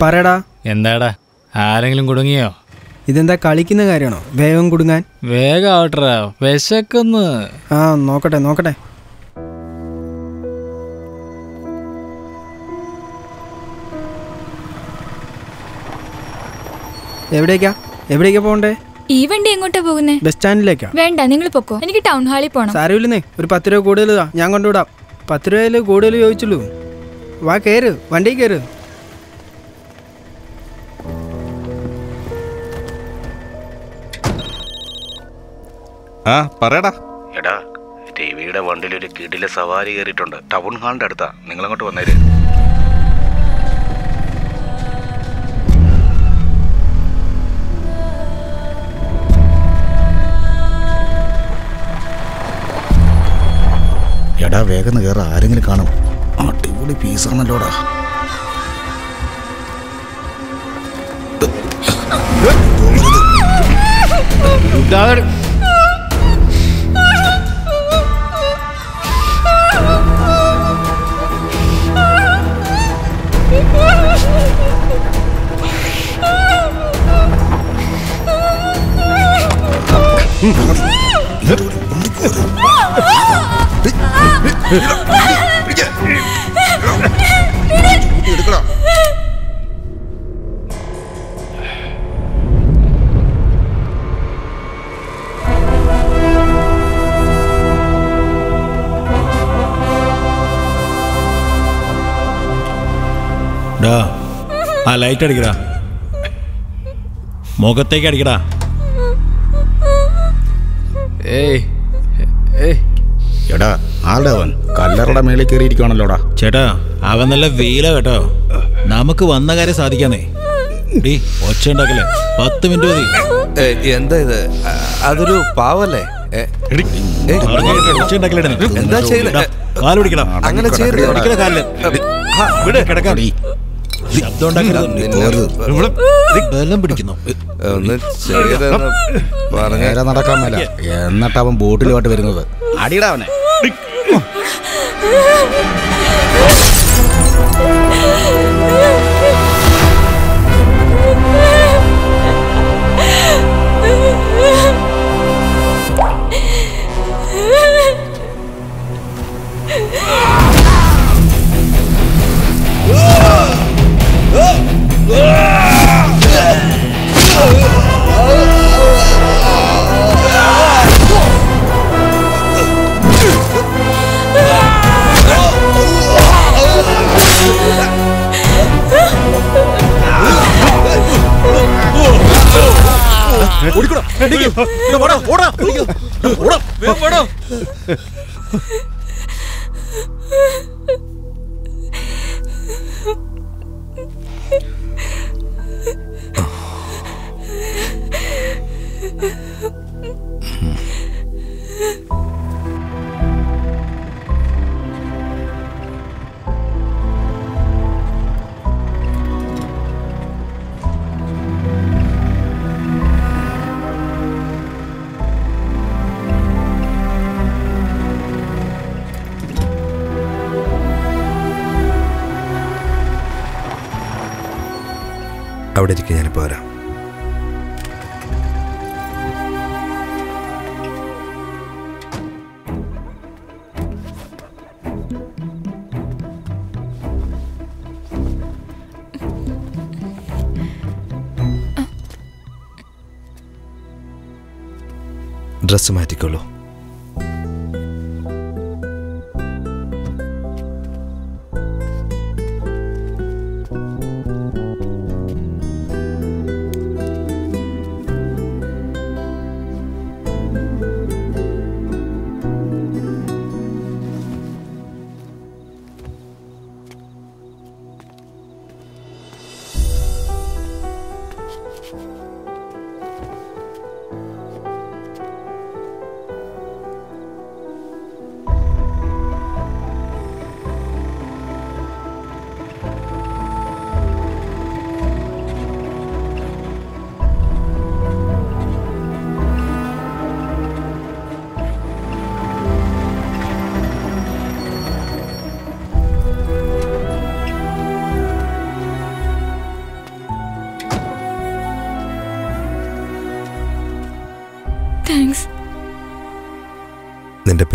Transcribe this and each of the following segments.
പറയടാ. എന്താടാ, ആരെങ്കിലും കുടുങ്ങിയോ? ഇതെന്താ കളിക്കുന്ന കാര്യമാണോ? വേഗം കുടുങ്ങാൻ. വേഗം ആവട്ടെ, വിശക്കുന്നു. ആ നോക്കട്ടെ നോക്കട്ടെ. എവിടേക്കാ പോകണ്ടേ? ഈ വണ്ടി എങ്ങോട്ടാ പോകുന്നേ? ബസ് സ്റ്റാൻഡിലേക്കാ. വേണ്ട, നിങ്ങൾ പൊക്കോ, എനിക്ക് ടൗൺ ഹാളിൽ പോണം. സാരമില്ലെന്നേ, ഒരു 10 രൂപ കൂടുതലാ, ഞാൻ കൊണ്ടുവിടാം. 10 രൂപയിൽ കൂടുതൽ ചോദിച്ചുള്ളൂ. വാ കയറ്, വണ്ടി കയറ്. പറയടാ. എടാ, ടിവിയുടെ വണ്ടിയിൽ ഒരു കിടില സവാരി കയറിയിട്ടുണ്ട്. ടൗൺ ഹാളിന്റെ അടുത്താ, നിങ്ങളങ്ങോട്ട് വന്നേര്. എടാ വേഗം കയറ, ആരെങ്കിലും കാണും. അടിപൊളി പീസാണല്ലോടാ. ആ ലൈറ്റ് അടിക്കടാ, മുഖത്തേക്ക് അടിക്കടാ. എടാ ആളുടെ അവൻ കല്ലറയുടെ മേളിൽ കയറിയിരിക്കുവാണല്ലോടാ. ചേട്ടാ അവൻ നല്ല വെയില കേട്ടോ, നമുക്ക് വന്ന കാര്യം സാധിക്കാന്നേ. ഡീ ഒച്ച ഉണ്ടാക്കല്ലേ, 10 മിനിറ്റ് മതി. എന്താ ഇത്? അതൊരു പാവല്ലേ? ഒച്ച ഉണ്ടാക്കലേ. എന്താ ചെയ്യല? കാല് പിടിക്കണം. അങ്ങനെ ചെയ്യരുത്. കാലില് കിടക്കാം. ശബ്ദം ഉണ്ടാക്കരുത്, ബലം പിടിക്കുന്നു. നേരെ നടക്കാൻ മേല, എന്നിട്ട് അവൻ ബോട്ടിലുമായിട്ട് വരുന്നത്. അടിയിടാ അവനെ. അവിടെ ഇരിക്കുക, ഞാനിപ്പോൾ വരാം. ഡ്രസ്സ് മാറ്റിക്കോളൂ.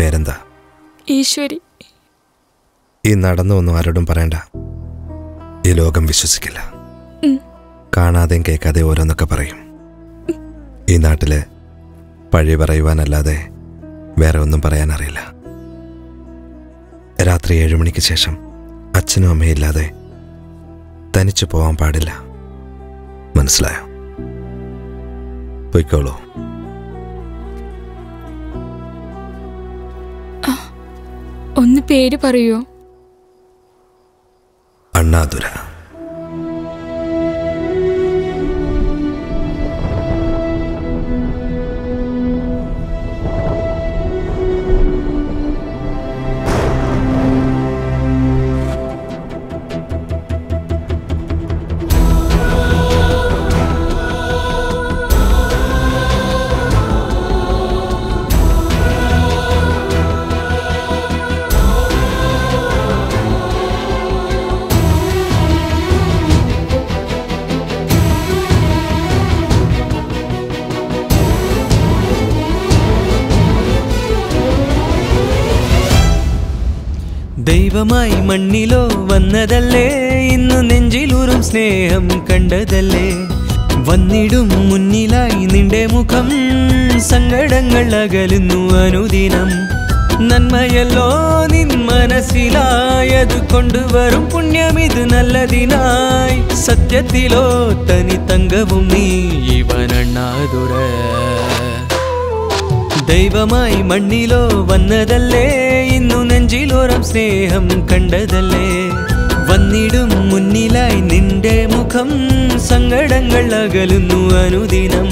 പേരെന്താ? ഈശ്വരി. ഈ നടന്നൊന്നും ആരോടും പറയണ്ട. ഈ ലോകം വിശ്വസിക്കില്ല. കാണാതെയും കേൾക്കാതെ ഓരോന്നൊക്കെ പറയും. ഈ നാട്ടില് പഴി പറയുവാനല്ലാതെ വേറെ ഒന്നും പറയാനറിയില്ല. രാത്രി 7 മണിക്ക് ശേഷം അച്ഛനും അമ്മയും ഇല്ലാതെ തനിച്ചു പോവാൻ പാടില്ല. മനസ്സിലായോ? പൊയ്ക്കോളൂ. ഒന്ന് പേര് പറയോ? അണ്ണാതുര. ദൈവമായി മണ്ണിലോ വന്നതല്ലേ, ഇന്നു നെഞ്ചിലൂറും സ്നേഹം കണ്ടതല്ലേ. വന്നിടും മുന്നിലായി നിന്റെ മുഖം, സങ്കടങ്ങൾ അകലുന്നു അനുദിനം. നന്മയല്ലോ നിൻ മനസ്സിലായത്, കൊണ്ടുവരും പുണ്യമിത് നല്ലതിനായി. സത്യത്തിലോ തനി തങ്കവും നീ ഇവനണ്ണാതുര. ദൈവമായി മണ്ണിലോ വന്നതല്ലേ, ഇന്നു നെഞ്ചിലോരം സ്നേഹം കണ്ടതല്ലേ. വന്നിടും മുന്നിലായി നിന്റെ മുഖം, സങ്കടങ്ങൾ അകലുന്നു അനുദിനം.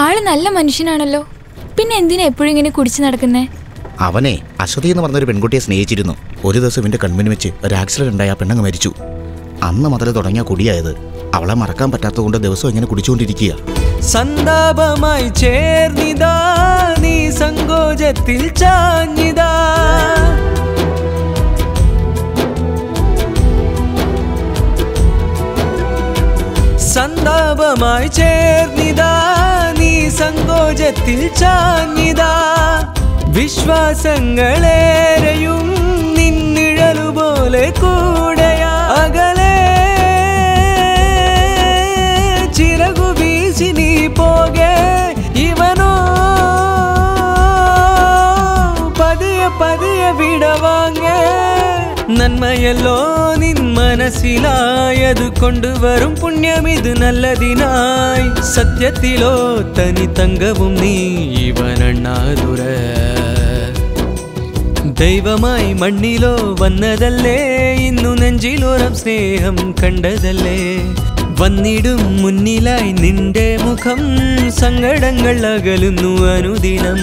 ആള് നല്ല മനുഷ്യനാണല്ലോ, പിന്നെ എന്തിനാ എപ്പോഴും ഇങ്ങനെ കുടിച്ചു നടക്കുന്നേ? അവനെ അശ്വതി എന്ന് പറഞ്ഞൊരു പെൺകുട്ടിയെ സ്നേഹിച്ചിരുന്നു. ഒരു ദിവസം ഇവന്റെ കൺമുന്നിൽ വെച്ച് ഒരു ആക്സിഡന്റ് ഉണ്ടായി. ആ പെണ്ണങ്ങ് മരിച്ചു. അന്ന് മുതൽ തുടങ്ങിയ കുടിയായത്. അവളെ മറക്കാൻ പറ്റാത്തതുകൊണ്ട് ദിവസം ഇങ്ങനെ കുടിച്ചുകൊണ്ടിരിക്കുക. സന്താപമായി ചേർന്നിതാ നീ സങ്കോചത്തിൽ ചാഞ്ഞിതാ. സന്താപമായി ചേർന്നിതാ നീ സങ്കോചത്തിൽ ചാഞ്ഞിതാ. വിശ്വാസങ്ങളേറെയും നിന്നിഴലുപോലെ കൂടെയാ. അകലെ ചിറകു വീശി നീ പോകെ, ഇവനോ പതിയെ പതിയെ വിടവാങ്ങേ. നന്മയല്ലോ നിൻ മനസ്സിലായത്, കൊണ്ടുവരും പുണ്യമിത് നല്ലതിനായി. സത്യത്തിലോ തനി തങ്കവും നീ ഇവനണ്ണാതുര. ദൈവമായി മണ്ണിലോ വന്നതല്ലേ, ഇന്നു നെഞ്ചിലോരം സ്നേഹം കണ്ടതല്ലേ. വന്നിടും മുന്നിലായി നിന്റെ മുഖം, സങ്കടങ്ങൾ അകലുന്നു അനുദിനം.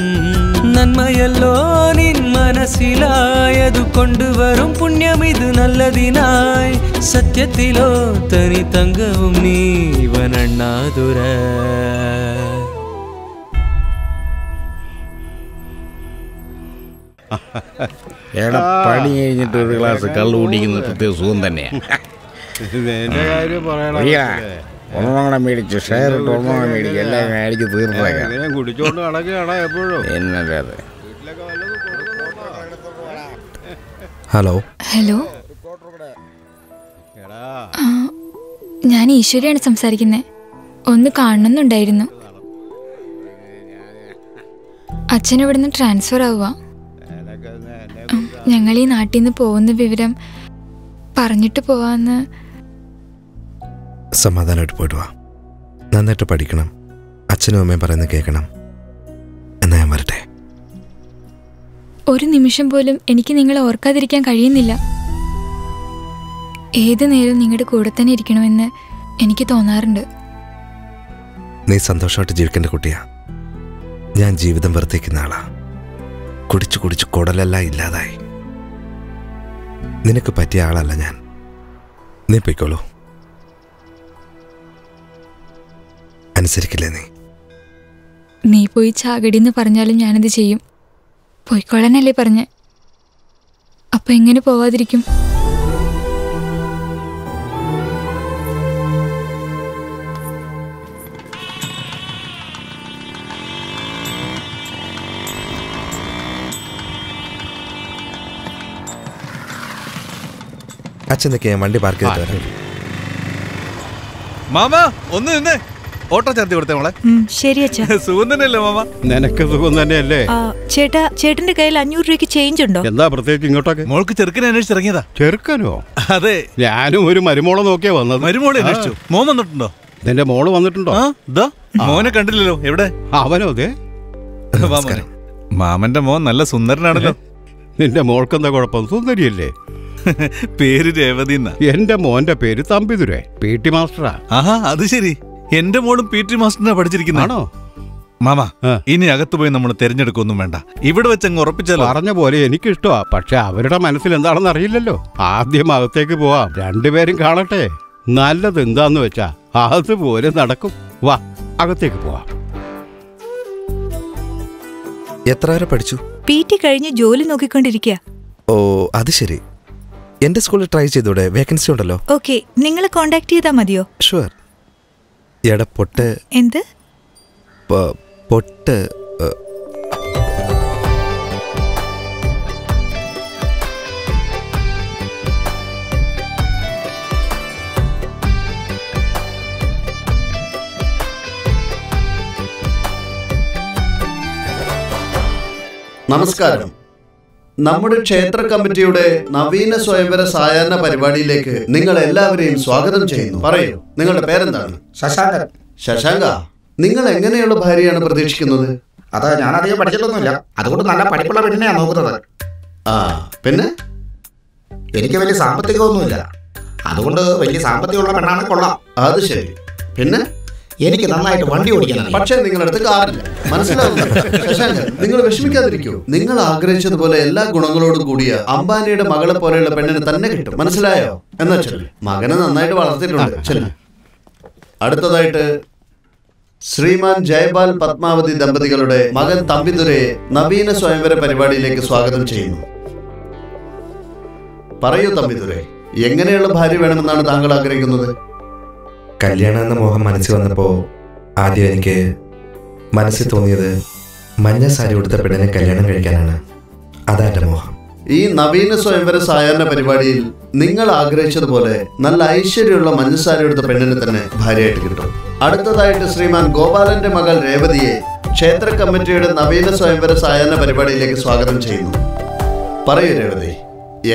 നന്മയല്ലോ നിൻ മനസ്സിലായത്, കൊണ്ടുവരും പുണ്യമിത് നല്ലതിനായി. സത്യത്തിലോ തനി തങ്കവും നീ ഇവനണ്ണാതുര. എടാ, പണി കഴിഞ്ഞിട്ട് ഒരു ഗ്ലാസ് കള്ളു കുടിക്കുന്ന പ്രത്യേക സുഖം തന്നെയാണ്. ഒന്നോടെ മേടിച്ച് ഷെയർ ഇട്ട് ഒന്നോടെ മേടിച്ച് എല്ലാം മേടിച്ച് തീർന്നേക്കാം. കുടിച്ചോണ്ട് നടക്കുകയാണോ എപ്പോഴും? എന്നല്ലേ. ഹലോ. ഹലോ, ഞാൻ ഈശ്വരിയാണ് സംസാരിക്കുന്നത്. ഒന്ന് കാണണമെന്നുണ്ടായിരുന്നു. അച്ഛൻ ഇവിടുന്ന് ട്രാൻസ്ഫർ ആവുക. ഞങ്ങൾ ഈ നാട്ടിൽ നിന്ന് പോകുന്ന വിവരം പറഞ്ഞിട്ട് പോവാന്ന്. സമാധാനമായിട്ട് പോയിട്ട് വാ. നന്നായിട്ട് പഠിക്കണം. അച്ഛനും അമ്മയും പറയുന്നത് കേൾക്കണം. എന്നാ ഞാൻ വരട്ടെ. ഒരു നിമിഷം പോലും എനിക്ക് നിങ്ങളെ ഓർക്കാതിരിക്കാൻ കഴിയുന്നില്ല. ഏത് നേരം നിങ്ങളുടെ കൂടെ തന്നെ ഇരിക്കണമെന്ന് എനിക്ക് തോന്നാറുണ്ട്. നീ സന്തോഷമായിട്ട് ജീവിക്കേണ്ട കുട്ടിയാ. ഞാൻ ജീവിതം വെറുതേക്കുന്ന ആളാ. കുടിച്ചു കുടിച്ചു കുടലെല്ലാം ഇല്ലാതായി. നിനക്ക് പറ്റിയ ആളല്ല ഞാൻ. നീ പൊയ്ക്കോളൂ. അനുസരിക്കില്ലേ നീ? നീ പോയി ചാകടിന്ന് പറഞ്ഞാലും ഞാനത് ചെയ്യും. പോയിക്കോളാനല്ലേ പറഞ്ഞ. അപ്പൊ എങ്ങനെ പോവാതിരിക്കും? അച്ഛൻ നിൽക്കുക, ഞാൻ വണ്ടി പാർക്ക് ചെയ്തിട്ട് വരാം. മാമ ഒന്ന് നിന്നേ. ഓട്ടോ ചേർത്തി കൊടുത്തേ മോളെ. ശരി അച്ഛാ. സുഖം തന്നെയല്ലേ മാമ? നിനക്ക് സുഖം തന്നെയല്ലേ? ചേട്ടാ, ചേട്ടന്റെ കയ്യിൽ 500 രൂപയ്ക്ക് ചേഞ്ച് ഉണ്ടോ? എന്താ പ്രത്യേകിച്ച് ഇങ്ങോട്ടൊക്കെ? മോൾക്ക് ചെറുക്കനെ അന്വേഷിച്ചിറങ്ങിയതാ. ചെറുക്കനോ? അതെ, ഞാനും ഒരു മരുമോളെ നോക്കിയാ വന്നത്. മരുമോളെ അന്വേഷിച്ചു. മോൻ വന്നിട്ടുണ്ടോ? നിന്റെ മോള് വന്നിട്ടുണ്ടോ? മോനെ കണ്ടില്ലല്ലോ. എവിടെ? അവനോ? അതെ, മാമന്റെ മോൻ നല്ല സുന്ദരനാണല്ലോ. നിന്റെ മോൾക്കെന്താ കുഴപ്പം? സുന്ദരിയല്ലേ? പേര് രേവതി. എന്റെ മോന്റെ പേര് തമ്പിതുരേ, PT മാസ്റ്ററാ. ആഹാ, അത് ശരി. എന്റെ മോളും PT മാസ്റ്ററിനാ പഠിച്ചിരിക്കുന്നതാണോ? മാമ, ഇനി അകത്ത് പോയി നമ്മൾ തിരഞ്ഞെടുക്കൊന്നും വേണ്ട. ഇവിടെ വെച്ചങ്ങ് ഉറപ്പിച്ചാലോ? പറഞ്ഞ പോലെ എനിക്കിഷ്ടമാ. പക്ഷെ അവരുടെ മനസ്സിൽ എന്താണെന്ന് അറിയില്ലല്ലോ. ആദ്യം അകത്തേക്ക് പോവാം, രണ്ടുപേരും കാണട്ടെ. നല്ലത് എന്താന്ന് വെച്ചാ അതുപോലെ നടക്കും. വാ, അകത്തേക്ക് പോവാം. എത്ര വരെ പഠിച്ചു? PT കഴിഞ്ഞ് ജോലി നോക്കിക്കൊണ്ടിരിക്കുക. ഓ, അത് ശരി. എന്റെ സ്കൂളിൽ ട്രൈ ചെയ്തൂടെ? വേക്കൻസി ഉണ്ടല്ലോ. ഓക്കെ, നിങ്ങൾ കോണ്ടാക്ട് ചെയ്താൽ മതിയോ? ഷുവർ. എടാ പൊട്ട്. എന്ത് പൊട്ട്? നമസ്കാരം. നമ്മുടെ ക്ഷേത്ര കമ്മിറ്റിയുടെ നവീന സ്വയംവര സായാഹ്ന പരിപാടിയിലേക്ക് നിങ്ങൾ എല്ലാവരെയും സ്വാഗതം ചെയ്യുന്നു. പറയൂ, നിങ്ങളുടെ പേരെന്താണ്? ശശാങ്കൻ. ശശാങ്ക, നിങ്ങൾ എങ്ങനെയുള്ള ഭാര്യയാണ് പ്രതീക്ഷിക്കുന്നത്? അത് ഞാനധികം പഠിച്ചിട്ടൊന്നുമില്ല, അതുകൊണ്ട് നല്ല പഠിപ്പുള്ള പെണ്ണിനെയാണ് നോക്കുന്നത്. പിന്നെ എനിക്ക് വലിയ സാമ്പത്തികമൊന്നുമില്ല, അതുകൊണ്ട് വലിയ സാമ്പത്തികമുള്ള പെണ്ണാണ് കൊള്ളാം. അത് ശരി. പിന്നെ എനിക്ക് നന്നായിട്ട് വണ്ടി ഓടിക്കാൻ. പക്ഷേ നിങ്ങളടുത്ത് കാറില്ല, മനസ്സിലാവുന്നു. ശശാങ്കൻ, നിങ്ങൾ വിഷമിക്കാതിരിക്കൂ. നിങ്ങൾ ആഗ്രഹിച്ചതുപോലെ എല്ലാ ഗുണങ്ങളോടും കൂടിയ അംബാനിയുടെ മകളെ പോലെയുള്ള പെണ്ണിന് തന്നെ കിട്ടും. മനസ്സിലായോ? എന്നാ ചെല്ലു. മകനെ നന്നായിട്ട് വളർത്തിയിട്ടുണ്ട്. ചെല്ലു. അടുത്തതായിട്ട് ശ്രീമാൻ ജയപാൽ പത്മാവതി ദമ്പതികളുടെ മകൻ തമ്പിതുരയെ നവീന സ്വയംവര പരിപാടിയിലേക്ക് സ്വാഗതം ചെയ്യുന്നു. പറയൂ തമ്പിതുരെ, എങ്ങനെയുള്ള ഭാര്യ വേണമെന്നാണ് താങ്കൾ ആഗ്രഹിക്കുന്നത്? കല്യാണം എന്ന മോഹം മനസ്സിൽ വന്നപ്പോൾ ആദ്യം എനിക്ക് മനസ്സിൽ തോന്നിയത് മഞ്ഞ സാരി ഉടുത്ത പെണ്ണിനെ കല്യാണം കഴിക്കാനാണ്. അതാ എൻ്റെ മോഹം. ഈ നവീന സ്വയംവര സായാഹ്ന പരിപാടിയിൽ നിങ്ങൾ ആഗ്രഹിച്ചതുപോലെ നല്ല ഐശ്വര്യമുള്ള മഞ്ഞസാരി എടുത്ത പെണ്ണിന് തന്നെ ഭാര്യയായിട്ട് കിട്ടും. അടുത്തതായിട്ട് ശ്രീമാൻ ഗോപാലന്റെ മകൾ രേവതിയെ ക്ഷേത്ര കമ്മിറ്റിയുടെ നവീന സ്വയംവര സായാഹ്ന പരിപാടിയിലേക്ക് സ്വാഗതം ചെയ്യുന്നു. പറയൂ രേവതി,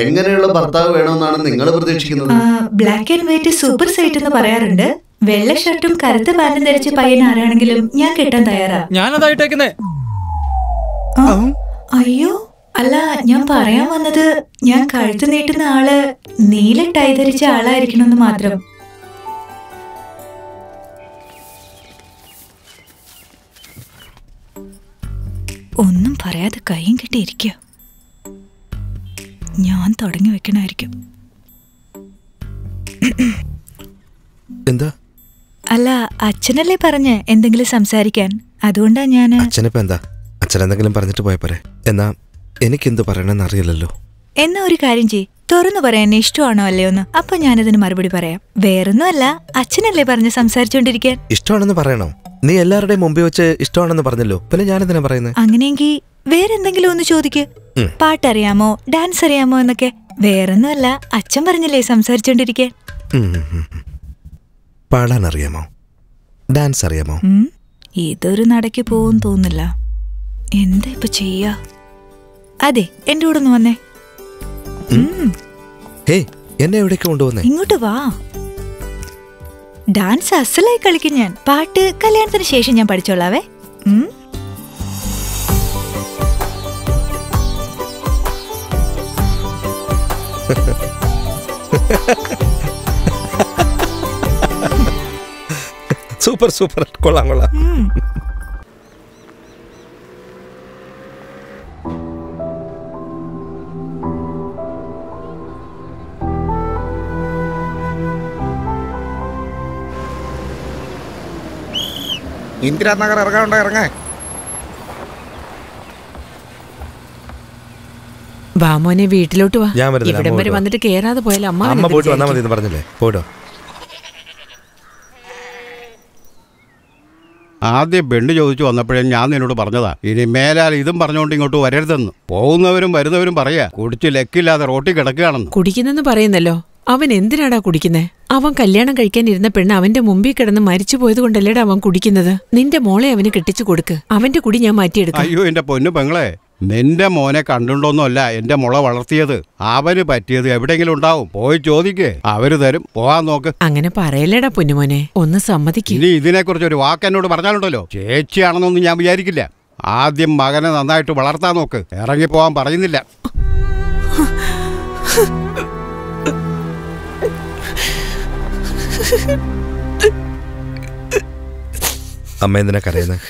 എങ്ങനെയുള്ള ഭർത്താവ് വേണമെന്നാണ് നിങ്ങൾ പ്രതീക്ഷിക്കുന്നത്? Black and white super sight എന്ന് പറയാറുണ്ട്. വെള്ള ഷർട്ടും കറുത്ത പാന്റും ധരിച്ച പയ്യൻ ആരാണെങ്കിലും ഞാൻ കെട്ടാൻ തയ്യാറാ. ഞാനതായിട്ടേക്കുന്നേ. അയ്യോ, അല്ല, ഞാൻ പറയാൻ വന്നത് ഞാൻ കഴുത്ത് നീട്ടുന്ന ആള് നീല ടൈ ധരിച്ച ആളായിരിക്കണമെന്ന് മാത്രം. ഒന്നും പറയാതെ കൈയും കെട്ടിയിരിക്കുക. ഞാൻ തുടങ്ങി വെക്കണായിരിക്കും. എന്താ? അല്ല, അച്ഛനല്ലേ പറഞ്ഞ് എന്തെങ്കിലും സംസാരിക്കാൻ, അതുകൊണ്ടാ ഞാൻ. അച്ഛനിപ്പോ എന്താ? അച്ഛൻ എന്തെങ്കിലും പറഞ്ഞിട്ട് പോയ പോരെ. എന്നാ എനിക്കെന്ത് പറയണമെന്ന് അറിയില്ലല്ലോ. എന്നാ ഒരു കാര്യം ചെയ്യ്, തുറന്നു പറയാൻ ഇഷ്ടമാണോ അല്ലയോന്ന്. അപ്പൊ ഞാനതിന് മറുപടി പറയാം. വേറൊന്നും അല്ല, അച്ഛനല്ലേ പറഞ്ഞ് സംസാരിച്ചോണ്ടിരിക്കാൻ. ഇഷ്ടമാണെന്ന് പറയണോ? നീ എല്ലാവരുടെയും മുമ്പിൽ വെച്ച് ഇഷ്ടമാണെന്ന് പറഞ്ഞല്ലോ, പിന്നെ ഞാനെന്തിനാ പറയുന്നത്? അങ്ങനെയെങ്കിൽ വേറെന്തെങ്കിലും ഒന്ന് ചോദിക്ക്. പാട്ടറിയാമോ, ഡാൻസ് അറിയാമോ എന്നൊക്കെ. വേറൊന്നും അല്ല, അച്ഛൻ പറഞ്ഞില്ലേ സംസാരിച്ചോണ്ടിരിക്കാൻ. പാടാൻ അറിയാമോ? ഡാൻസ് അറിയാമോ? ഇതൊരു നടക്ക് പോവും തോന്നില്ല. എന്താ ഇപ്പൊ ചെയ്യാ? അതെ, എന്റെ കൂടെ ഒന്ന് വന്നേ. എന്നെ എവിടേക്ക് കൊണ്ടുവന്നേ? ഇങ്ങോട്ട് വാ. ഡാൻസ് അസലായി കളിക്കും ഞാൻ. പാട്ട് കല്യാണത്തിന് ശേഷം ഞാൻ പഠിച്ചോളാവേ. Ha ha ha. Super super, കൊള്ളാം കൊള്ളാം. ഇന്ദിരാനഗർ ഇറങ്ങാനുണ്ടോ? ഇറങ്ങാൻ വാമോനെ വീട്ടിലോട്ട് വാ. ഞാൻ വരുന്നില്ല, ഇവിടം വരെ വന്നിട്ട് കേറാതെ പോയാൽ അമ്മ പോയിട്ട് വന്നാൽ മതി എന്ന് പറഞ്ഞില്ലേ? പോയിട്ടോ. ആദ്യം പെണ്ണ് ചോദിച്ചു വന്നപ്പോഴേ ഞാൻ നിന്നോട് പറഞ്ഞതാ, ഇനി മേലാൽ ഇതും പറഞ്ഞുകൊണ്ട് ഇങ്ങോട്ട് വരരുതെന്ന്. പോകുന്നവരും വരുന്നവരും പറയാ കുടിച്ച് ലക്കില്ലാതെ റോട്ടിൽ കിടക്കുകയാണെന്ന്. കുടിക്കുന്നെന്ന് പറയുന്നല്ലോ. അവൻ എന്തിനാടാ കുടിക്കുന്നേ? അവൻ കല്യാണം കഴിക്കാനിരുന്ന പെണ്ണ് അവന്റെ മുമ്പിൽ കിടന്ന് മരിച്ചു പോയത് കൊണ്ടല്ലേടാ അവൻ കുടിക്കുന്നത്. നിന്റെ മോളെ അവന് കെട്ടിച്ചു കൊടുക്ക്. അവന്റെ കുടി ഞാൻ മാറ്റിയെടുക്കാം. അയ്യോ എന്റെ പൊന്നു പെങ്ങളെ, നിന്റെ മോനെ കണ്ടുണ്ടോന്നല്ല എന്റെ മുള വളർത്തിയത്. അവന് പറ്റിയത് എവിടെയെങ്കിലും ഉണ്ടാവും. പോയി ചോദിക്കേ, അവര് തരും. പോവാൻ നോക്ക്. അങ്ങനെ പറയല്ലേടാ പൊന്നുമോനെ, ഒന്ന് സമ്മതിക്കും. ഇനി ഇതിനെക്കുറിച്ച് ഒരു വാക്ക് എന്നോട് പറഞ്ഞാലുണ്ടല്ലോ, ചേച്ചിയാണെന്നൊന്നും ഞാൻ വിചാരിക്കില്ല. ആദ്യം മകനെ നന്നായിട്ട് വളർത്താൻ നോക്ക്. ഇറങ്ങിപ്പോവാൻ പറയുന്നില്ല. അമ്മ എന്തിനാ കരയുന്നത്?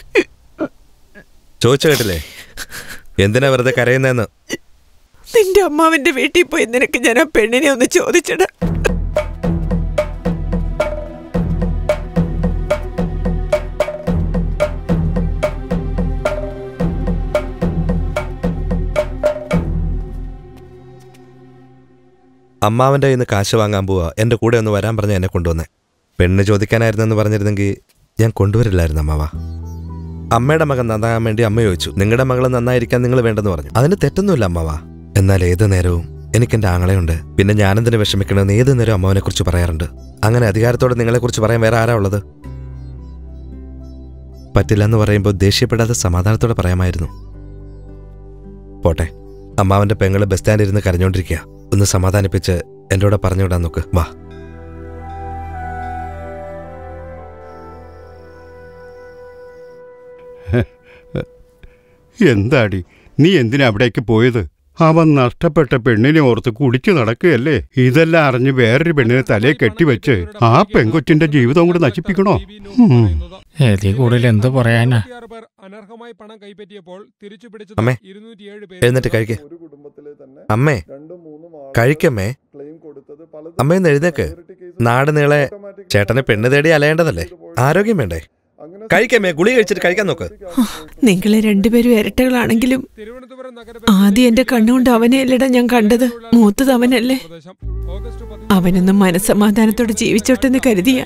ചോദിച്ചു കേട്ടില്ലേ എന്തിനാ വെറുതെ കരയുന്നതെന്ന്? നിന്റെ അമ്മാവന്റെ വീട്ടിൽ പോയി നിനക്ക് ഞാൻ ആ പെണ്ണിനെ ഒന്ന് ചോദിച്ചടാ. അമ്മാവൻ്റെ കയ്യിൽ നിന്ന് കാശ് വാങ്ങാൻ പോവാ. എൻ്റെ കൂടെ ഒന്ന് വരാൻ പറഞ്ഞ എന്നെ കൊണ്ടുവന്നേ. പെണ്ണ് ചോദിക്കാനായിരുന്നെന്ന് പറഞ്ഞിരുന്നെങ്കിൽ ഞാൻ കൊണ്ടുവരില്ലായിരുന്നു അമ്മാവ. അമ്മയുടെ മകൻ നന്നാകാൻ വേണ്ടി അമ്മ ചോദിച്ചു. നിങ്ങളുടെ മകൾ നന്നായിരിക്കാൻ നിങ്ങൾ വേണ്ടെന്ന് പറഞ്ഞു. അതിന് തെറ്റൊന്നുമില്ല അമ്മാവ. എന്നാൽ ഏത് നേരവും എനിക്കെൻ്റെ ആങ്ങളെയുണ്ട്. പിന്നെ ഞാനെന്തിനു വിഷമിക്കണമെന്ന് ഏത് നേരവും അമ്മാവനെ കുറിച്ച് പറയാറുണ്ട്. അങ്ങനെ അധികാരത്തോടെ നിങ്ങളെക്കുറിച്ച് പറയാൻ വേറെ ആരാ ഉള്ളത്? പറ്റില്ല എന്ന് പറയുമ്പോൾ ദേഷ്യപ്പെടാതെ സമാധാനത്തോടെ പറയാമായിരുന്നു. പോട്ടെ, അമ്മാവൻ്റെ പെങ്ങള് ബസ് സ്റ്റാൻഡിൽ ഇരുന്ന് കരഞ്ഞോണ്ടിരിക്കുക. ഒന്ന് സമാധാനിപ്പിച്ച് എൻ്റെ കൂടെ പറഞ്ഞുവിടാൻ നോക്ക്. വാ. എന്താടി നീ എന്തിനാ അവിടേക്ക് പോയത്? അവൻ നഷ്ടപ്പെട്ട പെണ്ണിനെ ഓർത്ത് കുടിച്ചു നടക്കുകയല്ലേ. ഇതെല്ലാം അറിഞ്ഞ് വേറൊരു പെണ്ണിനെ തലയെ കെട്ടിവെച്ച് ആ പെൺകൊച്ചിന്റെ ജീവിതം കൂടെ നശിപ്പിക്കണോ? കൂടുതൽ എന്ത് പറയാനാ? അമ്മേ എഴുന്നേറ്റ് കഴിക്കേ. അമ്മേ കഴിക്കമ്മേ. അമ്മയൊന്ന് എഴുന്നേക്ക്. നാട് നീളെ ചേട്ടന് പെണ്ണ് തേടി അലയേണ്ടതല്ലേ? ആരോഗ്യം വേണ്ടേ? കഴിക്കമ്മേ. ഗുളി കഴിച്ചിട്ട് കഴിക്കാൻ നോക്ക്. നിങ്ങളെ രണ്ടുപേരും ഇരട്ടകളാണെങ്കിലും ആദ്യം എന്റെ കണ്ണുകൊണ്ട് അവനെയല്ലടാ ഞാൻ കണ്ടത്. മൂത്തത് അവനല്ലേ. അവനൊന്നും മനസ്സമാധാനത്തോടെ ജീവിച്ചോട്ടെന്ന് കരുതിയ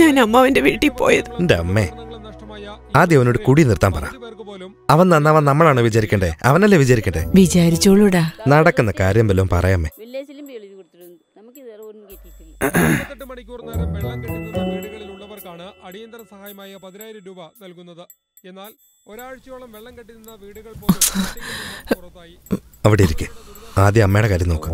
ഞാൻ അമ്മാവന്റെ വീട്ടിൽ പോയത്. എന്റെ അമ്മേ, ആദ്യം അവനോട് കുടി നിർത്താൻ പറ. അവൻ നന്നാവാൻ നമ്മളാണ് വിചാരിക്കണ്ടേ? അവനല്ലേ വിചാരിക്കണ്ടേ? വിചാരിച്ചോളൂടാ. നടക്കുന്ന കാര്യം വല്ലതും പറയാമേ. 48 മണിക്കൂർ നേരം വെള്ളം കെട്ടിനിന്ന വീടുകളിലുള്ളവർക്കാണ് അടിയന്തര സഹായമായ 10,000 രൂപ നൽകുന്നത്. എന്നാൽ ഒരാഴ്ചയോളം വെള്ളം കെട്ടിനിന്ന വീടുകൾ പോലും പുറത്തായി. അവിടെ ഇരിക്കെ. ആദ്യം അമ്മയുടെ കാര്യം നോക്ക്.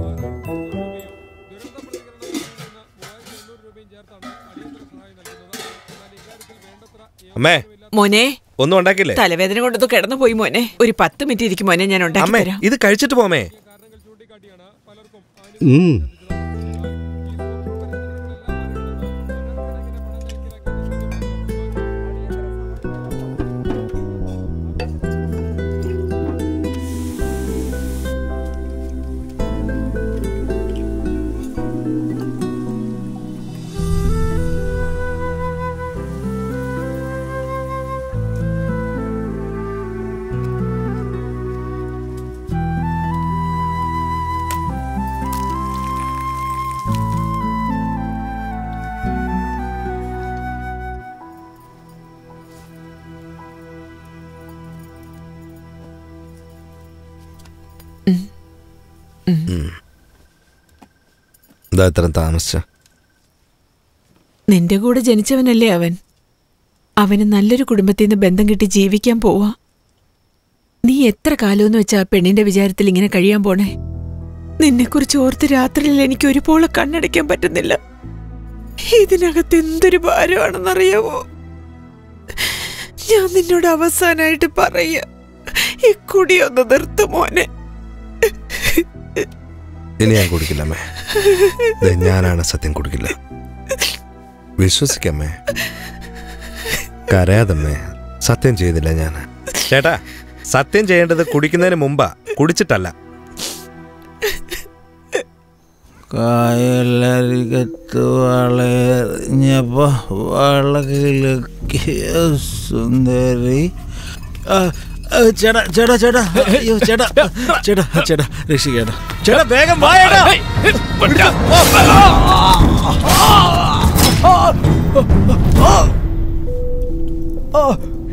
അമ്മേ മോനെ, ഒന്നും ഉണ്ടാക്കില്ലേ? തലവേദന കൊണ്ടത് കിടന്നു പോയി മോനെ. ഒരു 10 മിനിറ്റ് ഇരിക്കും മോനെ, ഞാൻ ഉണ്ടാക്കി തരാം. ഇത് കഴിച്ചിട്ട് പോമേ. ഇത്ര താമസിച്ച? നിന്റെ കൂടെ ജനിച്ചവനല്ലേ അവൻ. അവന് നല്ലൊരു കുടുംബത്തിൽ നിന്ന് ബന്ധം കിട്ടി ജീവിക്കാൻ പോവാ. നീ എത്ര കാലമെന്ന് വെച്ചാ പെണ്ണിന്റെ വിചാരത്തിൽ ഇങ്ങനെ കഴിയാൻ പോണേ? നിന്നെക്കുറിച്ച് ഓർത്ത് രാത്രിയിൽ എനിക്ക് ഒരുപോലെ കണ്ണടയ്ക്കാൻ പറ്റുന്നില്ല. ഇതിനകത്ത് എന്തൊരു ഭാരമാണെന്നറിയാവോ? ഞാൻ നിന്നോട് അവസാനായിട്ട് പറയാ, ഈ കുടിയൊന്ന് നിർത്ത് മോനെ. ഇനി ഞാൻ കുടിക്കില്ല അമ്മേ. ഞാനാണ് സത്യം കുടിക്കില്ല. വിശ്വസിക്കമ്മേ, കരയാതമ്മേ. സത്യം ചെയ്തില്ല ഞാൻ. ചേട്ടാ, സത്യം ചെയ്യേണ്ടത് കുടിക്കുന്നതിന് മുമ്പാ, കുടിച്ചിട്ടല്ല. കായലരികത്ത് വളഞ്ഞപ്പോ വളകിലക്കിയ സുന്ദരി. ചേട്ടാ ചേട്ടാ ചേട്ടാ, അയ്യോ ചേട്ടാ ചേട്ടാ ചേട്ടാ, രക്ഷിക്കേട്ടാ ചേട്ടാ, വേഗം വായടാ.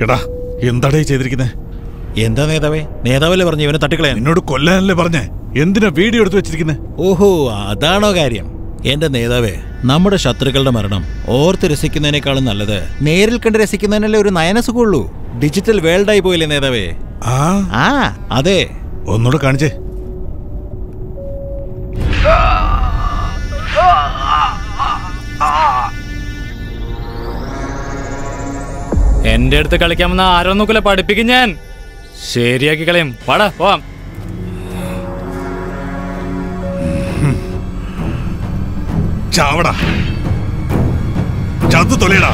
എടാ, എന്താടേ ചെയ്തിരിക്കുന്നേ? എന്താ നേതാവേ? നേതാവല്ലേ പറഞ്ഞു ഇവനെ തട്ടിക്കളയാൻ? എന്നോട് കൊല്ലാനല്ലേ പറഞ്ഞേ? എന്തിനാ വീഡിയോ എടുത്ത് വെച്ചിരിക്കുന്നേ? ഓഹോ, അതാണോ കാര്യം? എന്റെ നേതാവേ, നമ്മുടെ ശത്രുക്കളുടെ മരണം ഓർത്ത് രസിക്കുന്നതിനേക്കാളും നല്ലത് നേരിൽ കണ്ട് രസിക്കുന്നതിനല്ലേ ഒരു നയനസുഖമുള്ളൂ. ഡിജിറ്റൽ വേൾഡായി പോയില്ലേ നേതാവേ? ആ അതെ. ഒന്നുകൂടെ കാണിച്ചേ. എന്റെ അടുത്ത് കളിക്കാമെന്ന് ആരോ നോക്കില്ല, പഠിപ്പിക്കും ഞാൻ. ശരിയാക്കി കളയും. പാടാ പോവാം. ചാവടാ, ചത്തു തൊലയടാ.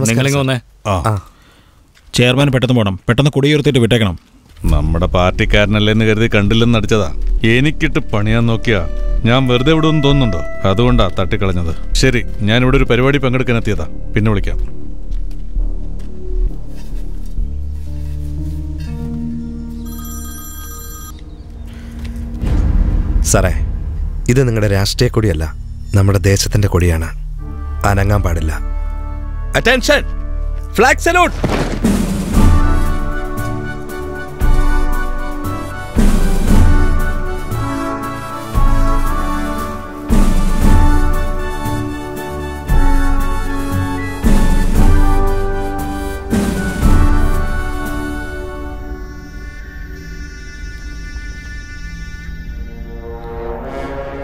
നിങ്ങളിങ്ങ് വന്നേ. ചെയർമാൻ പെട്ടെന്ന് പോകണം. പെട്ടെന്ന് കൊടിയുയർത്തിട്ട് വിട്ടേക്കണം. നമ്മുടെ പാർട്ടിക്കാരനല്ലേന്ന് കരുതി കണ്ടില്ലെന്ന് അടിച്ചതാ. എനിക്കിട്ട് പണിയാൻ നോക്കിയാ ഞാൻ വെറുതെ വിടുമെന്ന് തോന്നുന്നുണ്ടോ? അതുകൊണ്ടാ തട്ടിക്കളഞ്ഞത്. ശരി, ഞാനിവിടെ ഒരു പരിപാടി പങ്കെടുക്കാൻ എത്തിയതാ. പിന്നെ വിളിക്കാം. സാറേ, ഇത് നിങ്ങളുടെ രാഷ്ട്രീയ കൊടിയല്ല, നമ്മുടെ ദേശത്തിന്റെ കൊടിയാണ്. അനങ്ങാൻ പാടില്ല. Attention, flag salute.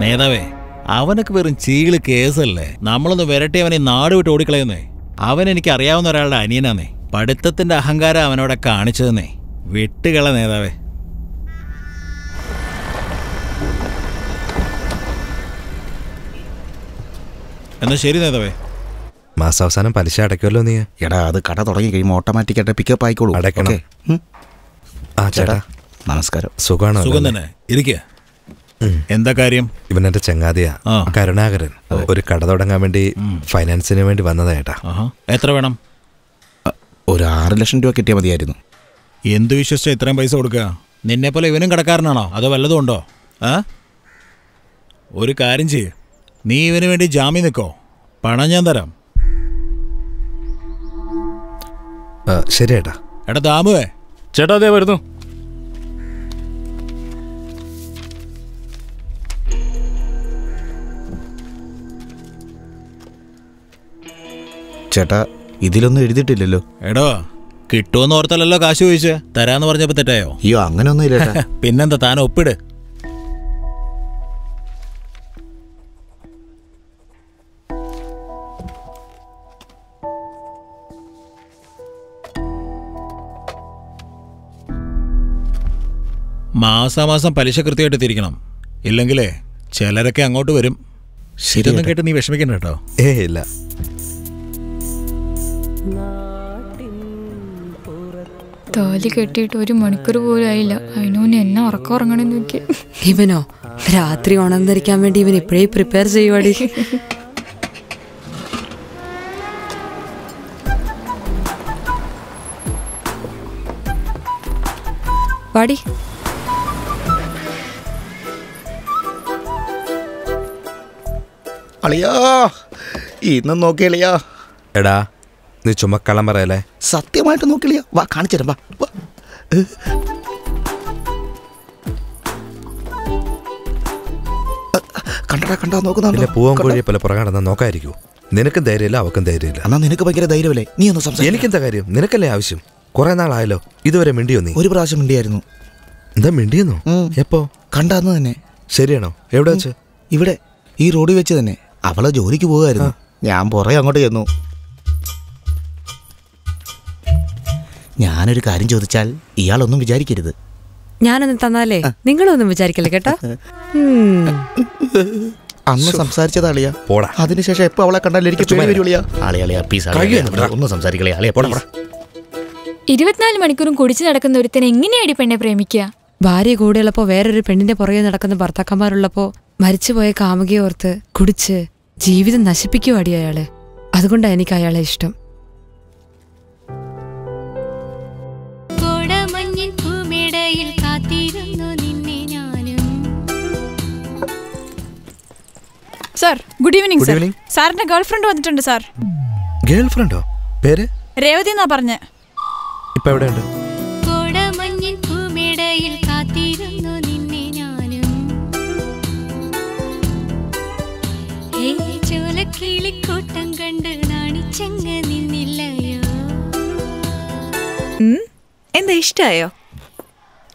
നേതാവേ, അവനൊക്കെ വെറും ചീള് കേസല്ലേ. നമ്മളൊന്ന് വിരട്ടി അവനെ നാട് വിട്ട് ഓടിക്കളയുന്നേ. അവൻ എനിക്ക് അറിയാവുന്ന ഒരാളുടെ അനിയനാന്നേ. പഠിത്തത്തിന്റെ അഹങ്കാരം അവനോടെ കാണിച്ചതെന്നേ. വിട്ടുകള നേതാവേ. എന്നാ ശരി നേതാവേ. മാസാവസാനം പലിശ അടയ്ക്കുമല്ലോ നീ? എടാ, അത് കട തുടങ്ങി കഴിയുമ്പോൾ ഓട്ടോമാറ്റിക്കായിട്ട് പിക്കപ്പ് ആയിക്കോളൂ. അടയ്ക്കണം. ആ ചേട്ടാ, നമസ്കാരം. സുഖമാണോ? സുഖം തന്നെ. ഇരിക്കുക. എന്താ കാര്യം? ഇവനെന്റെ ചങ്ങാതിയാ, കരുണാകരൻ. ഒരു കട തുടങ്ങാൻ വേണ്ടി ഫൈനാൻസിന് വേണ്ടി വന്നതാ ചേട്ടാ. എത്ര വേണം? ഒരു 6 ലക്ഷം രൂപ കിട്ടിയാൽ മതിയായിരുന്നു. എന്ത് വിശ്വസിച്ചാ ഇത്രയും പൈസ കൊടുക്കുക? നിന്നെ പോലെ ഇവനും കടക്കാരനാണോ അതോ വല്ലതും ഉണ്ടോ? ഒരു കാര്യം ചെയ്യ്, നീ ഇവന് വേണ്ടി ജാമ്യം നിൽക്കോ, പണം ഞാൻ തരാം. ശരി ചേട്ടാ. എടാ ദാമുവേ. ചേട്ടാ അതേ വരുന്നു. ചേട്ടാ, ഇതിലൊന്നും എഴുതിയിട്ടില്ലല്ലോ. എടോ, കിട്ടുമെന്ന് ഓർത്തല്ലോ കാശ് ചോദിച്ചേ. തരാന്ന് പറഞ്ഞപ്പോ തെറ്റായോ? അയ്യോ, അങ്ങനെയൊന്നും ഇല്ല. പിന്നെന്താ, താൻ ഒപ്പിട്. മാസാമാസം പലിശ കൃത്യമായിട്ട് തിരിക്കണം. ഇല്ലെങ്കിലേ ചിലരൊക്കെ അങ്ങോട്ട് വരും. ശരിയൊന്നും കേട്ട് നീ വിഷമിക്കണ്ട കേട്ടോ. ഇല്ല. താലി കെട്ടിയിട്ട് 1 മണിക്കൂർ പോലും ആയില്ല. അതിനോന് എന്നെ ഉറക്കം ഉറങ്ങണമെന്ന് നോക്കി. ഇവനോ രാത്രി ഉണർന്നിരിക്കാൻ വേണ്ടി ഇവൻ ഇപ്പോഴേ പ്രിപ്പയർ ചെയ്യുവാടി. പാടി. അളിയാ, ഇന്നും നോക്കിയളിയാ. എടാ, നീ ചുമക്കളം പറയല്ലേ? സത്യമായിട്ട് നോക്കിളിയാ. വാ, കാണിച്ചു തരാം. വാ. കണ്ടടാ, കണ്ടാ നോക്കുന്നുണ്ടോ? പൂവൻ കോഴിയെ പോലെ പുറകാണെന്നാ നോക്കായിരിക്കൂ. നിനക്കും ധൈര്യമില്ല, അവക്കും ധൈര്യമില്ല. എന്നാ നിനക്ക് ഭയങ്കര ധൈര്യമല്ലേ? നീ ഒന്ന് സംസാരിക്കും. എനിക്കെന്താ കാര്യം? നിനക്കല്ലേ ആവശ്യം? കുറെ നാളായല്ലോ. ഇതുവരെ മിണ്ടിയോ നീ? ഒരു പ്രാവശ്യം മിണ്ടിയായിരുന്നു. എന്താ മിണ്ടിയെന്നോ? എപ്പോ? കണ്ടാന്ന് തന്നെ. ശരിയാണോ? എവിടെ വെച്ച്? ഇവിടെ, ഈ റോഡിൽ വെച്ച് തന്നെ. അവളെ ജോലിക്ക് പോകുമായിരുന്നു. ഞാൻ പുറകെ അങ്ങോട്ട് ചെന്നു. ഞാനൊരു കാര്യം ചോദിച്ചാൽ ഇയാളൊന്നും വിചാരിക്കരുത്. ഞാനൊന്നും തന്നാലേ നിങ്ങളൊന്നും വിചാരിക്കല്ലേ കേട്ടോ. അന്ന് സംസാരിച്ചത് അളിയാ. പോടാ. അതിനുശേഷം എപ്പോ അവളെ കണ്ടാലും എനിക്ക് പേടി വരുവളിയാ. ആളിയാ പ്ലീസ് ഒന്ന് സംസാരിക്കളേ. ആളിയാ പോടാ. 24 മണിക്കൂറും കുടിച്ചു നടക്കുന്ന ഒരുത്തനെ എങ്ങനെയാടി പെണ്ണെ പ്രേമിക്കുക? ഭാര്യ കൂടെയുള്ളപ്പോ വേറൊരു പെണ്ണിന്റെ പുറകെ നടക്കുന്ന ഭർത്താക്കന്മാരുള്ളപ്പോ മരിച്ചുപോയ കാമുകിയെ ഓർത്ത് കുടിച്ച് ജീവിതം നശിപ്പിക്കുവാടി അയാള്. അതുകൊണ്ടാണ് എനിക്ക് അയാളെ ഇഷ്ടം. Sir good evening. Good sir evening. സാറിന്റെ ഗേൾഫ്രണ്ട് വന്നിട്ടുണ്ട് സാർ. ഗേൾഫ്രണ്ടോ? പേര്? രേവതി എന്നാ പറഞ്ഞേ. ഇപ്പൊ എവിടെയുണ്ട്? എന്താ ഇഷ്ടായോ?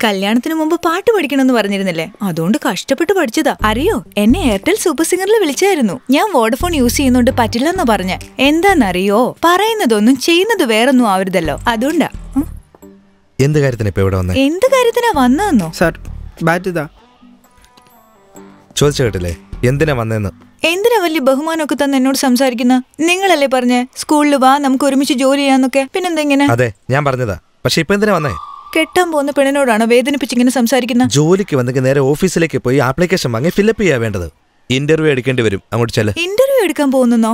കല്യാണത്തിന് മുമ്പ് പാട്ട് പഠിക്കണമെന്ന് പറഞ്ഞിരുന്നില്ലേ? അതുകൊണ്ട് കഷ്ടപ്പെട്ട് പഠിച്ചതാ. അറിയോ, എന്നെ എയർടെൽ സൂപ്പർ സിംഗറിൽ വിളിച്ചായിരുന്നു. ഞാൻ വോഡഫോൺ യൂസ് ചെയ്യുന്നോണ്ട് പറ്റില്ലെന്നാ പറഞ്ഞ. എന്താന്നറിയോ, പറയുന്നതൊന്നും ചെയ്യുന്നത് വേറൊന്നും ആവരുതല്ലോ, അതുകൊണ്ടാ. എന്ത് കാര്യത്തിന് ഇപ്പൊ ഇവിടെ വന്നേ? എന്ത് കാര്യത്തിനാ വന്നോ? സാർ ബാറ്റ് ഇതാ. ചോദിച്ചു കേട്ടില്ലേ എന്തിനാ വന്നേന്ന്? എന്തിനാ വലിയ ബഹുമാനമൊക്കെ തന്നെ എന്നോട് സംസാരിക്കുന്ന? നിങ്ങളല്ലേ പറഞ്ഞേ സ്കൂളിൽ വാ നമുക്ക് ഒരുമിച്ച് ജോലി ചെയ്യാന്നൊക്കെ. പിന്നെന്തെങ്ങനെ? അതെ ഞാൻ പറഞ്ഞതാ. പക്ഷെ ഇപ്പൊ എന്തിനാ വന്നേ? കെട്ടാൻ പോകുന്ന പെണ്ണിനോടാണ് വേദനിപ്പിച്ചിങ്ങനെ സംസാരിക്കുന്ന. ജോലിക്ക് വന്നെങ്കിൽ നേരെ ഓഫീസിലേക്ക് പോയി ആപ്ലിക്കേഷൻ വാങ്ങി ഫില്ലപ്പ് ചെയ്യാ വേണ്ടത്. ഇന്റർവ്യൂ എടുക്കേണ്ടി വരും. അങ്ങോട്ട് ചെല്ല്. ഇന്റർവ്യൂ എടുക്കാൻ പോകുന്നോ?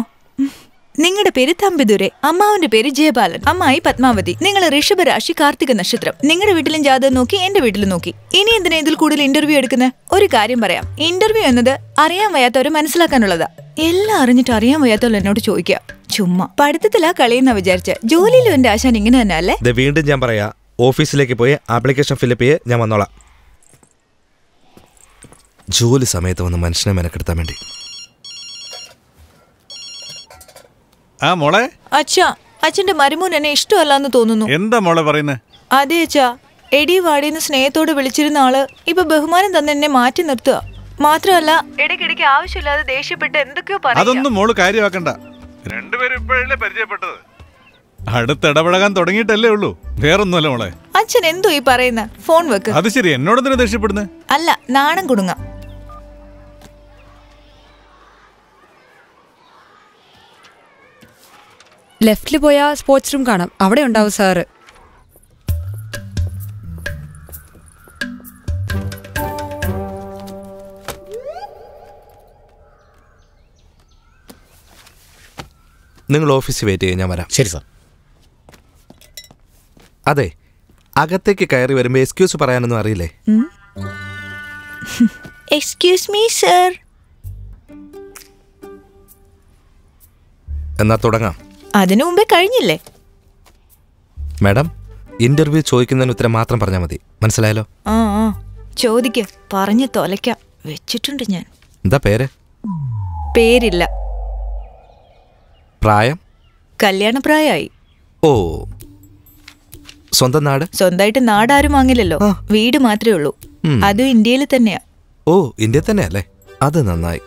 നിങ്ങളുടെ പേര് തമ്പിദുരെ, അമ്മാവന്റെ പേര് ജയപാലൻ, അമ്മായി പത്മാവതി, നിങ്ങൾ ഋഷഭരാശി കാർത്തിക നക്ഷത്രം. നിങ്ങളുടെ വീട്ടിലും ജാതകം നോക്കി, എന്റെ വീട്ടിലും നോക്കി. ഇനി എന്തിനാ ഇതിൽ കൂടുതൽ ഇന്റർവ്യൂ എടുക്കുന്നത്? ഒരു കാര്യം പറയാം, ഇന്റർവ്യൂ എന്നത് അറിയാൻ വയ്യാത്തവരെ മനസ്സിലാക്കാനുള്ളതാ. എല്ലാം അറിഞ്ഞിട്ട് അറിയാൻ വയ്യാത്തവർ എന്നോട് ചോദിക്കുക. ചുമ്മാ പഠിത്തത്തിലാ കളിയെന്നാ വിചാരിച്ച. ജോലിയിലും എന്റെ ആശാൻ ഇങ്ങനെ തന്നെ അല്ലേ? വീണ്ടും ഞാൻ പറയാ, ഓഫീസിലേക്ക് പോയി ആപ്ലിക്കേഷൻ ഫില്ലപ്പ് ചെയ്യേ, ഞാൻ വന്നോളാം. ജോലി സമയത്ത് വന്ന് മനുഷ്യനെ മെനക്കെടുത്താൻ വേണ്ടി. ആ മോളെ. അച്ഛാ, അച്ഛന്റെ മരുമോൻ എന്നെ ഇഷ്ടമല്ലാന്ന് തോന്നുന്നു. എന്താ മോളെ പറയുന്നേ? അതെ അച്ഛാ, എടി വാടിന്ന് സ്നേഹത്തോട് വിളിച്ചിരുന്ന ആള് ഇപ്പൊ ബഹുമാനം തന്നെ എന്നെ മാറ്റി നിർത്തുക. മാത്രമല്ല ഇടയ്ക്കിടയ്ക്ക് ആവശ്യമില്ലാതെ ദേഷ്യപ്പെട്ട് എന്തൊക്കെയോ പറയും. അതൊന്നും മോള് കാര്യമാക്കണ്ട. രണ്ടുപേരും ഇപ്പോഴല്ലേ പരിചയപ്പെട്ടത്. അടുത്തിടപഴകാൻ തുടങ്ങിയിട്ടല്ലേ ഉള്ളൂ, വേറൊന്നുമല്ല മോളെ. അച്ഛൻ എന്തോ ഈ പറയുന്ന? ഫോൺ വെക്ക്. അത് ശരി, എന്നോടെന്തിനാ ദേഷ്യപ്പെടുന്നേ? അല്ല, നാണം കുടുങ്ങ. ലെഫ്റ്റിൽ പോയാ സ്പോർട്സ് റൂം കാണാം, അവിടെ ഉണ്ടാവും സാറ്. നിങ്ങൾ ഓഫീസിൽ വെയിറ്റ് ചെയ്യും, ഞാൻ വരാം. ശരി സാർ. അതെ, അകത്തേക്ക് കയറി വരുമ്പോ എക്സ്ക്യൂസ് പറയാനൊന്നും അറിയില്ലേ? Excuse me sir. എന്നാ തുടങ്ങാം. അതിനു മുമ്പേ കഴിഞ്ഞില്ലേ? മാഡം, ഇന്റർവ്യൂ ചോദിക്കുന്നതിന് ഉത്തരം മാത്രം പറഞ്ഞാൽ മതി, മനസ്സിലായല്ലോ? ആ ചോദിക്ക, പറഞ്ഞു തൊലയ്ക്കാം. വെച്ചിട്ടുണ്ട് ഞാൻ. എന്താ പേര്? പേരില്ല. പ്രായം? കല്യാണപ്രായമായി. ഓ, സ്വന്തം നാട്? സ്വന്തമായിട്ട് നാടാരും വാങ്ങില്ലല്ലോ, വീട് മാത്രമേ ഉള്ളൂ. അതും ഇന്ത്യയിൽ തന്നെയാ. ഓ, ഇന്ത്യയിൽ തന്നെയല്ലേ? അത് നന്നായി.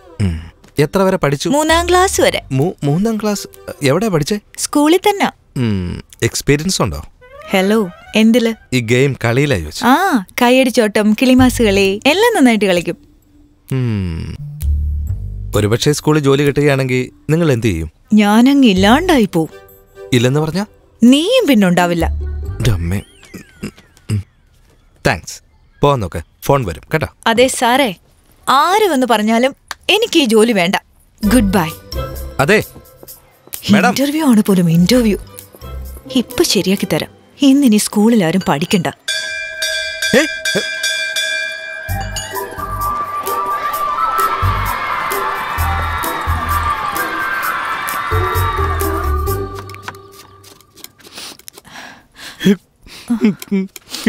എത്ര വരെ പഠിച്ചു? 3ാം ക്ലാസ് വരെ. 3ാം ക്ലാസ്? എവിടെ പഠിച്ചേ? സ്കൂളിൽ തന്നെ. എക്സ്പീരിയൻസ് ഉണ്ടോ? ഹലോ, എന്തില്? ഈ ഗെയിം കളിയിലാ ചോദിച്ചു. ആ, കൈയടിച്ചോട്ടം, കിളിമാസ് കളി എല്ലാം നന്നായിട്ട് കളിക്കും. ഒരുപക്ഷെ സ്കൂളിൽ ജോലി കിട്ടുകയാണെങ്കിൽ നിങ്ങൾ എന്ത് ചെയ്യും? ഞാനങ്ങ് ഇല്ലാണ്ടായി പോവും. ഇല്ലെന്ന് പറഞ്ഞാ? നീയും പിന്നുണ്ടാവില്ല. താങ്ക്സ്. പോവാൻ നോക്ക്, ഫോൺ വരും കേട്ടോ. അതെ സാറേ, ആര് വന്ന് പറഞ്ഞാലും എനിക്ക് ഈ ജോലി വേണ്ട. Good bye. അതെ, ഇന്റർവ്യൂ ആണ് പോലും ഇന്റർവ്യൂ. ഇപ്പൊ ശരിയാക്കി തരാം. ഇന്നിനി സ്കൂളിൽ ആരും പഠിക്കണ്ട.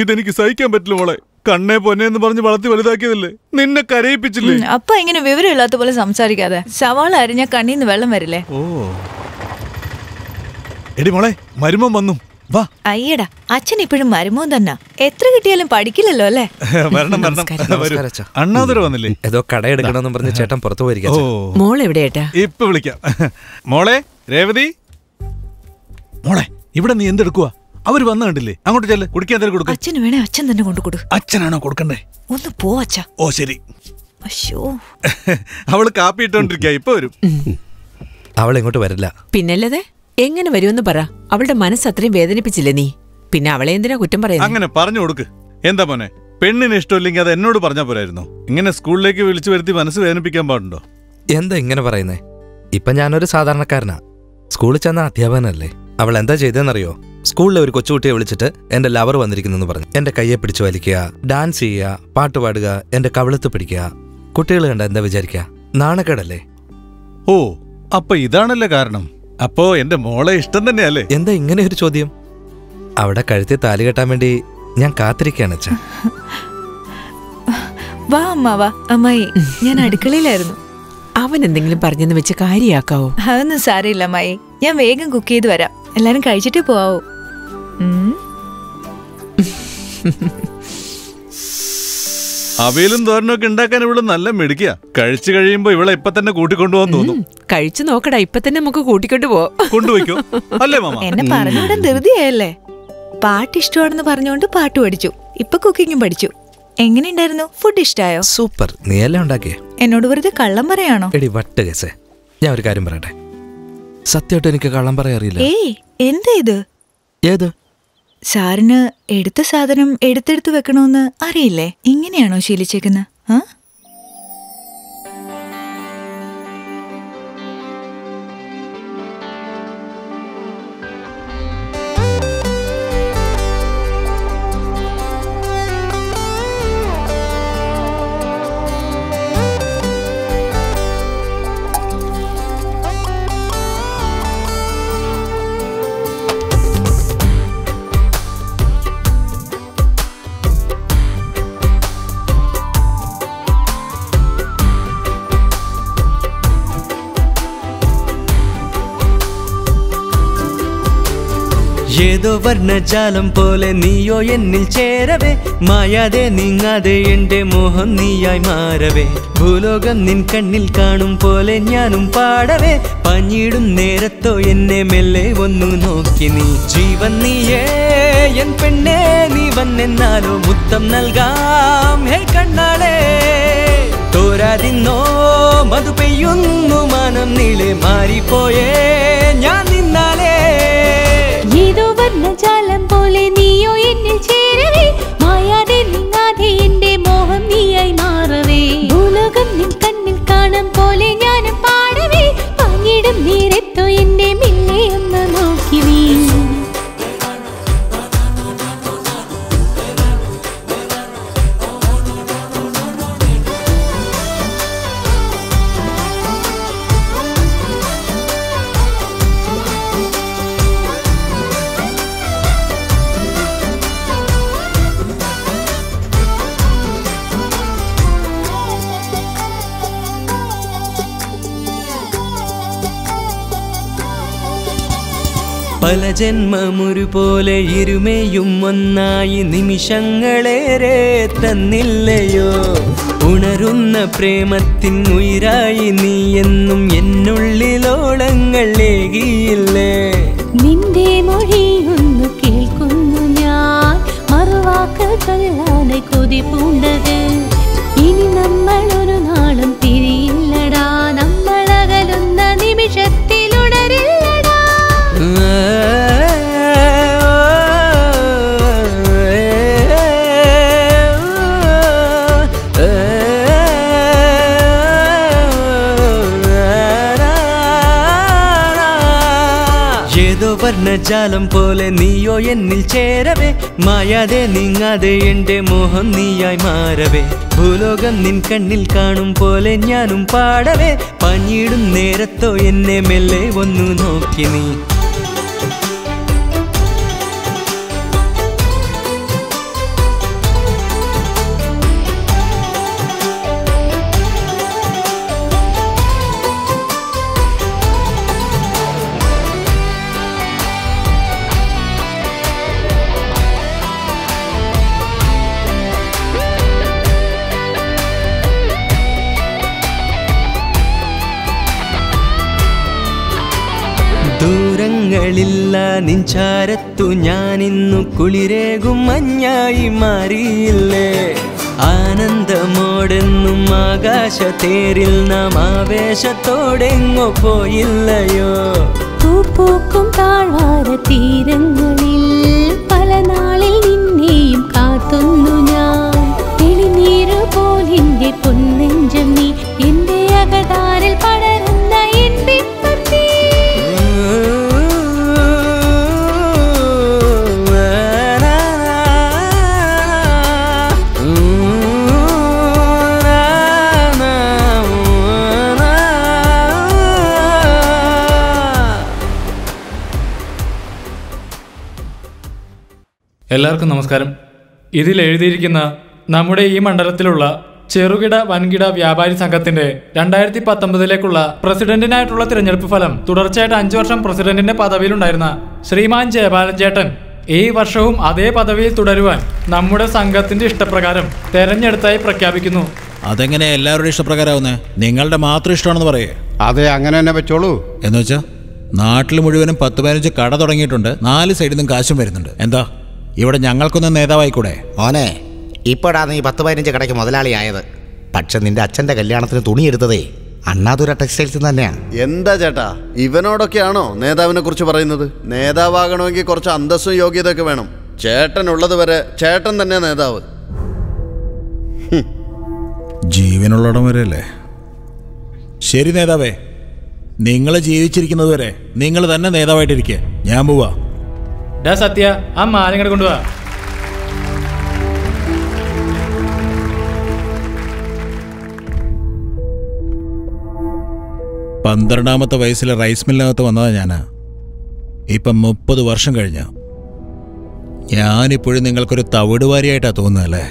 ഇതെനിക്ക് സഹിക്കാൻ പറ്റില്ല മോളെ. കണ്ണേ പൊന്നെ എന്ന് പറഞ്ഞ് വളർത്തി വലുതാക്കിയതല്ലേ, നിന്നെ കരയിപ്പിച്ചില്ലേ? അപ്പൊ ഇങ്ങനെ വിവരമില്ലാത്ത പോലെ സംസാരിക്കാതെ. സവാള അരിഞ്ഞ കണ്ണീന്ന് വെള്ളം വരില്ലേ? ഓ, എടി മോളെ, മരുമോൻ വന്നു, വാ. അയ്യടാ, അച്ഛൻ ഇപ്പോഴും മരുമോൻ തന്നെ. എത്ര കിട്ടിയാലും പഠിക്കില്ലല്ലോ അല്ലേ? വരണം വരണം. അണ്ണാതുര വന്നില്ലേ? ഏതോ കടയെടുക്കണമെന്നും പറഞ്ഞ് ചേട്ടൻ പുറത്തു പോയിരിക്കും. മോൾ എവിടെയാ? ഇപ്പൊ വിളിക്കാം. മോളെ രേവതി, മോളെ ഇവിടെ നീ എന്തെടുക്കുവാ? അവര് വന്ന കണ്ടില്ലേ? അങ്ങോട്ട് ചെല്ല്, കുടിക്കാൻ എന്തെങ്കിലും കൊടുക്ക. അച്ഛന് വേണേ അച്ഛൻ തന്നെ കൊണ്ടുകൊടു. അച്ഛനാണോ കൊടുക്കണ്ടേ? ഒന്ന് പോ അച്ഛാ. ഓ ശരി. അശ്ശോ, അവള് കാപ്പി ഇട്ടോണ്ടിരിക്ക, ഇപ്പൊ വരും. അവൾ ഇങ്ങോട്ട് വരില്ല. പിന്നല്ലതെ എങ്ങനെ വരുമെന്ന് പറ. അവളുടെ മനസ്സ് അത്രയും വേദനിപ്പിച്ചില്ലേ നീ? പിന്നെ അവളെ എന്തിനാ കുറ്റം പറയുന്നത്? അങ്ങനെ പറഞ്ഞു കൊടുക്ക്. എന്താ മോനെ, പെണ്ണിന് ഇഷ്ടമില്ലെങ്കിൽ അത് എന്നോട് പറഞ്ഞാ പോരായിരുന്നു? ഇങ്ങനെ സ്കൂളിലേക്ക് വിളിച്ചു വരുത്തി മനസ്സ് വേദനിപ്പിക്കാൻ പാടുണ്ടോ? എന്താ ഇങ്ങനെ പറയുന്നേ? ഇപ്പൊ ഞാനൊരു സാധാരണക്കാരനാ. സ്കൂളിൽ ചെന്ന അധ്യാപകനല്ലേ. അവൾ എന്താ ചെയ്തെന്നറിയോ? സ്കൂളിലെ ഒരു കൊച്ചുകുട്ടിയെ വിളിച്ചിട്ട് എന്റെ ലവർ വന്നിരിക്കുന്നു പറഞ്ഞു. എന്റെ കയ്യെ പിടിച്ചു വലിക്കുക, ഡാൻസ് ചെയ്യുക, പാട്ട് പാടുക, എന്റെ കവിളത്ത് പിടിക്കുക. കുട്ടികൾ കണ്ട എന്താ വിചാരിക്കുക? നാണക്കേടല്ലേ? ഓ, അപ്പൊ ഇതാണല്ലേ കാരണം. അപ്പോ എന്റെ മോളെ ഇഷ്ടം തന്നെയല്ലേ? എന്താ ഇങ്ങനെ ഒരു ചോദ്യം? അവിടെ കഴുത്തി താലി കെട്ടാൻ വേണ്ടി ഞാൻ കാത്തിരിക്കുകയാണ് അച്ഛാ. വാ അമ്മാവാ. അമ്മായി, ഞാൻ അടുക്കളയിലായിരുന്നു. അവൻ എന്തെങ്കിലും പറഞ്ഞെന്ന് വെച്ച് കാര്യാക്കാവോ? അതൊന്നും സാരമില്ല അമ്മായി, ഞാൻ വേഗം കുക്ക് ചെയ്ത് വരാം. എല്ലാരും കഴിച്ചിട്ടേ പോവോ. അവയിലും തോരനൊക്കെ ഉണ്ടാക്കാൻ ഇവിടെ നല്ല മിടുക്കിയ. കഴിച്ചു കഴിയുമ്പോ ഇവളെ ഇപ്പൊ തന്നെ കൂട്ടിക്കൊണ്ടുപോകാൻ തോന്നും. കഴിച്ചു നോക്കടാ, ഇപ്പൊ തന്നെ നമുക്ക് കൂട്ടിക്കൊണ്ട് കൊണ്ടുപോയിക്കോ അല്ലേ മാമ? എന്നെ പറഞ്ഞുവിടാൻ ധൃതിയായല്ലേ. പാട്ട് ഇഷ്ടമാണെന്ന് പറഞ്ഞുകൊണ്ട് പാട്ട് പഠിച്ചു, ഇപ്പൊ കുക്കിങ്ങും പഠിച്ചു. എങ്ങനെയുണ്ടായിരുന്നു? ഫുഡ് ഇഷ്ടായോ? സൂപ്പർ. നീയല്ലേ ഉണ്ടാക്കിയേ? എന്നോട് വെറുതെ കള്ളം പറയാണോ? എടി വട്ട് കേസേ, ഞാൻ ഒരു കാര്യം പറയട്ടെ. സത്യമായിട്ട് എനിക്ക് കള്ളം പറയാറിയില്ല. ഏയ്, എന്താ ഇത്? ഏത്? സാറിന് എടുത്ത സാധനം എടുത്തെടുത്ത് വെക്കണോന്ന് അറിയില്ലേ? ഇങ്ങനെയാണോ ശീലിച്ചേക്കുന്നത്? ഏതോ വർണ്ണജാലം പോലെ നീയോ എന്നിൽ ചേരവേ, മായാതെ നീങ്ങാതെ എന്റെ മോഹം നീയായി മാറവേ. ഭൂലോകം നിൻ കണ്ണിൽ കാണും പോലെ ഞാനും പാടവേ, പഞ്ഞിടും നേരത്തോ എന്നെ മെല്ലെ ഒന്നു നോക്കി നീ. ജീവൻ നീയേ എൻ പെണ്ണേ, നീ വന്നെന്നാലോ മുത്തം നൽകാം ഹേ കണ്ണാളെ. തോരാതിന്നോ മധു പെയ്യുന്നു മാനം നീളെ, മാറിപ്പോയേ ഞാൻ നിന്നാലേ. ഏതോ വർണ്ണജാലം പോലെ നീയോ എന്നിൽ ചേരവേ, മായാതെ നീങ്ങാതെ എന്റെ മോഹം നീയായി മാറവേ. ഭൂലോകം നിൻ കണ്ണിൽ കാണാൻ പോലെ ഞാനും പാടവേ, പഞ്ഞിടും നേരത്തോ എന്റെ മില്ലെ ഒന്ന് നോക്കി നീ. പല ജന്മമൊരുപോലെ ഇരുമയും ഒന്നായി നിമിഷങ്ങളേറെ തന്നില്ലയോ. ഉണരുന്ന പ്രേമത്തിൻ ഉയിരായി നീ എന്നും എന്നുള്ളിലോളങ്ങൾ ഏകിയില്ലേ. നിന്റെ മൊഴിയൊന്നു കേൾക്കുന്നു ഞാൻ, മറുവാക്ക് കല്ലാതെ കൊതി പൂണ്ടത്. ഇനി നമ്മൾ ഒരു നാളും തിരിയില്ലടാ, നമ്മളകലുന്ന നിമിഷത്തിലുടരില്ലടാ. ഏതോ വർണ്ണജാലം പോലെ നീയോ എന്നിൽ ചേരവേ, മായാതെ നീങ്ങാതെ എന്റെ മോഹം നീയായി മാറവേ. ഭൂലോകം നിൻ കണ്ണിൽ കാണും പോലെ ഞാനും പാടവേ, പഞ്ഞിടും നേരത്തോ എന്നെ മെല്ലെ ഒന്നു നോക്കി നീ. മഴകളില്ല നിഞ്ചാരത്തു ഞാനിന്നു കുളിരേകും മഞ്ഞായി മാറിയില്ലേ ആനന്ദമോടെന്നും ആകാശത്തേരിൽ നാം ആവേശത്തോടെങ്ങോ പോയില്ലയോ പൂപ്പൂക്കും താഴ്വാര തീരങ്ങളിൽ പല നാളിൽ നിന്നെയും കാത്തുന്നു ഞാൻ തെളിനീരു പോലിന്റെ പൊന്നെഞ്ചം നീ എന്റെ അകതാരിൽ പടരുന്ന എൻ പിൻപത്തി എല്ലാവർക്കും നമസ്കാരം. ഇതിൽ എഴുതിയിരിക്കുന്ന നമ്മുടെ ഈ മണ്ഡലത്തിലുള്ള ചെറുകിട വൻകിട വ്യാപാരി സംഘത്തിന്റെ 2019 പ്രസിഡന്റിനായിട്ടുള്ള തിരഞ്ഞെടുപ്പ് ഫലം തുടർച്ചയായിട്ട് 5 വർഷം പ്രസിഡന്റിന്റെ പദവിയിലുണ്ടായിരുന്ന ശ്രീമാൻ ജയപാലൻ ചേട്ടൻ ഈ വർഷവും അതേ പദവിയിൽ തുടരുവാൻ നമ്മുടെ സംഘത്തിന്റെ ഇഷ്ടപ്രകാരം തെരഞ്ഞെടുത്തായി പ്രഖ്യാപിക്കുന്നു. അതെങ്ങനെ എല്ലാവരുടെ ഇഷ്ടപ്രകാരമാവുന്നേ? നിങ്ങളുടെ മാത്രം ഇഷ്ടമാണെന്ന് പറയേ? അതെ, അങ്ങനെ തന്നെ വെച്ചോളൂ. എന്ന് വെച്ചാ നാട്ടിൽ മുഴുവനും 10-15 കട തുടങ്ങിയിട്ടുണ്ട്, 4 സൈഡിൽ നിന്നും കാശും വരുന്നുണ്ട്. എന്താ ഇവിടെ ഞങ്ങൾക്കൊന്നും നേതാവായിക്കൂടെ? മോനെ, ഇപ്പോഴാണ് നീ 10-15 കടയ്ക്ക് മുതലാളിയായത്. പക്ഷെ നിന്റെ അച്ഛന്റെ കല്യാണത്തിന് തുണിയെടുത്തതേ അണ്ണാതുര ടെക്സ്റ്റൈൽസ് തന്നെയാ. എന്താ ചേട്ടാ, ഇവനോടൊക്കെയാണോ നേതാവിനെ കുറിച്ച് പറയുന്നത്? നേതാവാകണമെങ്കിൽ കുറച്ച് അന്തസ്സും യോഗ്യതയൊക്കെ വേണം. ചേട്ടനുള്ളത് വരെ ചേട്ടൻ തന്നെ നേതാവ്. ജീവനുള്ളിടം വരെ അല്ലേ? ശരി നേതാവേ, നിങ്ങൾ ജീവിച്ചിരിക്കുന്നത് വരെ നിങ്ങൾ തന്നെ നേതാവായിട്ടിരിക്കുക. ഞാൻ പോവാ. സത്യ, ആ മാലിങ്ങടെ കൊണ്ടുപോവാ. പന്ത്രണ്ടാമത്തെ വയസ്സിലെ റൈസ് മില്ലിനകത്ത് വന്നതാ ഞാനാ. ഇപ്പം 30 വർഷം കഴിഞ്ഞ ഞാനിപ്പോഴും നിങ്ങൾക്കൊരു തവിടുവാരിയായിട്ടാ തോന്നുന്നല്ലേ?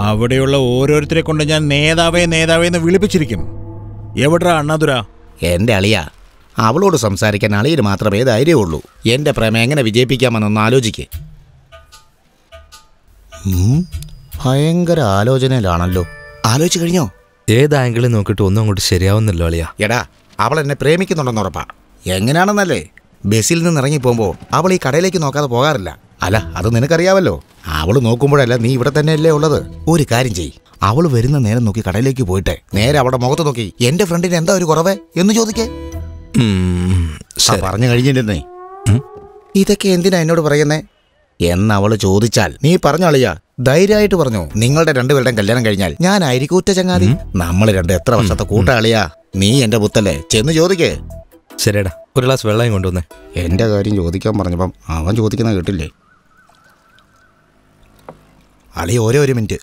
അവിടെയുള്ള ഓരോരുത്തരെ കൊണ്ട് ഞാൻ നേതാവേ നേതാവേന്ന് വിളിപ്പിച്ചിരിക്കും. എവിടാ അണ്ണാതുര? എൻ്റെ അളിയ, അവളോട് സംസാരിക്കാൻ അളിയിൽ മാത്രമേ ധൈര്യമുള്ളൂ. എൻ്റെ പ്രേമം എങ്ങനെ വിജയിപ്പിക്കാമെന്നൊന്ന് ആലോചിക്കേ. ഭയങ്കര ആലോചനയിലാണല്ലോ. ആലോചിച്ച് കഴിഞ്ഞോ? ഏത് ആംഗിളിൽ നോക്കിയിട്ട് ഒന്നും അങ്ങോട്ട് ശരിയാവുന്നില്ലോ അളിയാ. എടാ, അവൾ എന്നെ പ്രേമിക്കുന്നുണ്ടെന്ന് ഉറപ്പാ. എങ്ങനെയാണെന്നല്ലേ, ബസ്സിൽ നിന്ന് ഇറങ്ങി പോകുമ്പോൾ അവൾ ഈ കടയിലേക്ക് നോക്കാതെ പോകാറില്ല. അല്ല, അത് നിനക്കറിയാവല്ലോ. അവൾ നോക്കുമ്പോഴല്ല നീ ഇവിടെ തന്നെയല്ലേ ഉള്ളത്. ഒരു കാര്യം ചെയ്യ്, അവൾ വരുന്ന നേരം നോക്കി കടയിലേക്ക് പോയിട്ട് നേരെ അവളുടെ മുഖത്ത് നോക്കി എൻ്റെ ഫ്രണ്ടിന് എന്താ ഒരു കുറവ് എന്ന് ചോദിക്കേ. പറഞ്ഞു കഴിഞ്ഞില്ലേ? ഇതൊക്കെ എന്തിനാ എന്നോട് പറയുന്നേ എന്നവള് ചോദിച്ചാൽ നീ പറഞ്ഞളിയാ, ധൈര്യമായിട്ട് പറഞ്ഞു. നിങ്ങളുടെ രണ്ടുപേരുടെയും കല്യാണം കഴിഞ്ഞാൽ ഞാനായിരിക്കും ഉറ്റ ചങ്ങാതി. നമ്മൾ രണ്ട് എത്ര വർഷത്തെ കൂട്ടാളിയാ. നീ എന്റെ പുത്തല്ലേ, ചെന്ന് ചോദിക്കേ. ശരിയടാ, ഒരു ഗ്ലാസ് വെള്ളം കൊണ്ടുവന്നേ. എന്റെ കാര്യം ചോദിക്കാൻ പറഞ്ഞപ്പം അവൻ ചോദിക്കുന്ന കേട്ടില്ലേ? അളി ഒരു മിനിറ്റ്.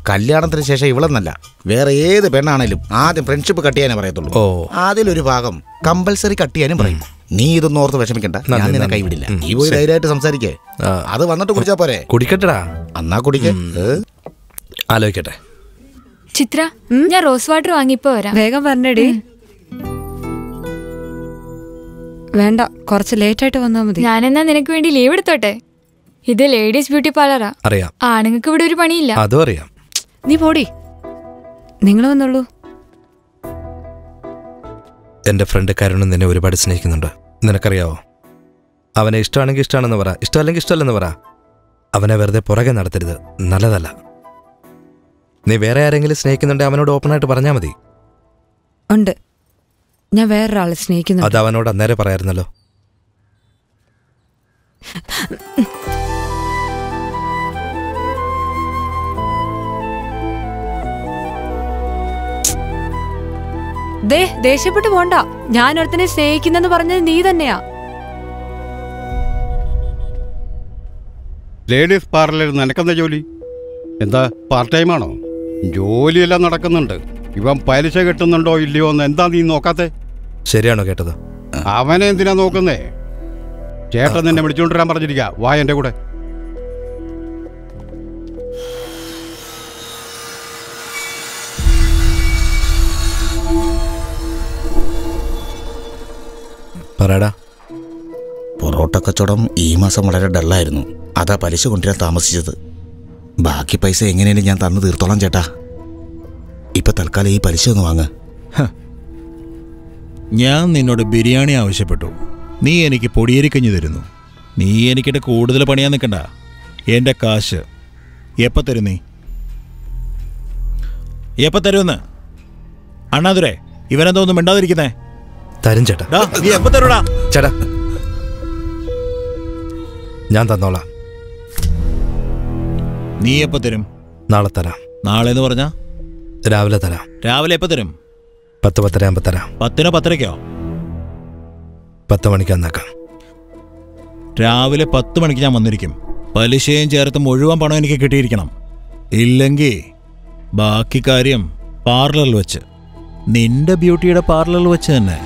കല്യാണത്തിന് ശേഷം ഇവളെന്നല്ല, വേറെ ഏത് പെണ്ണാണേലും ആദ്യം ഫ്രണ്ട്ഷിപ്പ് കട്ട് ചെയ്യാനേ പറയത്തുള്ളൂ. അതിലൊരു ഭാഗം കമ്പൽസറി കട്ട് ചെയ്യാനും പറയും. നീ ഇതൊന്നും ഓർത്ത് വിഷമിക്കണ്ട, ഞാൻ നിന്നെ കൈവിടില്ല. നീ പോയി ധൈര്യമായിട്ട് സംസാരിക്കേ. അത് വന്നിട്ട് കുടിച്ചാ പോരെ? കുടിക്കട്ടെടാ. എന്നാ കുടിക്കേ. ആലോചിക്കട്ടെ. ചിത്ര, ഞാൻ റോസ് വാട്ടർ വാങ്ങിപ്പോ വരാം. വേഗം വരണേടി. വേണ്ട, കുറച്ച് ലേറ്റ് ആയിട്ട് വന്നാ മതി. ഞാനെന്നാ നിനക്ക് വേണ്ടി ലീവ് എടുത്തോട്ടെ. ഇത് ലേഡീസ് ബ്യൂട്ടി പാർലറാ. അറിയാം. ആണുങ്ങൾക്ക് ഇവിടെ ഒരു പണിയില്ല. അതും അറിയാം. നീ പോടി. നിങ്ങൾ വന്നുള്ളൂ. എന്റെ ഫ്രണ്ട് കരുണൻ നിന്നെ ഒരുപാട് സ്നേഹിക്കുന്നുണ്ട്, നിനക്കറിയാവോ? അവനെ ഇഷ്ടമാണെങ്കിൽ ഇഷ്ടമാണെന്ന് പറ, ഇഷ്ടമല്ലെങ്കിൽ ഇഷ്ടമല്ലെന്ന് പറ. അവനെ വെറുതെ പുറകെ നടത്തരുത്, നല്ലതല്ല. നീ വേറെ ആരെങ്കിലും സ്നേഹിക്കുന്നുണ്ടെ അവനോട് ഓപ്പണായിട്ട് പറഞ്ഞാൽ മതി. ഉണ്ട്, ഞാൻ വേറൊരാളെ സ്നേഹിക്കുന്നു. അത് അവനോട് അന്നേരം പറയായിരുന്നല്ലോ. ദേഷ്യപ്പെട്ടു പോണ്ട. ഞാൻ ഒരുത്തനെ സ്നേഹിക്കുന്നെന്ന് പറഞ്ഞത് നീ തന്നെയാ. ലേഡീസ് പാർലറിൽ നിനക്കെന്താ ജോലി? എന്താ പാർട്ട് ടൈമാണോ? ജോലിയെല്ലാം നടക്കുന്നുണ്ട്. ഇവൻ പലിശ കിട്ടുന്നുണ്ടോ ഇല്ലയോ എന്ന് എന്താ നീ നോക്കാത്തെ? ശരിയാണോ കേട്ടത്? അവനെ എന്തിനാ നോക്കുന്നേ? ചേട്ടൻ നിന്നെ വിളിച്ചോണ്ടിരാൻ പറഞ്ഞിരിക്കുക. വാ എന്റെ കൂടെ. പറയടാ. പൊറോട്ട കച്ചവടം ഈ മാസം വളരെ ഡള്ളായിരുന്നു. അതാ പലിശ കൊണ്ടുവരാൻ താമസിച്ചത്. ബാക്കി പൈസ എങ്ങനെയും ഞാൻ തന്നു തീർത്തോളാം ചേട്ടാ. ഇപ്പൊ തൽക്കാലം ഈ പലിശ ഒന്ന് വാങ്ങ. ഞാൻ നിന്നോട് ബിരിയാണി ആവശ്യപ്പെട്ടു, നീ എനിക്ക് പൊടിയേരിക്കഞ്ഞു തരുന്നു. നീ എനിക്കിട്ട് കൂടുതൽ പണിയാൻ നിൽക്കണ്ട. എൻ്റെ കാശ് എപ്പോൾ തരും? നീ എപ്പോൾ തരുമെന്ന്? അണ്ണാതുരെ, ഇവനെന്തോ ഒന്നും മിണ്ടാതിരിക്കുന്നേ? തരും ചേട്ടാ. നീ എപ്പോൾ തരൂടാ? ചേട്ടാ ഞാൻ തന്നോളാം. നീ എപ്പോൾ തരും? നാളെ തരാം. നാളെ എന്ന് പറഞ്ഞാ രാവിലെ തരാം. രാവിലെ എപ്പോൾ തരും? 10-10 ആകുമ്പോൾ തരാം. 10-നോ 10:30-ക്കോ? 10 മണിക്ക് വന്നേക്കാം. രാവിലെ 10 മണിക്ക് ഞാൻ വന്നിരിക്കും. പലിശയും ചേർത്ത് മുഴുവൻ പണം എനിക്ക് കിട്ടിയിരിക്കണം. ഇല്ലെങ്കിൽ ബാക്കി കാര്യം പാർലറിൽ വെച്ച്, നിന്റെ ബ്യൂട്ടിയുടെ പാർലറിൽ വെച്ച് തന്നെ.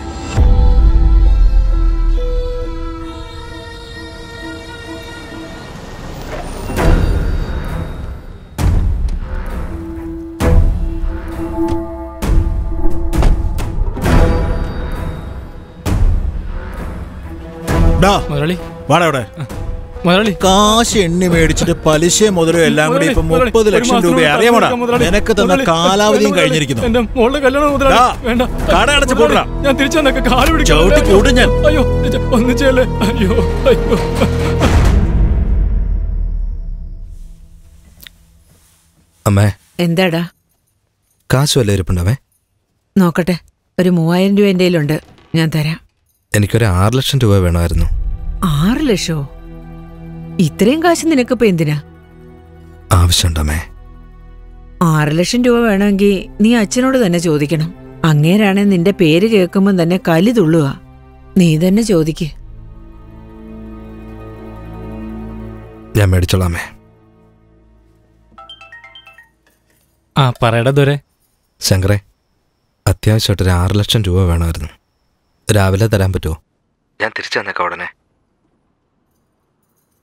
കാശ് എണ്ണി മേടിച്ചിട്ട് പലിശ മുതലും എല്ലാം കൂടി ഇപ്പൊ 30 ലക്ഷം രൂപ. അറിയാമോടാ, നിനക്ക് തന്ന കാലാവധിയും കഴിഞ്ഞിരിക്കുന്നു. അമ്മേ, എന്താടാ? കാശ് വല്ല ഇരിപ്പുണ്ടമ്മേ? നോക്കട്ടെ, ഒരു 3000 രൂപ എൻ്റെ കയ്യിലുണ്ട്, ഞാൻ തരാം. എനിക്കൊരു 6 ലക്ഷം രൂപ വേണമായിരുന്നു. 6 ലക്ഷോ? ഇത്രയും കാശ് നിനക്കിപ്പോ എന്തിനാ? ആവശ്യമുണ്ടമ്മേ. 6 ലക്ഷം രൂപ വേണമെങ്കിൽ നീ അച്ഛനോട് തന്നെ ചോദിക്കണം. അങ്ങേരാണെ നിന്റെ പേര് കേൾക്കുമ്പോൾ തന്നെ കലി തുള്ളുക. നീ തന്നെ ചോദിക്ക്. ഞാൻ മേടിച്ചോളാമേ. പറയടാ ദൂരെ. ശങ്കറെ, അത്യാവശ്യമായിട്ടൊരു 6 ലക്ഷം രൂപ വേണമായിരുന്നു. രാവിലെ തരാൻ പറ്റുമോ? ഞാൻ തിരിച്ചു വന്നേക്കാം ഉടനെ.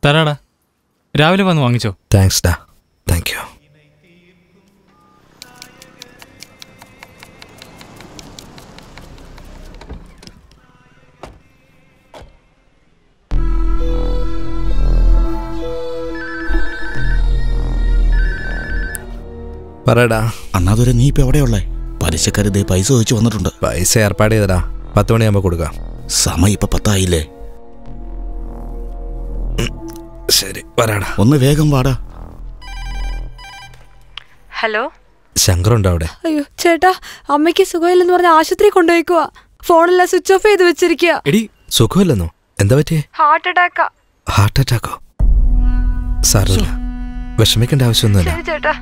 തരാടാ, രാവിലെ വന്ന് വാങ്ങിച്ചോ. താങ്ക്സ് ഡാ. Thank you. പറയടാ. അണ്ണാതുരെ, നീ ഇപ്പൊ എവിടെയുള്ളേ? പലിശക്കാര് ദേ പൈസ ചോദിച്ചു വന്നിട്ടുണ്ട്. പൈസ ഏർപ്പാട് ചെയ്തടാ. 10 മണിയാകുമ്പോ കൊടുക്കാം. സമയം ഇപ്പൊ 10 ആയില്ലേ? ശരി, വരാടാ. ഒന്ന് വേഗം വാടാ. ഹലോ, ശങ്കറുണ്ടോ അവിടെ? അയ്യോ ചേട്ടാ, അമ്മയ്ക്ക് സുഖമില്ലെന്ന് പറഞ്ഞ ആശുപത്രി കൊണ്ടുപോയിക്കുവാ. ഫോണെല്ലാം സ്വിച്ച് ഓഫ് ചെയ്ത് വെച്ചിരിക്കുക. എടി, സുഖമില്ലെന്നോ? എന്താ പറ്റിയേ? ഹാർട്ട് അറ്റാക്കാ. ഹാർട്ട് അറ്റാക്കോ? സാരമില്ല, വിഷമിക്കേണ്ട ആവശ്യമൊന്നുമില്ല.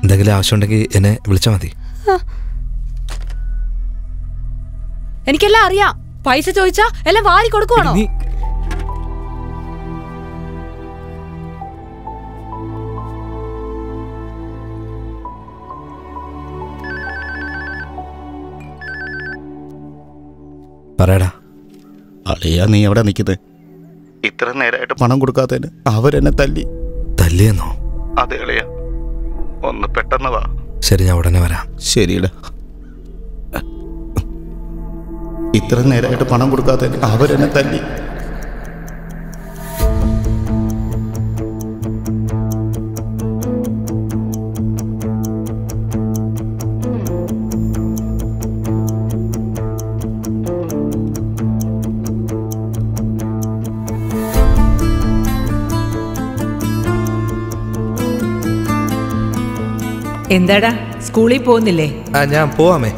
എന്തെങ്കിലും ആവശ്യമുണ്ടെങ്കിൽ എന്നെ വിളിച്ചാൽ മതി. എനിക്കെല്ലാം അറിയാം. പൈസ ചോദിച്ചാ എല്ലാം വാരി കൊടുക്കുവാണോ? പറയടാ. അളിയാ, നീ എവിടെ നിൽക്കുന്നത്? ഇത്ര നേരമായിട്ട് പണം കൊടുക്കാത്തതിന് അവരെന്നെ തല്ലി. തല്ലിയെന്നോ? അതെ അളിയാ, ഒന്ന് പെട്ടെന്ന് വാ. ശരി, ഞാൻ ഉടനെ വരാം. ശരിയടാ. ഇത്ര നേരമായിട്ട് പണം കൊടുക്കാത്തതിന് അവരെന്നെ തല്ലി. എന്താടാ, സ്കൂളിൽ പോകുന്നില്ലേ? ഞാൻ പോവാമേ.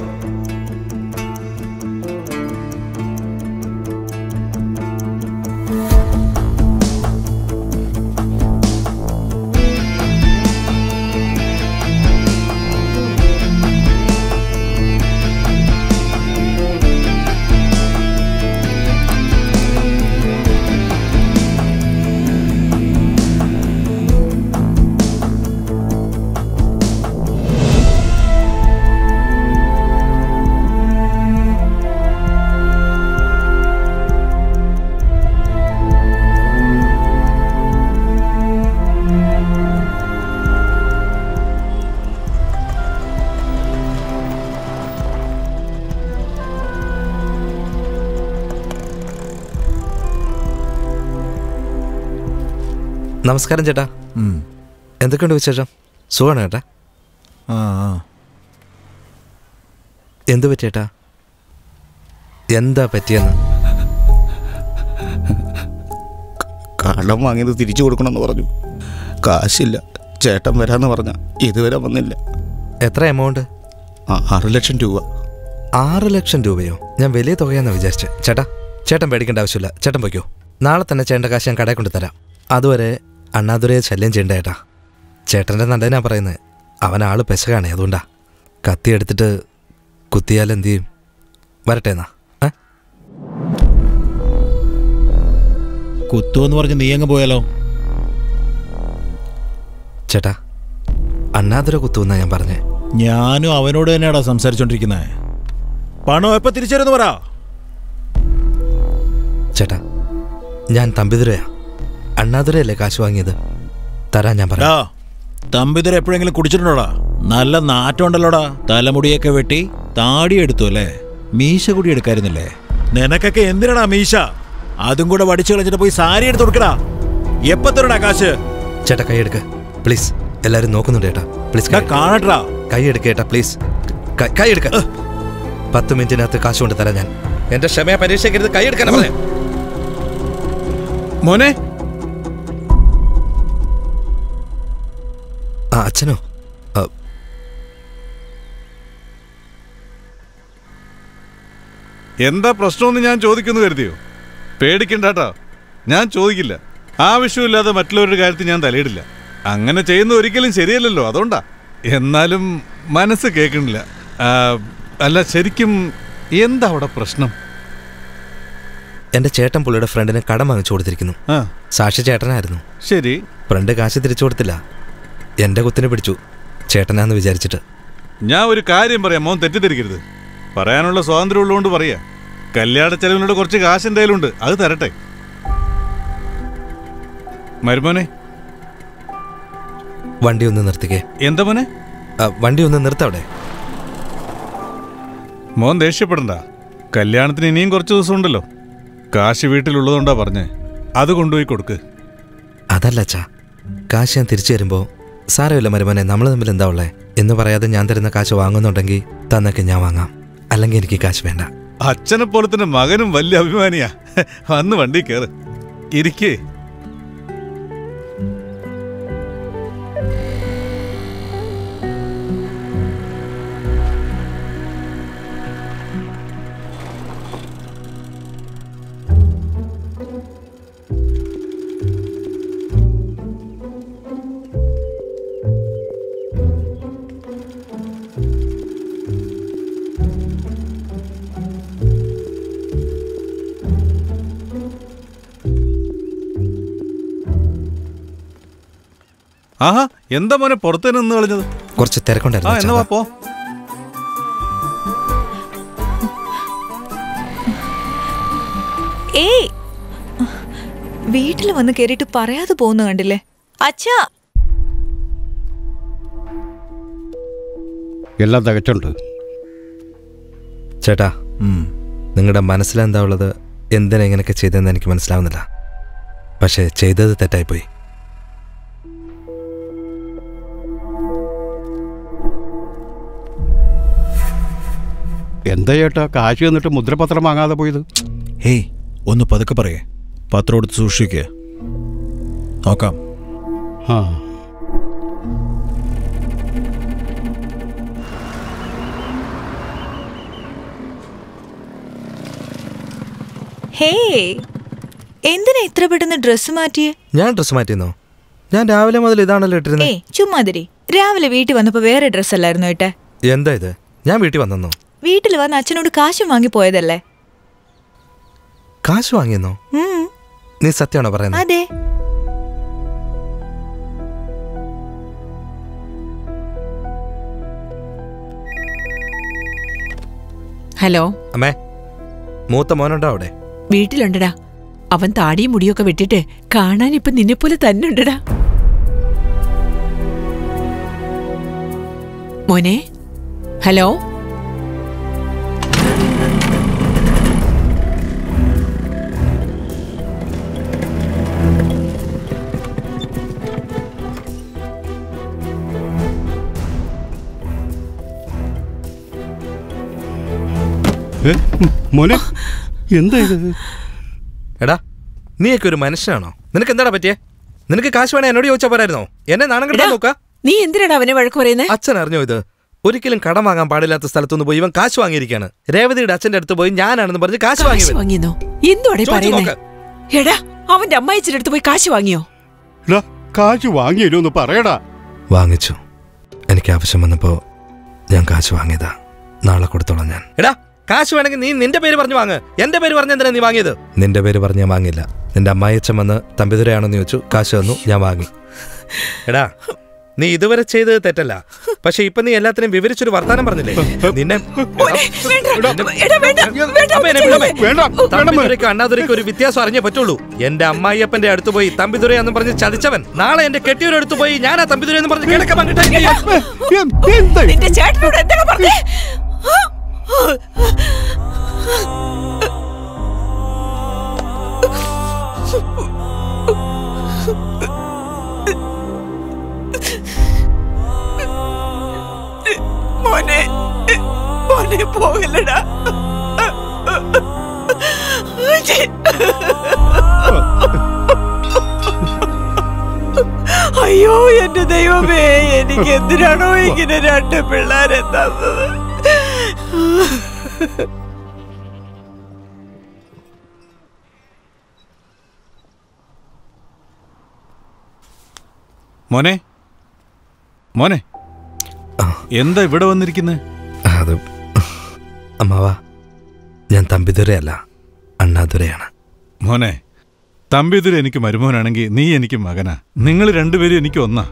നമസ്കാരം ചേട്ടാ. എന്തൊക്കെയുണ്ട് വിശേഷം? സുഖമാണ് ചേട്ടാ. എന്ത് പറ്റിയേട്ടാ? എന്താ പറ്റിയെന്ന്? കടം വാങ്ങിയത് തിരിച്ചു കൊടുക്കണമെന്ന് പറഞ്ഞു. കാശില്ല. ചേട്ടൻ വരാന്ന് പറഞ്ഞ ഇതുവരെ വന്നില്ല. എത്ര എമൗണ്ട്? 6 ലക്ഷം രൂപ. 6 ലക്ഷം രൂപയോ? ഞാൻ വലിയ തുകയാന്ന് വിചാരിച്ചേ. ചേട്ടൻ പേടിക്കേണ്ട ആവശ്യമില്ല. ചേട്ടൻ പോയിക്കോ. നാളെ തന്നെ ചേട്ടൻ്റെ കാശ് ഞാൻ കടയിൽ കൊണ്ടുതരാം. അതുവരെ അണ്ണാതുരയെ ശല്യം ചെയ്യേണ്ട ഏട്ടാ. ചേട്ടൻ്റെ നല്ലതിനാ പറയുന്നത്. അവൻ ആള് പെശകാണേ, അതുകൊണ്ടാ. കത്തി എടുത്തിട്ട് കുത്തിയാൽ എന്ത് ചെയ്യും? വരട്ടെ എന്നാ. കുത്തുവെന്ന് പറഞ്ഞ് നീ അങ്ങ് പോയാലോ? ചേട്ടാ, അണ്ണാതുര കുത്തുവെന്നാ ഞാൻ പറഞ്ഞേ. ഞാനും അവനോട് തന്നെയാടാ സംസാരിച്ചോണ്ടിരിക്കുന്നത്. പണം എപ്പോ തിരിച്ചെന്ന് പറ. ചേട്ടാ, ഞാൻ തമ്പിതുരയാ. അണ്ണാതുരയല്ലേ കാശ് വാങ്ങിയത്? തരാൻ ഞാൻ പറയാം. തമ്പിതുര എപ്പോഴെങ്കിലും കുടിച്ചിട്ടുണ്ടോടാ? നല്ല നാറ്റം ഉണ്ടല്ലോടാ. തലമുടിയൊക്കെ വെട്ടി താടി എടുത്തു അല്ലേ? മീശ കൂടി എടുക്കായിരുന്നില്ലേ? നിനക്കൊക്കെ എന്തിനാടാ മീശ? അതും കൂടെ വടിച്ചു കളഞ്ഞിട്ട് പോയി സാരി എടുത്ത് കൊടുക്കടാ. എപ്പോ തരടാ കാശ്? ചേട്ടാ, കൈ എടുക്ക പ്ലീസ്. എല്ലാരും നോക്കുന്നുണ്ട് ചേട്ടാ. പ്ലീസ് കാണട്ടാ. കൈ എടുക്ക ചേട്ടാ, പ്ലീസ്. കൈ എടുക്ക. 10 മിനിറ്റിനകത്ത് കാശ് കൊണ്ട് തരാം ഞാൻ. എന്റെ ക്ഷമയെ പരീക്ഷിക്കരുത്. കൈ എടുക്കാൻ പറയാം. മോനെ. അച്ഛനോ? എന്താ പ്രശ്നമെന്ന് ഞാൻ ചോദിക്കുന്നു കരുതിയോ? പേടിക്കണ്ടാട്ടോ, ഞാൻ ചോദിക്കില്ല. ആവശ്യമില്ലാതെ മറ്റുള്ളവരുടെ കാര്യത്തിൽ ഞാൻ തലയിടില്ല. അങ്ങനെ ചെയ്യുന്ന ഒരിക്കലും ശരിയല്ലല്ലോ, അതുകൊണ്ടാ. എന്നാലും മനസ്സ് കേൾക്കണില്ല. അല്ല, ശരിക്കും എന്താ അവിടെ പ്രശ്നം? എന്റെ ചേട്ടൻ പുള്ളിയുടെ ഫ്രണ്ടിന് കടം വാങ്ങിച്ചു കൊടുത്തിരിക്കുന്നു. സാക്ഷി ചേട്ടനായിരുന്നു. ശരി. ഫ്രണ്ട് കാശ് തിരിച്ചു കൊടുത്തില്ല. എന്റെ കുത്തിന് പിടിച്ചു, ചേട്ടനാന്ന് വിചാരിച്ചിട്ട്. ഞാൻ ഒരു കാര്യം പറയാം, മോൻ തെറ്റിദ്ധരിക്കരുത്. പറയാനുള്ള സ്വാതന്ത്ര്യം ഉള്ളതുകൊണ്ട് പറയാ. കല്യാണ ചെലവിനോട് കുറച്ച് കാശ് എൻ്റെ കയ്യിലുണ്ട്, അത് തരട്ടെ. മരുമോനെ, വണ്ടി ഒന്ന് നിർത്തിക്കേ. എന്താ മോനെ? വണ്ടി ഒന്ന് നിർത്തവിടെ. മോൻ ദേഷ്യപ്പെടണ്ട. കല്യാണത്തിന് ഇനിയും കുറച്ച് ദിവസം ഉണ്ടല്ലോ. കാശ് വീട്ടിലുള്ളതുകൊണ്ടാ പറഞ്ഞേ. അത് കൊണ്ടുപോയി കൊടുക്ക്. അതല്ല അച്ഛാ, കാശ് ഞാൻ തിരിച്ചു തരുമ്പോ സാരമില്ല മരുമോനെ, നമ്മൾ തമ്മിൽ എന്താ ഉള്ളേ എന്ന് പറയാതെ ഞാൻ തരുന്ന കാശ് വാങ്ങുന്നുണ്ടെങ്കിൽ തന്നൊക്കെ ഞാൻ വാങ്ങാം. അല്ലെങ്കിൽ എനിക്ക് കാശ് വേണ്ട. അച്ഛനെ പോലെ തന്നെ മകനും വലിയ അഭിമാനിയാ. വന്ന് വണ്ടി കയറ്, ഇരിക്കേ. ആഹാ, എന്താ മോനെ പുറത്തു നിന്ന് കളഞ്ഞത്? കുറച്ച് തിരക്കുണ്ടായിരുന്നു. എന്നാ പോ. ഏയ്, വീട്ടിൽ വന്ന് കേറിയിട്ട് പറയാതെ പോകുന്ന കണ്ടില്ലേ അച്ഛാ? എല്ലാം തികച്ചുണ്ട് ചേട്ടാ. നിങ്ങളുടെ മനസ്സിലെന്താ ഉള്ളത്, എന്തിനാ ഇങ്ങനെയൊക്കെ ചെയ്തതെന്ന് എനിക്ക് മനസ്സിലാവുന്നില്ല. പക്ഷേ ചെയ്തത് തെറ്റായിപ്പോയി. എന്താ ചേട്ടാ കാശ് തന്നിട്ട് മുദ്രപത്രം വാങ്ങാതെ പോയത്? ഹേയ്, ഒന്ന് പതുക്കെ പറയേ. പത്രം എടുത്ത് സൂക്ഷിക്കുക. നോക്കാം. ഹേ, എന്തിനാ ഇത്ര പെട്ടെന്ന് ഡ്രസ് മാറ്റിയേ? ഞാൻ ഡ്രസ് മാറ്റിയെന്നോ? ഞാൻ രാവിലെ മുതൽ ഇതാണല്ലോ ഇട്ടിരുന്നത്. ചുമ്മാതിരി. രാവിലെ വീട്ടിൽ വന്നപ്പോ വേറെ ഡ്രസ് അല്ലായിരുന്നു ഏട്ടെ? എന്താ ഇത്? ഞാൻ വീട്ടിൽ വന്നെന്നോ? വീട്ടിൽ വന്ന് അച്ഛനോട് കാശും വാങ്ങി പോയതല്ലേ? കാശ് വാങ്ങിയെന്നോ? നീ സത്യമാണോ പറയുന്നത്? അതെ. ഹലോ അമ്മേ, മൂത്ത മോനുണ്ടോ അവിടെ? വീട്ടിലുണ്ടടാ. അവൻ താടിയും മുടിയൊക്കെ വെട്ടിട്ട് കാണാൻ ഇപ്പൊ നിന്നെപ്പോലെ തന്നെ ഉണ്ടടാ. മോനെ, ഹലോ. മോനെ, എന്താ ഇത്? എടാ, നീയൊക്കെ ഒരു മനുഷ്യനാണോ? നിനക്ക് എന്താടാ പറ്റിയേ? നിനക്ക് കാശ് വേണേ എന്നോട് ചോദിച്ചാ പോരായിരുന്നോ? എന്നെ നാണം കെട്ടാൻ നോക്ക. നീ എന്തിനാണ് അവനെ വഴക്ക് പറയുന്നത്? അച്ഛൻ അറിഞ്ഞോ ഇത്? ഒരിക്കലും കടം വാങ്ങാൻ പാടില്ലാത്ത സ്ഥലത്തുനിന്ന് പോയി ഇവൻ കാശ് വാങ്ങിയിരിക്കുകയാണ്. രേവതിയുടെ അച്ഛന്റെ അടുത്ത് പോയി ഞാനാണെന്ന് പറഞ്ഞ് കാശ് വാങ്ങിയോ? എന്തോടെ പറയുന്നത്? എടാ, അവന്റെ അമ്മായിച്ചിന്റെ അടുത്ത് പോയി കാശ് വാങ്ങിയോ? കാശ് വാങ്ങിയല്ലോ പറയടാ. വാങ്ങിച്ചു. എനിക്ക് ആവശ്യം വന്നപ്പോ ഞാൻ കാശ് വാങ്ങിയതാ. നാളെ കൊടുത്തോളാം ഞാൻ. എടാ, കാശ് വേണമെങ്കിൽ നീ നിന്റെ പേര് പറഞ്ഞു വാങ്ങ്. എന്റെ പേര് പറഞ്ഞ എന്തിനാ നീ വാങ്ങിയത്? നിന്റെ പേര് പറഞ്ഞ് ഞാൻ വാങ്ങില്ല. നിന്റെ അമ്മായിയച്ഛൻ വന്ന് തമ്പിതുരയാണെന്ന് ചോദിച്ചു, കാശ് തന്നു, ഞാൻ വാങ്ങി. എടാ, നീ ഇതുവരെ ചെയ്തത് തെറ്റല്ല. പക്ഷെ ഇപ്പൊ നീ എല്ലാത്തിനും വിവരിച്ചൊരു വർത്താനം പറഞ്ഞില്ലേ? നിന്നെ അണ്ണാതുരയ്ക്ക് ഒരു വ്യത്യാസം അറിഞ്ഞേ പറ്റുള്ളൂ. എന്റെ അമ്മായിയപ്പന്റെ അടുത്ത് പോയി തമ്പിതുരയാന്ന് പറഞ്ഞ് ചതിച്ചവൻ നാളെ എന്റെ കെട്ടിയൊരു അടുത്ത് പോയി ഞാനാ തമ്പിതുരയെന്ന് പറഞ്ഞ് കിടക്കാൻ മോനെ മോനെ പോകലടാ. അയ്യോ എന്റെ ദൈവമേ, എനിക്ക് എന്തിനാണോ ഇങ്ങനെ രണ്ട് പിള്ളേരെ തന്നത്? മോനെ മോനെ എന്താ ഇവിടെ വന്നിരിക്കുന്നത്? അത് അമ്മാവാ, ഞാൻ തമ്പിതുരയല്ല, അണ്ണാതുരയാണ്. മോനെ, തമ്പിതുര എനിക്ക് മരുമോനാണെങ്കിൽ നീ എനിക്ക് മകനാ. നിങ്ങൾ രണ്ടുപേരും എനിക്ക് ഒന്നാ.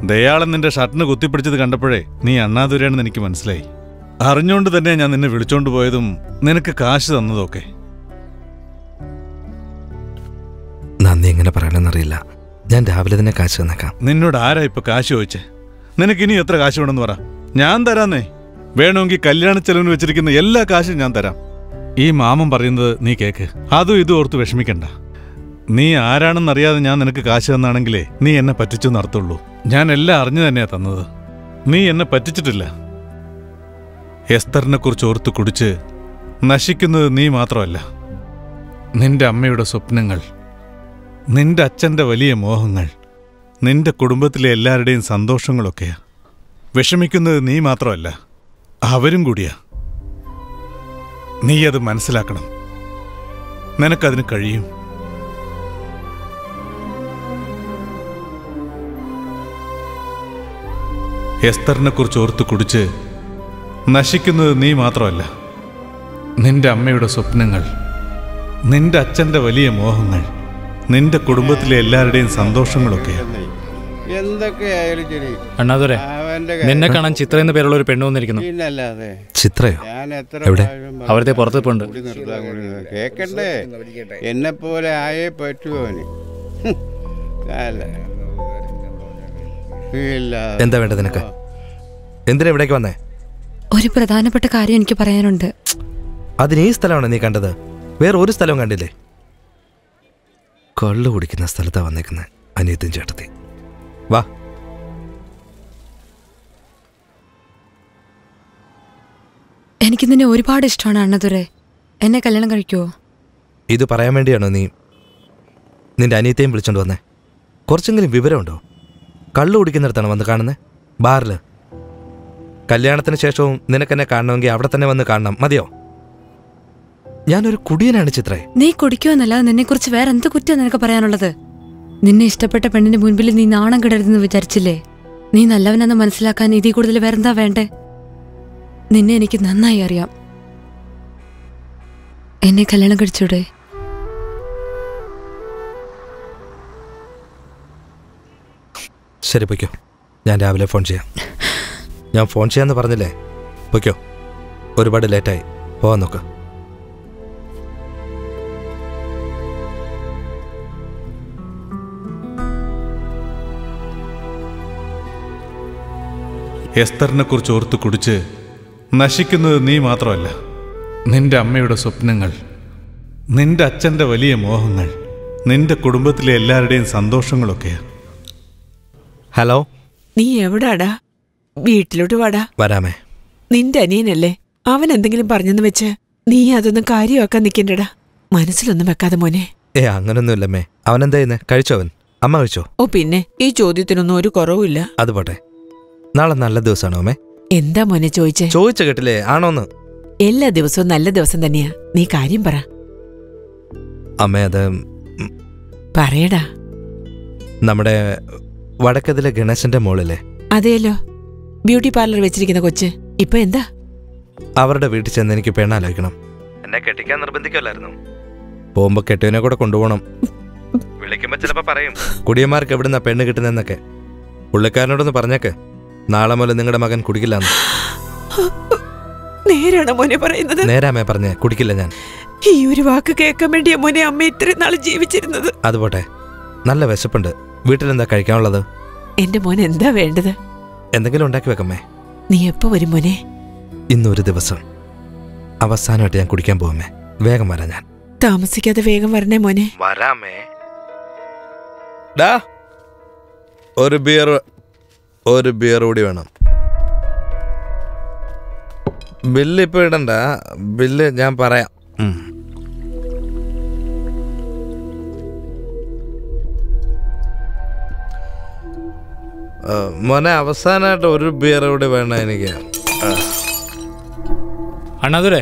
ദയാളൻ നിന്റെ ഷർട്ടിന് കുത്തിപ്പിടിച്ചത് കണ്ടപ്പോഴേ നീ അണ്ണാതുരയാണെന്ന് എനിക്ക് മനസ്സിലായി. അറിഞ്ഞോണ്ട് തന്നെ ഞാൻ നിന്നെ വിളിച്ചോണ്ട് പോയതും നിനക്ക് കാശ് തന്നതൊക്കെ. നന്ദി എങ്ങനെ പറയണമെന്നറിയില്ല. ഞാൻ രാവിലെ തന്നെ കാശ് തന്നേക്കാം. നിന്നോട് ആരാ ഇപ്പൊ കാശ് ചോദിച്ചേ? നിനക്കിനി എത്ര കാശ് വേണമെന്ന് പറ, ഞാൻ തരാന്നേ. വേണമെങ്കിൽ കല്യാണ ചെലവിന് വെച്ചിരിക്കുന്ന എല്ലാ കാശും ഞാൻ തരാം. ഈ മാമൻ പറയുന്നത് നീ കേക്ക്. അതും ഇതും ഓർത്ത് വിഷമിക്കണ്ട. നീ ആരാണെന്നറിയാതെ ഞാൻ നിനക്ക് കാശ് തന്നാണെങ്കിലേ നീ എന്നെ പറ്റിച്ചു നടത്തുള്ളൂ. ഞാൻ എല്ലാം അറിഞ്ഞു തന്നെയാ തന്നത്. നീ എന്നെ പറ്റിച്ചിട്ടില്ല. എസ്തറിനെ കുറിച്ച് ഓർത്ത് കുടിച്ച് നശിക്കുന്നത് നീ മാത്രമല്ല, നിന്റെ അമ്മയുടെ സ്വപ്നങ്ങൾ, നിന്റെ അച്ഛൻ്റെ വലിയ മോഹങ്ങൾ, നിന്റെ കുടുംബത്തിലെ എല്ലാവരുടെയും സന്തോഷങ്ങളൊക്കെയാ. വിഷമിക്കുന്നത് നീ മാത്രമല്ല, അവരും കൂടിയാ. നീ അത് മനസ്സിലാക്കണം. നിനക്കതിന് കഴിയും. എസ്തറിനെ കുറിച്ച് ഓർത്ത് കുടിച്ച് നശിക്കുന്നത് നീ മാത്രമല്ല, നിന്റെ അമ്മയുടെ സ്വപ്നങ്ങൾ, നിന്റെ അച്ഛൻ്റെ വലിയ മോഹങ്ങൾ, നിന്റെ കുടുംബത്തിലെ എല്ലാവരുടെയും സന്തോഷങ്ങളൊക്കെയാ. എന്തൊക്കെയായാലും ശരി. അണ്ണാതുരെ, നിന്നെ കാണാൻ ചിത്ര എന്ന പേരുള്ള ഒരു പെണ്ണ് വന്നിരിക്കുന്നു. ചിത്രയോ? ഞാൻ എത്ര എവിടെ? അവിടുത്തെ പുറത്ത് പോണ്ട്. കേക്കണ്ടേ? എന്നെ പോലെ ആയേ പറ്റുമോ? എന്താ വേണ്ടത് നിനക്ക്? എന്തിനാ ഇവിടേക്ക് വന്നേ? ഒരു പ്രധാനപ്പെട്ട കാര്യം എനിക്ക് പറയാനുണ്ട്. അതിന് ഈ സ്ഥലമാണോ നീ കണ്ടത്? വേറെ ഒരു സ്ഥലവും കണ്ടില്ലേ? കള്ളു കുടിക്കുന്ന സ്ഥലത്താ വന്നേക്കുന്നത് അനിയത്തും ചേട്ടത്തി. വാ. എനിക്ക് നിന്നെ ഒരുപാട് ഇഷ്ടമാണ് അണ്ണതുരെ. എന്നെ കല്യാണം കഴിക്കുവോ? ഇത് പറയാൻ വേണ്ടിയാണോ നീ നിന്റെ അനിയത്തെയും വിളിച്ചോണ്ട് വന്നേ? കുറച്ചെങ്കിലും വിവരമുണ്ടോ? കള്ളു കുടിക്കുന്നിടത്താണ് വന്ന് കാണുന്നത്, ബാറില്. കല്യാണത്തിന് ശേഷവും നിനക്കെന്നെ കാണണമെങ്കിൽ അവിടെ തന്നെ വന്ന് കാണണം, മതിയോ? ഞാനൊരു കുടിയനാണ് ചിത്രേ. നീ കുടിക്കുമെന്നല്ലാതെ നിന്നെ കുറിച്ച് വേറെ എന്ത് കുറ്റം നിനക്ക് പറയാനുള്ളത്? നിന്നെ ഇഷ്ടപ്പെട്ട പെണ്ണിന്റെ മുൻപിൽ നീ നാണം കിടരുതെന്ന് വിചാരിച്ചില്ലേ? നീ നല്ലവനെന്ന് മനസ്സിലാക്കാൻ ഇതിൽ കൂടുതൽ വേറെന്താ വേണ്ടേ? നിന്നെ എനിക്ക് നന്നായി അറിയാം. എന്നെ കല്യാണം കഴിച്ചൂടെ? ശരി, പൊയ്ക്കോ. ഞാൻ രാവിലെ ഫോൺ ചെയ്യാം. ഞാൻ ഫോൺ ചെയ്യാന്ന് പറഞ്ഞില്ലേ? പൊയ്ക്കോ. ഒരുപാട് ലേറ്റായി, പോവാൻ നോക്ക്. എസ്തറിനെ കുറിച്ച് ഓർത്ത് കുടിച്ച് നശിക്കുന്നത് നീ മാത്രമല്ല, നിന്റെ അമ്മയുടെ സ്വപ്നങ്ങൾ, നിന്റെ അച്ഛൻ്റെ വലിയ മോഹങ്ങൾ, നിന്റെ കുടുംബത്തിലെ എല്ലാവരുടെയും സന്തോഷങ്ങളൊക്കെയാ. ഹലോ, നീ എവിടാടാ? വീട്ടിലോട്ട് വാടാ. വരാമേ. നിന്റെ അനിയനല്ലേ, അവൻ എന്തെങ്കിലും പറഞ്ഞെന്ന് വെച്ച് നീ അതൊന്നും കാര്യമാക്കാൻ നിൽക്കണ്ടടാ. മനസ്സിലൊന്നും വെക്കാതെ മോനെ. അങ്ങനൊന്നുമില്ലമ്മേ. അവൻ എന്താ ചെയ്യുന്നേ? കഴിച്ചോ അവൻ? അമ്മ കഴിച്ചോ? ഓ പിന്നെ ഈ ചോദ്യത്തിനൊന്നും ഒരു കുറവുമില്ല. അത് പോട്ടെ, നാളെ നല്ല ദിവസമാണോ അമ്മേ? എന്താ മോനെ ചോദിച്ചേ? ചോദിച്ച കേട്ടില്ലേ? ആണോന്ന്? എല്ലാ ദിവസവും നല്ല ദിവസം തന്നെയാ. നീ കാര്യം പറ. അമ്മേ അത് പറയടാ. നമ്മുടെ വടക്കതിലെ ഗണേശന്റെ മോളില്ലേ? അതേലോ, ബ്യൂട്ടി പാർലർ വെച്ചിരിക്കുന്ന കൊച്ച്. ഇപ്പൊ എന്താ? അവരുടെ വീട്ടിൽ ചെന്ന് എനിക്ക് പെണ്ണാലോചിക്കണം. എന്നെ കെട്ടിക്കാൻ നിർബന്ധിക്കുമല്ലായിരുന്നു. പോകുമ്പോ കെട്ടിയവനെ കൂടെ കൊണ്ടുപോകണം. വിളിക്കുമ്പോ ചിലപ്പോ പറയും കുടിയന്മാർക്ക് എവിടുന്ന പെണ്ണ് കിട്ടുന്നെന്നൊക്കെ. പുള്ളിക്കാരനോടൊന്ന് പറഞ്ഞേക്ക് നാളെ മുതൽ നിങ്ങളുടെ മകൻ കുടിക്കില്ലാന്ന്. നേരാണോ മോനെ പറയുന്നത്? നേരാമേ പറഞ്ഞേ, കുടിക്കില്ല ഞാൻ. ഈ ഒരു വാക്ക് കേൾക്കാൻ വേണ്ടിയാ മോനെ അമ്മ ഇത്രയും നാൾ ജീവിച്ചിരുന്നത്. അതുപോട്ടെ, നല്ല വിശപ്പുണ്ട്. വീട്ടിലെന്താ കഴിക്കാനുള്ളത്? എന്റെ മോൻ എന്താ വേണ്ടത്? എന്തെങ്കിലും ഉണ്ടാക്കി വെക്കമ്മേ. നീ എപ്പോ വരും മോനെ? ഇന്നൊരു ദിവസം അവസാനമായിട്ട് ഞാൻ കുടിക്കാൻ പോവമ്മേ. വേഗം വരാം ഞാൻ. താമസിക്കാതെ വേഗം വരണേ മോനെ. വരാമേ. ഒരു ബിയർ കൂടി വേണം. ബില്ല് ഇപ്പൊ ഇടണ്ട, ബില്ല് ഞാൻ പറയാം. മോനെ അവസാനമായിട്ട് ഒരു ബിയർ കൂടി വേണം എനിക്ക്. അണ്ണാതുരെ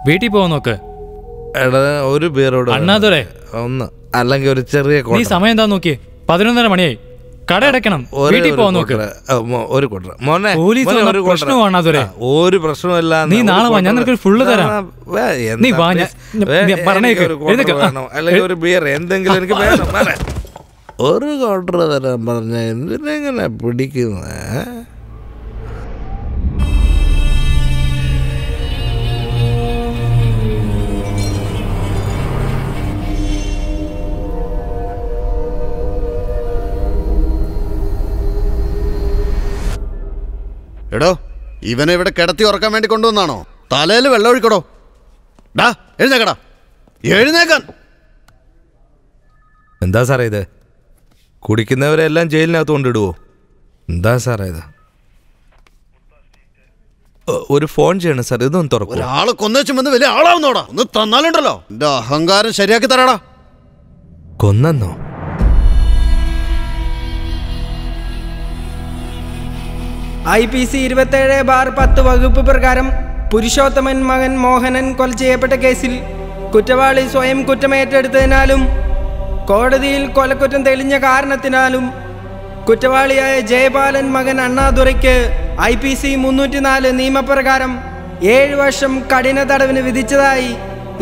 വീട്ടിൽ പോവാൻ നോക്ക്. എടാ ഒരു ബിയർ കൂടെ അണ്ണാതുരെ. ഒന്ന് അല്ലെങ്കിൽ ഒരു ചെറിയ നീ സമയം എന്താ നോക്കി? 11:30 മണിയായി. കട അടയ്ക്കണം. വീട്ടിൽ പോവാൻ നോക്ക്. ഒരു കൊട്ട മോനെ. ഒരു പ്രശ്നമല്ല. നീ നാളെ വാ, ഞാൻ നിനക്ക് ഫുള്ള് തരാം. നീ വാ, പറഞ്ഞേക്ക്. അല്ലെങ്കിൽ ഒരു ബിയർ എന്തെങ്കിലും എനിക്ക് വേണം. ഒരു ക്വാർട്ടർ തരാൻ പറഞ്ഞ എന്തിനെങ്ങനെ പിടിക്കുന്ന? എടോ, ഇവനെ ഇവിടെ കിടത്തി ഉറക്കാൻ വേണ്ടി കൊണ്ടുവന്നാണോ? തലയിൽ വെള്ളം ഒഴിക്കടോ. ഡാ എഴുന്നേക്കടാ, എഴുന്നേക്കാൻ. എന്താ സാറേ ഇത്? കുടിക്കുന്നവരെല്ലാം ജയിലിനകത്ത് കൊണ്ടിടുവോ? എന്താ സാറേ ഇത്? ഒരു ഫോൺ ചെയ്യണം സാർ, ഇതൊന്ന് തുറക്കും. ഒരാള് കൊന്നേച്ചും വന്ന് വലിയ ആളാവുന്നോടാ. ഒന്ന് തന്നാലുണ്ടല്ലോ എന്റെ അഹങ്കാരം ശരിയാക്കി തരാടാ. കൊന്നോ? IPC 27/10 വകുപ്പ് പ്രകാരം പുരുഷോത്തമൻ മകൻ മോഹനൻ കൊല ചെയ്യപ്പെട്ട കേസിൽ കുറ്റവാളി സ്വയം കുറ്റമേറ്റെടുത്തതിനാലും കോടതിയിൽ കൊലക്കുറ്റം തെളിഞ്ഞ കാരണത്തിനാലും കുറ്റവാളിയായ ജയപാലൻ മകൻ അണ്ണാദുരയ്ക്ക് IPC 304 നിയമപ്രകാരം 7 വർഷം കഠിന തടവിന് വിധിച്ചതായി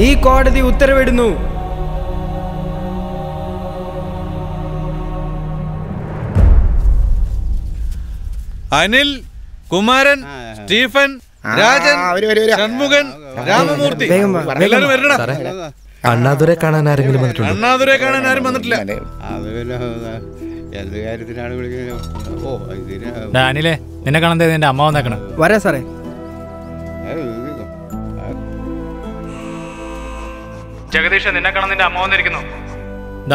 ഈ കോടതി ഉത്തരവിടുന്നു. അനിൽ, കുമാരൻ, സ്റ്റീഫൻ, രാജൻ, ഷൺമുഖൻ, രാമമൂർത്തി, എല്ലാവരും വരണ. അണ്ണാദുരെ കാണാൻ ആരെങ്കിലും വന്നിട്ടുണ്ടോ? അണ്ണാദുരെ കാണാൻ ആരും വന്നിട്ടില്ല. അനിലേ, നിന്നെ കാണാൻ എന്റെ അമ്മ വന്നേക്കണം. വരാ സാറേ. ജഗദീഷ്, നിന്നെ കാണാൻ നിന്റെ അമ്മ വന്നിരിക്കുന്നു.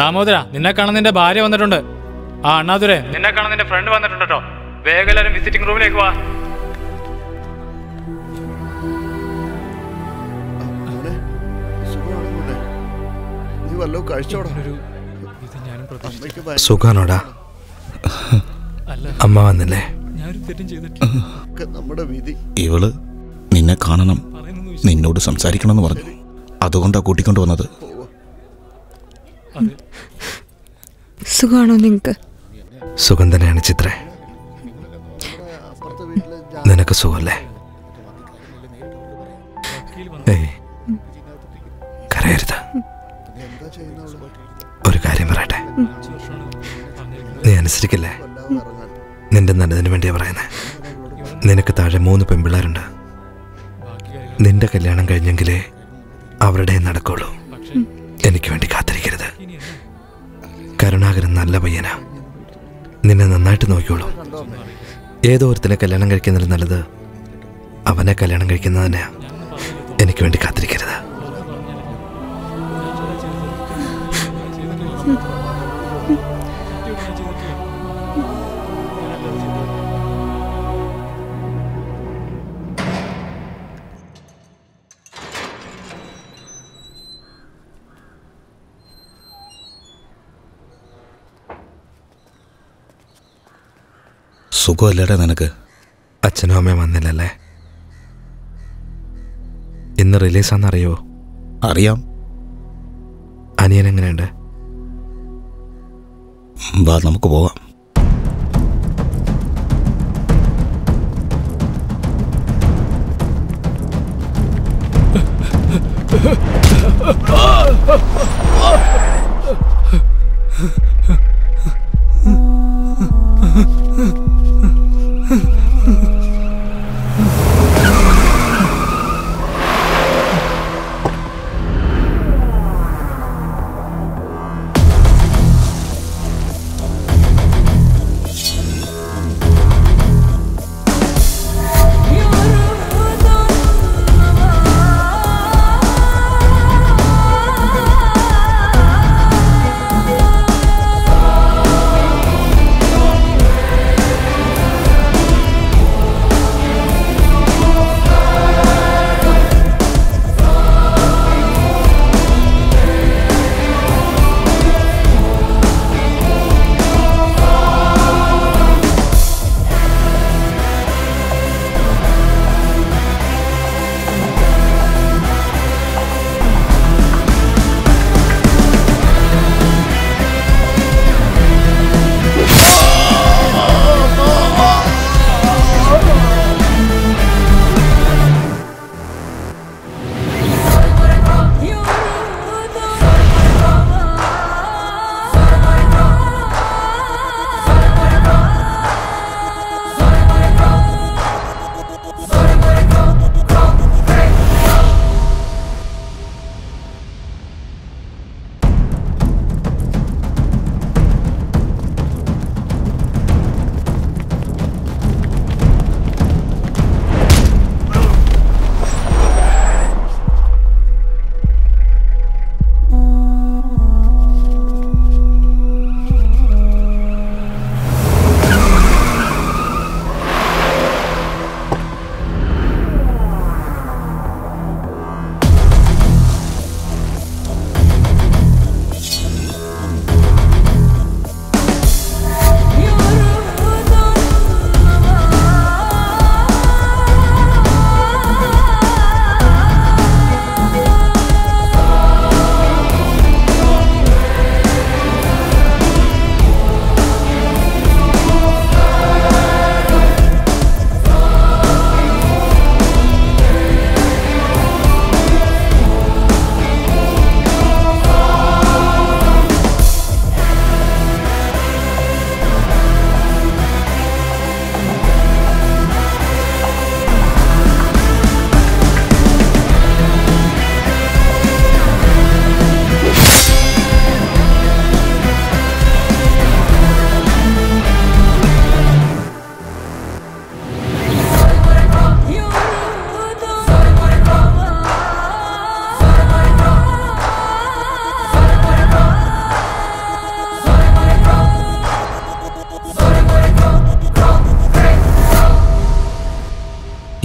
ദാമോദര, നിന്നെ കാണാൻ നിന്റെ ഭാര്യ വന്നിട്ടുണ്ട്. ആ അണ്ണാദുരെ, നിന്നെ കാണാൻ നിന്റെ ഫ്രണ്ട് വന്നിട്ടുണ്ട് കേട്ടോ. വേഗം എല്ലാവരും വിസിറ്റിംഗ് റൂമിലേക്ക് വാ. സുഖാണോടാ? അമ്മ വന്നില്ലേ? ഇവള് നിന്നെ കാണണം, നിന്നോട് സംസാരിക്കണമെന്ന് പറഞ്ഞു. അതുകൊണ്ടാ കൂട്ടിക്കൊണ്ടു വന്നത്. സുഖാണോ നിങ്ങക്ക്? സുഖം തന്നെയാണ് ചിത്രേ. നിനക്ക് സുഖല്ലേ? കരയരുത്. ഒരു കാര്യം പറയട്ടെ, നീ അനുസരിക്കില്ലേ? നിന്റെ നല്ലതിന് വേണ്ടിയാ പറയുന്നേ. നിനക്ക് താഴെ 3 പെൺപിള്ളേരുണ്ട്. നിന്റെ കല്യാണം കഴിഞ്ഞെങ്കിലേ അവരുടെ നടക്കുള്ളൂ. എനിക്ക് വേണ്ടി കാത്തിരിക്കരുത്. കരുണാകരൻ നല്ല പയ്യനാ, നിന്നെ നന്നായിട്ട് നോക്കിയോളൂ. ഏതോ ഒരുത്തിനെ കല്യാണം കഴിക്കുന്നതിൽ നല്ലത് അവനെ കല്യാണം കഴിക്കുന്നത് തന്നെയാ. എനിക്ക് വേണ്ടി കാത്തിരിക്കരുത്. സുഖമല്ലേടാ നിനക്ക്? അച്ഛനും അമ്മയും വന്നില്ലല്ലേ? ഇന്ന് റിലീസാണെന്നറിയോ? അറിയാം. അനിയൻ എങ്ങനെയുണ്ട്? വാ നമുക്ക് പോവാം.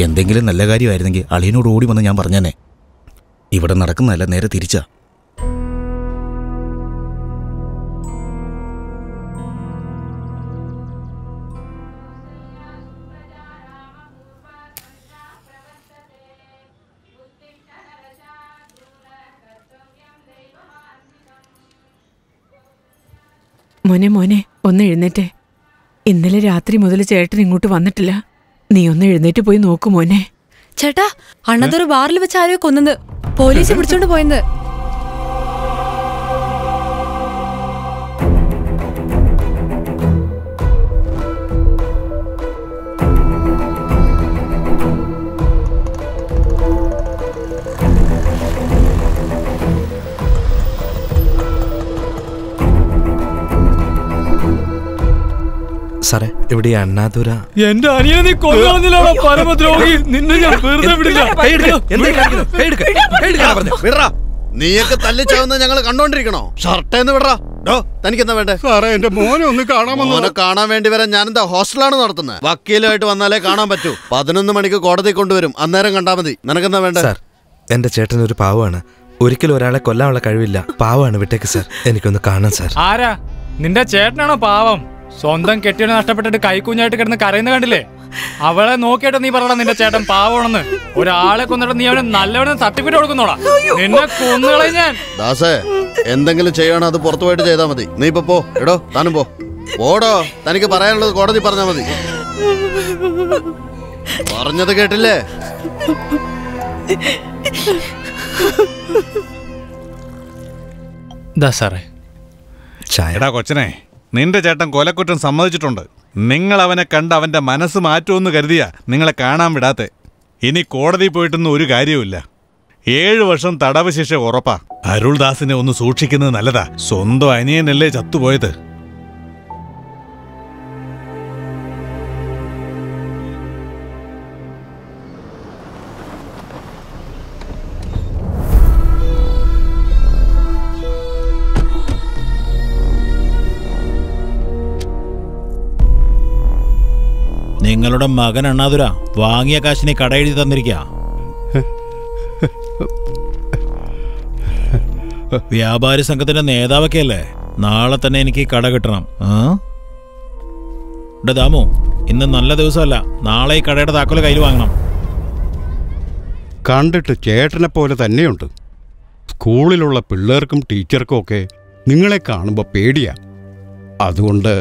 എന്തെങ്കിലും നല്ല കാര്യമായിരുന്നെങ്കിൽ അളിയനോട് ഓടി വന്ന് ഞാൻ പറഞ്ഞേനെ. ഇവിടെ നടക്കുന്നതല്ല, നേരെ തിരിച്ചാ. മോനെ മോനെ ഒന്ന് എഴുന്നേറ്റേ. ഇന്നലെ രാത്രി മുതൽ ചേട്ടൻ ഇങ്ങോട്ട് വന്നിട്ടില്ല. നീ ഒന്ന് എഴുന്നേറ്റ് പോയി നോക്കു മോനെ. ചേട്ടാ, അണ്ണതൊരു ബാറിൽ വെച്ച് ആരെയോ കൊന്നത്. പോലീസ് പിടിച്ചോണ്ട് പോയെന്ന്. സാറേ, ഇവിടെ അണ്ണാതുര. എന്റെ അനിയനെ നീ കൊല്ലുന്നില്ലാണോ പരമദ്രോഹി? നിന്നെ ഞാൻ വെറുതെ വിടില്ല. നീയൊക്കെ തല്ലിച്ചാവുന്ന ഞങ്ങൾ കണ്ടോണ്ടിരിക്കണോ? ഷർട്ടേന്ന് വിടറാ. തനിക്ക് എന്താ വേണ്ടേ? സാറേ, എന്റെ മോനെ ഒന്ന് കാണാമെന്ന്. മോനെ കാണാൻ വേണ്ടി വരാൻ ഞാനെന്താ ഹോസ്റ്റലാണ് നടത്തുന്നത്? വക്കീലുമായിട്ട് വന്നാലേ കാണാൻ പറ്റൂ. 11 മണിക്ക് കോടതി കൊണ്ടുവരും, അന്നേരം കണ്ടാ മതി. നിനക്കെന്താ വേണ്ടേ? സാർ, എന്റെ ചേട്ടൻ ഒരു പാവമാണ്. ഒരിക്കലും ഒരാളെ കൊല്ലാനുള്ള കഴിവില്ല. പാവമാണ്, വിട്ടേക്ക് സാർ. എനിക്കൊന്ന് കാണാൻ സാർ. ആരാ? നിന്റെ ചേട്ടനാണോ പാവം? സ്വന്തം കെട്ടിയോനെ നഷ്ടപ്പെട്ടിട്ട് കൈക്കുഞ്ഞായിട്ട് കിടന്ന് കരയുന്ന കണ്ടില്ലേ? അവളെ നോക്കിയിട്ട് നീ പറയണം നിന്റെ ചേട്ടൻ പാവമാണെന്ന്. ഒരാളെ കൊന്നിട്ട് നീ അവന് നല്ലവനെ സർട്ടിഫിക്കറ്റ് കൊടുക്കുന്നോടാ. നിന്നെ കൊന്നുകളെ ഞാൻ. ദാസേ, എന്തെങ്കിലും ചെയ്യണോ അത് പുറത്തു പോയിട്ട് ചെയ്താൽ മതി. നീ ഇപ്പൊ പോ. എടോ താനും പോ. ഓടോ, തനിക്ക് പറയാനുള്ളത് കോടതി പറഞ്ഞാൽ മതി. പറഞ്ഞത് കേട്ടില്ലേ? എടാ കൊച്ചനെ, നിന്റെ ചേട്ടൻ കൊലക്കുറ്റം സമ്മതിച്ചിട്ടുണ്ട്. നിങ്ങൾ അവനെ കണ്ട് അവന്റെ മനസ്സ് മാറ്റുമെന്ന് കരുതിയാ നിങ്ങളെ കാണാൻ വിടാത്തെ. ഇനി കോടതി പോയിട്ടൊന്നും ഒരു കാര്യവുമില്ല. 7 വർഷം തടവ് ശിക്ഷ ഉറപ്പാ. അരുൾദാസിനെ ഒന്ന് സൂക്ഷിക്കുന്നത് നല്ലതാ. സ്വന്തം അനിയനല്ലേ ചത്തുപോയത്. നിങ്ങളുടെ മകൻ അണ്ണാതുര വാങ്ങിയ കാശിനെ കട എഴുതി തന്നിരിക്ക. വ്യാപാരി സംഘത്തിന്റെ നേതാവൊക്കെ അല്ലേ? നാളെ തന്നെ എനിക്ക് കട കിട്ടണം. ദാമു, ഇന്ന് നല്ല ദിവസമല്ല. നാളെ ഈ കടയുടെ താക്കോല് കയ്യിൽ വാങ്ങണം. കണ്ടിട്ട് ചേട്ടനെ പോലെ തന്നെയുണ്ട്. സ്കൂളിലുള്ള പിള്ളേർക്കും ടീച്ചർക്കും ഒക്കെ നിങ്ങളെ കാണുമ്പോൾ പേടിയാ. അതുകൊണ്ട്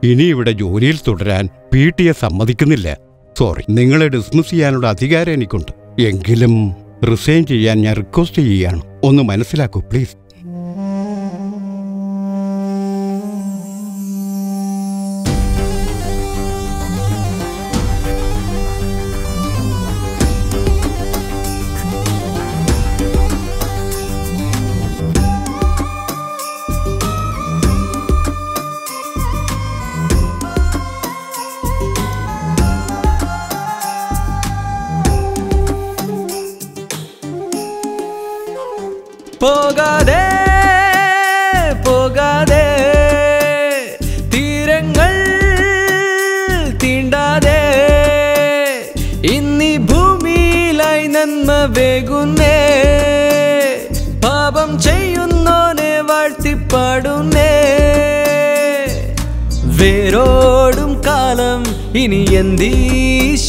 ഇനി ഇവിടെ ജോലിയിൽ തുടരാൻ PTA സമ്മതിക്കുന്നില്ല. സോറി, നിങ്ങളെ ഡിസ്മിസ് ചെയ്യാനുള്ള അധികാരം എനിക്കുണ്ട്. എങ്കിലും റിസൈൻ ചെയ്യാൻ ഞാൻ റിക്വസ്റ്റ് ചെയ്യാണ്. ഒന്ന് മനസ്സിലാക്കൂ പ്ലീസ്. പോകാതെ പോകാതെ തീരങ്ങൾ തീണ്ടാതെ ഇന്നീ ഭൂമിയിലായി നന്മ വേകുന്നേ. പാപം ചെയ്യുന്നോനെ വാഴ്ത്തിപ്പാടുന്നേ. വേരോടും കാലം ഇനി എന്തീ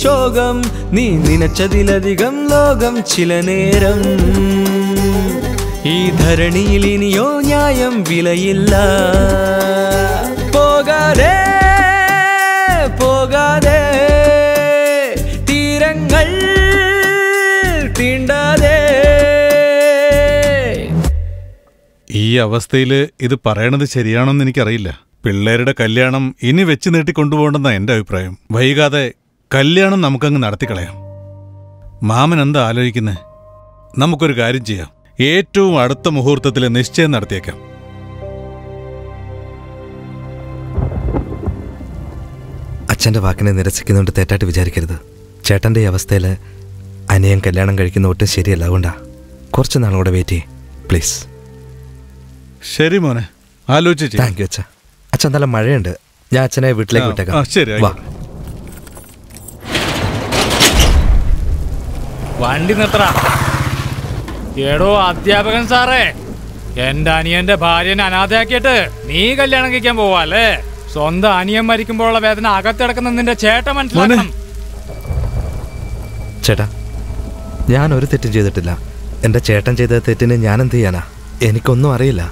ശോകം. നീ നനച്ചതിലധികം ലോകം ചില നേരം. ഈ ധരണിയിൽ ഇനിയോ ന്യായം വിലയില്ല. പോകാതെ പോകാതെ തീരങ്ങൾ തീണ്ടാതെ. ഈ അവസ്ഥയിൽ ഇത് പറയണത് ശരിയാണോന്ന് എനിക്കറിയില്ല. പിള്ളേരുടെ കല്യാണം ഇനി വെച്ച് നീട്ടിക്കൊണ്ടുപോകണമെന്നാണ് എൻ്റെ അഭിപ്രായം. വൈകാതെ കല്യാണം നമുക്കങ്ങ് നടത്തിക്കളയാം. മാമൻ എന്താ ആലോചിക്കുന്നേ? നമുക്കൊരു കാര്യം ചെയ്യാം. ഏറ്റവും അടുത്ത മുഹൂർത്തത്തിൽ നിശ്ചയം നടത്തിയേക്കാം. അച്ഛൻ്റെ വാക്കിനെ നിരസിക്കുന്നതുകൊണ്ട് തെറ്റായിട്ട് വിചാരിക്കരുത്. ചേട്ടൻ്റെ ഈ അവസ്ഥയിൽ അനിയൻ കല്യാണം കഴിക്കുന്ന ഒട്ടും ശരിയല്ല. അതുകൊണ്ടാ കുറച്ച് നാളുകൂടെ വെയിറ്റ് ചെയ്യേ പ്ലീസ്. ശരി മോനെ, ആലോചിച്ച്. താങ്ക് യു അച്ഛാ. അച്ഛൻ നല്ല മഴയുണ്ട്. ഞാൻ അച്ഛനെ വീട്ടിലേക്ക് വിട്ടേക്കാം. ശരി, വാ. വണ്ടി നിർത്തറ. എടോ അധ്യാപകൻ സാറേ, എന്റെ അനിയന്റെ ഭാര്യനെ അനാഥയാക്കിയിട്ട് നീ കല്യാണം കഴിക്കാൻ പോവാല്ലേ? സ്വന്തം അനിയൻ മരിക്കുമ്പോഴുള്ള വേദന അകത്തിടക്കുന്ന നിന്റെ ചേട്ടൻ മനസ്സിലാക്കണം. ചേട്ടാ, ഞാൻ ഒരു തെറ്റും ചെയ്തിട്ടില്ല. എൻ്റെ ചേട്ടൻ ചെയ്ത തെറ്റിന് ഞാൻ എന്ത് ചെയ്യാനാ? എനിക്കൊന്നും അറിയില്ല.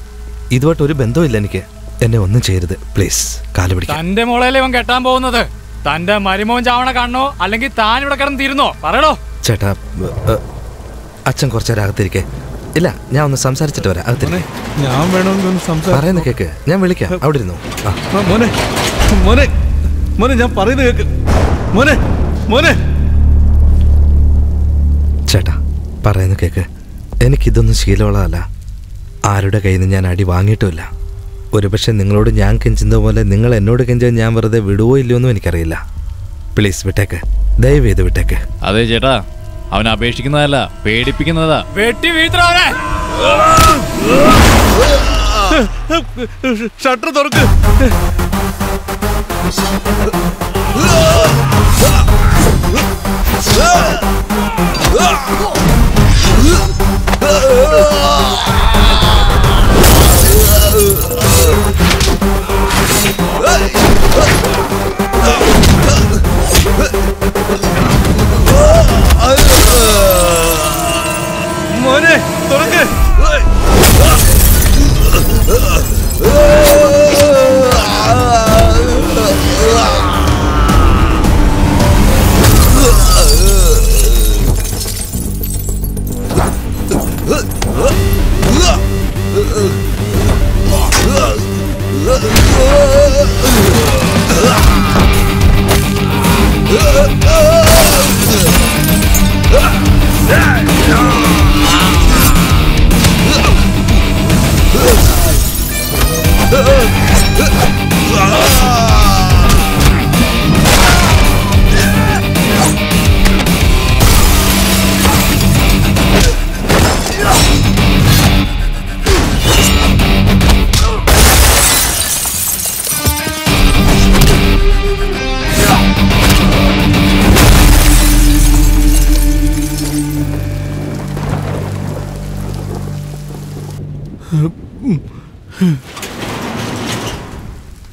ഇതുമായിട്ട് ഒരു ബന്ധമില്ല എനിക്ക്. എന്നെ ഒന്നും ചെയ്യരുത് പ്ലീസ്. കാല് പിടിക്കാം. തന്റെ മോളേലെ ഇവൻ കെട്ടാൻ പോകുന്നത് തന്റെ മരുമോൻ ചാവണ കാണണോ അല്ലെങ്കിൽ താൻ ഇവിടെ കിടന്ന് തീരുന്നോ? പറയണോ ചേട്ടാ. അച്ഛൻ കുറച്ചേരം അകത്തിരിക്കേ. ഇല്ല, ഞാൻ ഒന്ന് സംസാരിച്ചിട്ട് വരാം. അകത്തിരിക്കേ. ഞാൻ വേണമെങ്കിൽ പറയുന്ന കേക്ക്. ഞാൻ വിളിക്കാം. അവിടെ ഇരുന്നു. മോനെ മോനെ മോനെ ഞാൻ പറയുന്നത് കേക്ക്. മോനെ മോനെ. ചേട്ടാ, പറയുന്ന കേക്ക്. എനിക്കിതൊന്നും ശീലമുള്ളതല്ല. ആരുടെ കയ്യിൽ നിന്ന് ഞാൻ അടി വാങ്ങിയിട്ടുമില്ല. ഒരുപക്ഷെ നിങ്ങളോട് ഞാൻ കെഞ്ചുന്ന പോലെ നിങ്ങൾ എന്നോട് കെഞ്ചാൻ ഞാൻ വെറുതെ വിടുവോ ഇല്ലയോ എന്നും എനിക്കറിയില്ല. പ്ലീസ് വിട്ടേക്ക്, ദയവ് ചെയ്ത് വിട്ടേക്ക്. അതെ ചേട്ടാ, അവൻ അപേക്ഷിക്കുന്നതല്ല, പേടിപ്പിക്കുന്നതാ. വെട്ടി വീഴ്ത്തവനെ. ഷട്ടർ തുറക്ക്.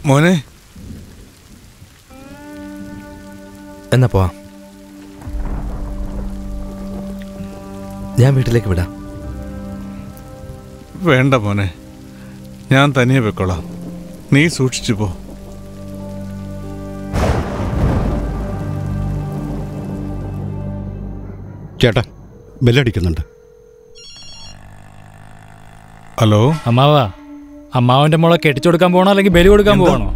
മോനെ, എന്നാ പോവാ. ഞാൻ വീട്ടിലേക്ക് വിടാം. വേണ്ട മോനെ, ഞാൻ തനിയെ വെക്കോളാം. നീ സൂക്ഷിച്ചു പോ. ചേട്ടാ, ബെല്ലടിക്കുന്നുണ്ട്. ഹലോ അമ്മാവാ, അമ്മാവന്റെ മോളെ കെട്ടിച്ചു കൊടുക്കാൻ പോകണോ അല്ലെങ്കിൽ ബലി കൊടുക്കാൻ പോകണോ?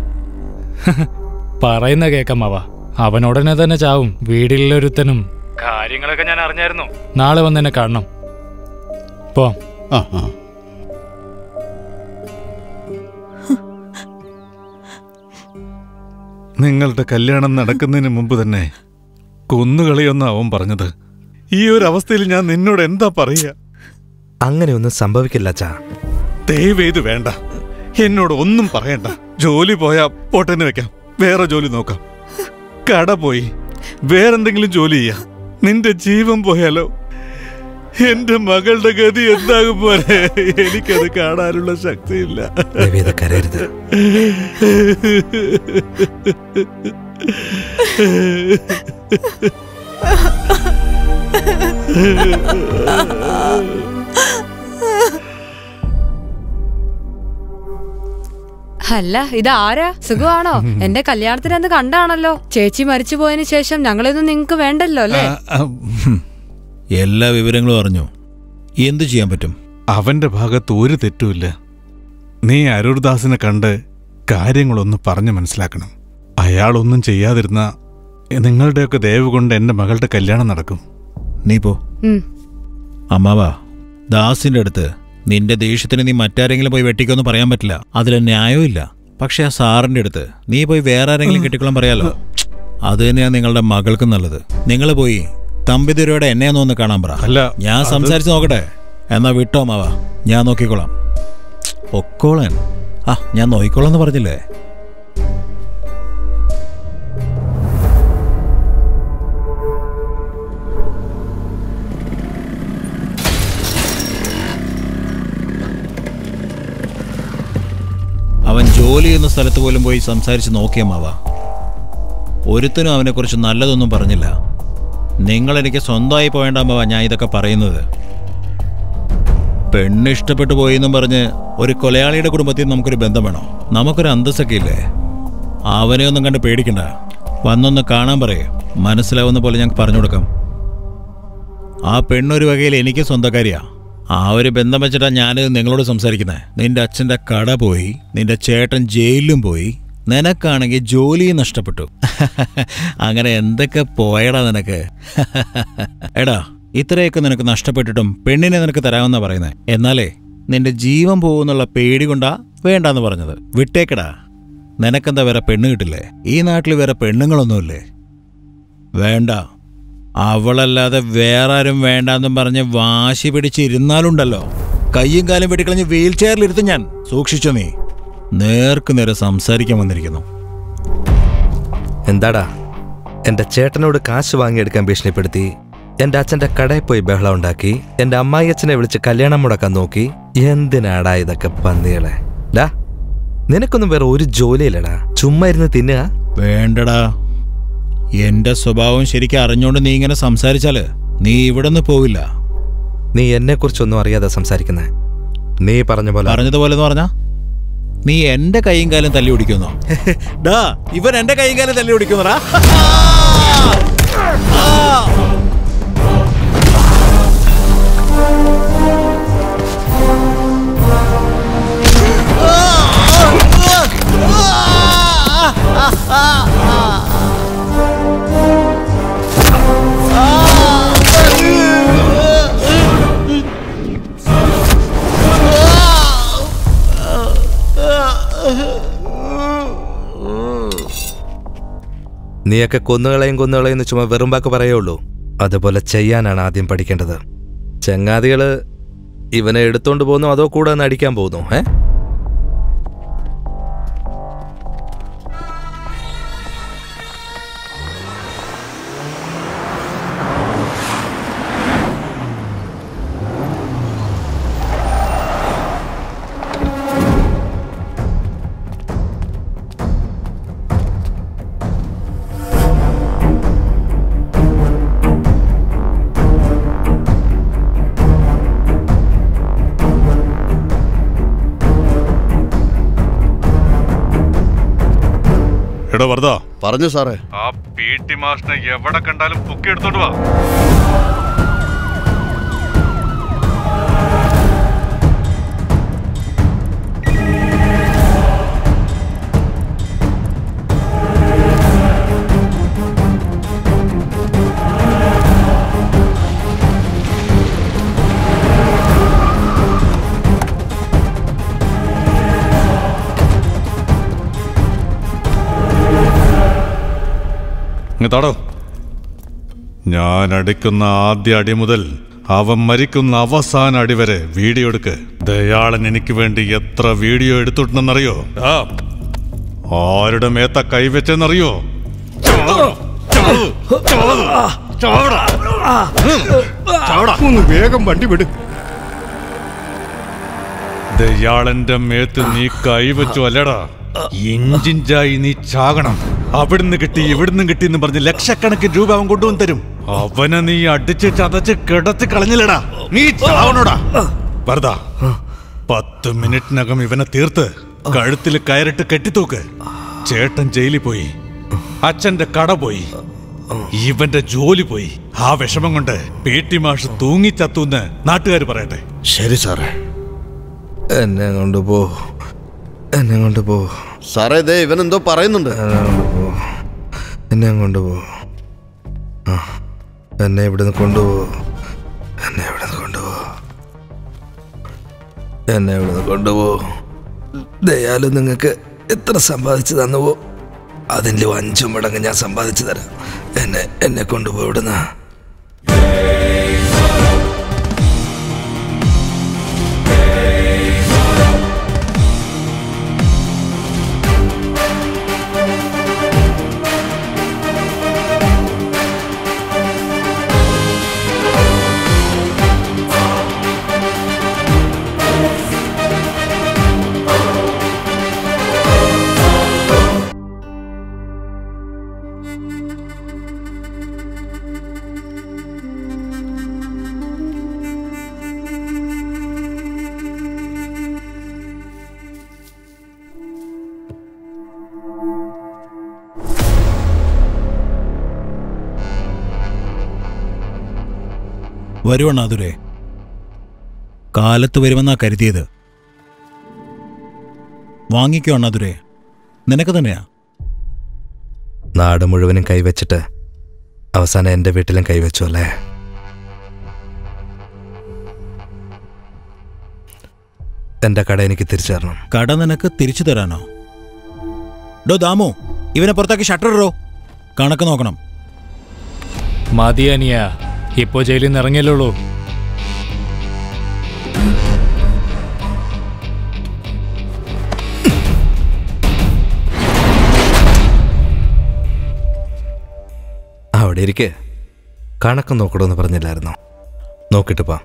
പറയുന്ന കേക്കമ്മാവാ, അവനോടനെ തന്നെ ചാവും. വീടിലൊരുത്തനും കാര്യങ്ങളൊക്കെ ഞാൻ അറിഞ്ഞായിരുന്നു. നാളെ വന്ന് എന്നെ കാണണം. പോ. നിങ്ങളുടെ കല്യാണം നടക്കുന്നതിന് മുമ്പ് തന്നെ കൊന്നുകളയൊന്നും അവൻ പറഞ്ഞത്. ഈ ഒരു അവസ്ഥയിൽ ഞാൻ നിന്നോട് എന്താ പറയുക? അങ്ങനെയൊന്നും സംഭവിക്കില്ല അച്ഛാ. ദയവേത് വേണ്ട, എന്നോട് ഒന്നും പറയണ്ട. ജോലി പോയാ പോട്ടെന്ന് വെക്കാം, വേറെ ജോലി നോക്കാം. കട പോയി വേറെന്തെങ്കിലും ജോലി ചെയ്യാം. നിന്റെ ജീവൻ പോയാലോ? എന്റെ മകളുടെ ഗതി എന്താകും പോലെ എനിക്കത് കാണാനുള്ള ശക്തിയില്ല. കരയരുത്. അല്ല, ഇതാരാ? സുഖമാണോ? എന്റെ കല്യാണത്തിന് അന്ന് കണ്ടാണല്ലോ. ചേച്ചി മരിച്ചു പോയതിനു ശേഷം ഞങ്ങളൊന്നും നിങ്ങക്ക് വേണ്ടല്ലോ അല്ലേ? എല്ലാ വിവരങ്ങളും അറിഞ്ഞു. എന്തു ചെയ്യാൻ പറ്റും? അവന്റെ ഭാഗത്ത് ഒരു തെറ്റുമില്ല. നീ അരൂർദാസിനെ കണ്ട് കാര്യങ്ങളൊന്ന് പറഞ്ഞു മനസ്സിലാക്കണം. അയാളൊന്നും ചെയ്യാതിരുന്ന നിങ്ങളുടെയൊക്കെ ദയവ് കൊണ്ട് എന്റെ മകളുടെ കല്യാണം നടക്കും. നീ പോ. അമ്മാവാ, ദാസിന്റെ അടുത്ത് നിന്റെ ദേഷ്യത്തിന് നീ മറ്റാരെങ്കിലും പോയി വെട്ടിക്കൊന്നും പറയാൻ പറ്റില്ല. അതിൽ ന്യായവും ഇല്ല. പക്ഷെ ആ സാറിന്റെ അടുത്ത് നീ പോയി വേറെ ആരെങ്കിലും കെട്ടിക്കൊള്ളാൻ പറയാലോ. അത് തന്നെയാണ് നിങ്ങളുടെ മകൾക്കും നല്ലത്. നിങ്ങൾ പോയി തമ്പിതുരയോടെ എന്നെ ഒന്ന് കാണാൻ പറ. അല്ല, ഞാൻ സംസാരിച്ച് നോക്കട്ടെ. എന്നാ വിട്ടോ അമ്മാവാ, ഞാൻ നോക്കിക്കോളാം. ഒക്കോളൻ. ഞാൻ നോക്കിക്കോളാം എന്ന് പറഞ്ഞില്ലേ? അവൻ ജോലി ചെയ്യുന്ന സ്ഥലത്ത് പോലും പോയി സംസാരിച്ച് നോക്കിയമ്മാവാ. ഒരുത്തനും അവനെക്കുറിച്ച് നല്ലതൊന്നും പറഞ്ഞില്ല. നിങ്ങളെനിക്ക് സ്വന്തമായി പോയേണ്ട അമ്മാവാ ഞാൻ ഇതൊക്കെ പറയുന്നത്. പെണ്ണ് ഇഷ്ടപ്പെട്ടു പോയെന്നും പറഞ്ഞ് ഒരു കൊലയാളിയുടെ കുടുംബത്തിൽ നമുക്കൊരു ബന്ധം വേണോ? നമുക്കൊരു അന്തസ്സൊക്കെ ഇല്ലേ? അവനെ ഒന്നും കണ്ട് പേടിക്കണ്ട. വന്നൊന്ന് കാണാൻ പറയേ, മനസ്സിലാവുന്ന പോലെ ഞങ്ങൾക്ക് പറഞ്ഞു കൊടുക്കാം. ആ പെണ്ണൊരു വകയിൽ എനിക്ക് സ്വന്തക്കാരിയാ. ആ ഒരു ബന്ധം വെച്ചിട്ടാണ് ഞാൻ നിങ്ങളോട് സംസാരിക്കുന്നത്. നിന്റെ അച്ഛൻ്റെ കട പോയി, നിന്റെ ചേട്ടൻ ജയിലിലും പോയി, നിനക്കാണെങ്കിൽ ജോലിയും നഷ്ടപ്പെട്ടു. അങ്ങനെ എന്തൊക്കെ പോയടാ നിനക്ക്? എടാ, ഇത്രയൊക്കെ നിനക്ക് നഷ്ടപ്പെട്ടിട്ടും പെണ്ണിനെ നിനക്ക് തരാമെന്നാ പറയുന്നത്. എന്നാലേ നിന്റെ ജീവൻ പോകുന്നുള്ള പേടി കൊണ്ടാ വേണ്ടാന്ന് പറഞ്ഞത്. വിട്ടേക്കടാ. നിനക്കെന്താ വേറെ പെണ്ണ് കിട്ടില്ലേ? ഈ നാട്ടിൽ വേറെ പെണ്ണുങ്ങളൊന്നുമില്ലേ? വേണ്ട. അവളല്ലാതെ വേറെ ആരും വേണ്ടാന്നും പറഞ്ഞ് വാശി പിടിച്ചിരുന്നാലുണ്ടല്ലോ, കയ്യും കാലും വെട്ടിക്കളഞ്ഞ് വീൽ ചെയറിലിരുത്തും ഞാൻ. സൂക്ഷിച്ചോ നീ. നേർക്ക് നേരെ സംസാരിക്കാൻ വന്നിരിക്കുന്നു. എന്താടാ, എന്റെ ചേട്ടനോട് കാശ് വാങ്ങിയെടുക്കാൻ ഭീഷണിപ്പെടുത്തി, എന്റെ അച്ഛന്റെ കടയിൽ പോയി ബഹളം ഉണ്ടാക്കി, എന്റെ അമ്മായി അച്ഛനെ വിളിച്ച് കല്യാണം മുടക്കാൻ നോക്കി. എന്തിനാടാ ഇതൊക്കെ പന്നികളെ? ഡാ, നിനക്കൊന്നും വേറെ ഒരു ജോലിയില്ലടാ, ചുമ്മാ ഇരുന്ന് തിന്നുക. വേണ്ടടാ, എന്റെ സ്വഭാവം ശരിക്കും അറിഞ്ഞോണ്ട് നീ ഇങ്ങനെ സംസാരിച്ചാല് നീ ഇവിടെ നിന്ന് പോവില്ല. നീ എന്നെ കുറിച്ചൊന്നും അറിയാതെ സംസാരിക്കുന്നേ. നീ പറഞ്ഞതുപോലെ എന്ന് പറഞ്ഞാ നീ എന്റെ കൈയും കാലും തല്ലി ഓടിക്കുന്നോ? ഡാ, ഇവൻ എന്റെ കൈയും കാലും തല്ലി ഓടിക്കുന്നടാ. നീയൊക്കെ കൊന്നുകളയും ചുമ്മാ വെറുമ്പാക്ക് പറയുള്ളൂ. അതുപോലെ ചെയ്യാനാണ് ആദ്യം പഠിക്കേണ്ടത്. ചങ്ങാതികള് ഇവനെ എടുത്തോണ്ട് പോകുന്നു അതോ കൂടെ ഒന്ന് അടിക്കാൻ പോകുന്നു? പറഞ്ഞു സാറേ. ആ PT മാഷിനെ എവിടെ കണ്ടാലും പൊക്കിയെടുത്തോണ്ട് വാ. താടോ, ഞാൻ അടിക്കുന്ന ആദ്യ അടി മുതൽ അവൻ മരിക്കുന്ന അവസാന അടി വരെ വീഡിയോ എടുക്ക്. ദയാളൻ എനിക്ക് വേണ്ടി എത്ര വീഡിയോ എടുത്തിട്ടുണ്ടെന്നറിയോ? ആരുടെ മേത്ത കൈവച്ചെന്നറിയോ? ഒന്ന് വേഗം വണ്ടി വിട്. ദയാളന്റെ മേത്ത് നീ കൈവച്ചു അല്ലടാ, ഇഞ്ചിഞ്ചായി നീ ചാകണം. അവിടുന്ന് കിട്ടി ഇവിടുന്ന് കിട്ടി എന്ന് പറഞ്ഞ് ലക്ഷക്കണക്കിന് രൂപ അവൻ കൊണ്ടുവന്ന് തരും. അവനെ നീ അടിച്ച് ചതച്ച് കിടത്തി കളഞ്ഞില്ലടാ, നീ ചാവണോടാ. വെറുതാ 10 മിനിറ്റിനകം ഇവനെ തീർത്ത് കഴുത്തിൽ കയറിട്ട് കെട്ടിത്തൂക്ക്. ചേട്ടൻ ജയിലിൽ പോയി, അച്ഛന്റെ കട പോയി, ഇവന്റെ ജോലി പോയി. ആ വിഷമം കൊണ്ട് PT മാഷ് തൂങ്ങിച്ചത്തൂന്ന് നാട്ടുകാർ പറയട്ടെ. ശരി സാറേ, എന്നെ കൊണ്ടുപോ. സാറേ, ദേ ഇവനെന്തോ പറയുന്നുണ്ട്. എന്നെ കൊണ്ടുപോ. എന്നെ ഇവിടുന്ന് കൊണ്ടുപോ. ദയാലും നിങ്ങൾക്ക് എത്ര സമ്പാദിച്ചു തന്നുവോ അതിൻ്റെ 5 മടങ്ങ് ഞാൻ സമ്പാദിച്ചു തരാം. എന്നെ കൊണ്ടുപോ ഇവിടുന്ന്. വരുവണ്ണാതുരേ, കാലത്ത് വരുമെന്നാ കരുതിയത്. വാങ്ങിക്കോ അണ്ണാതുരേ, നിനക്ക് തന്നെയാ. നാട് മുഴുവനും കൈവച്ചിട്ട് അവസാനം എൻ്റെ വീട്ടിലും കൈവച്ചു അല്ലേ? എൻ്റെ കട എനിക്ക് തിരിച്ചു തരണം. കട നിനക്ക് തിരിച്ചു തരാനോ? ഡോ ദാമു, ഇവനെ പുറത്താക്കി ഷട്ടർ ഇടോ. കണക്ക് നോക്കണം. മതിയനിയ, ഇപ്പോ ജയിലിൽ നിന്ന് ഇറങ്ങിയല്ലുള്ളൂ. അവിടെ ഇരിക്കെ. കണക്ക് നോക്കണമെന്ന് പറഞ്ഞില്ലായിരുന്നോ? നോക്കിട്ട് പാ.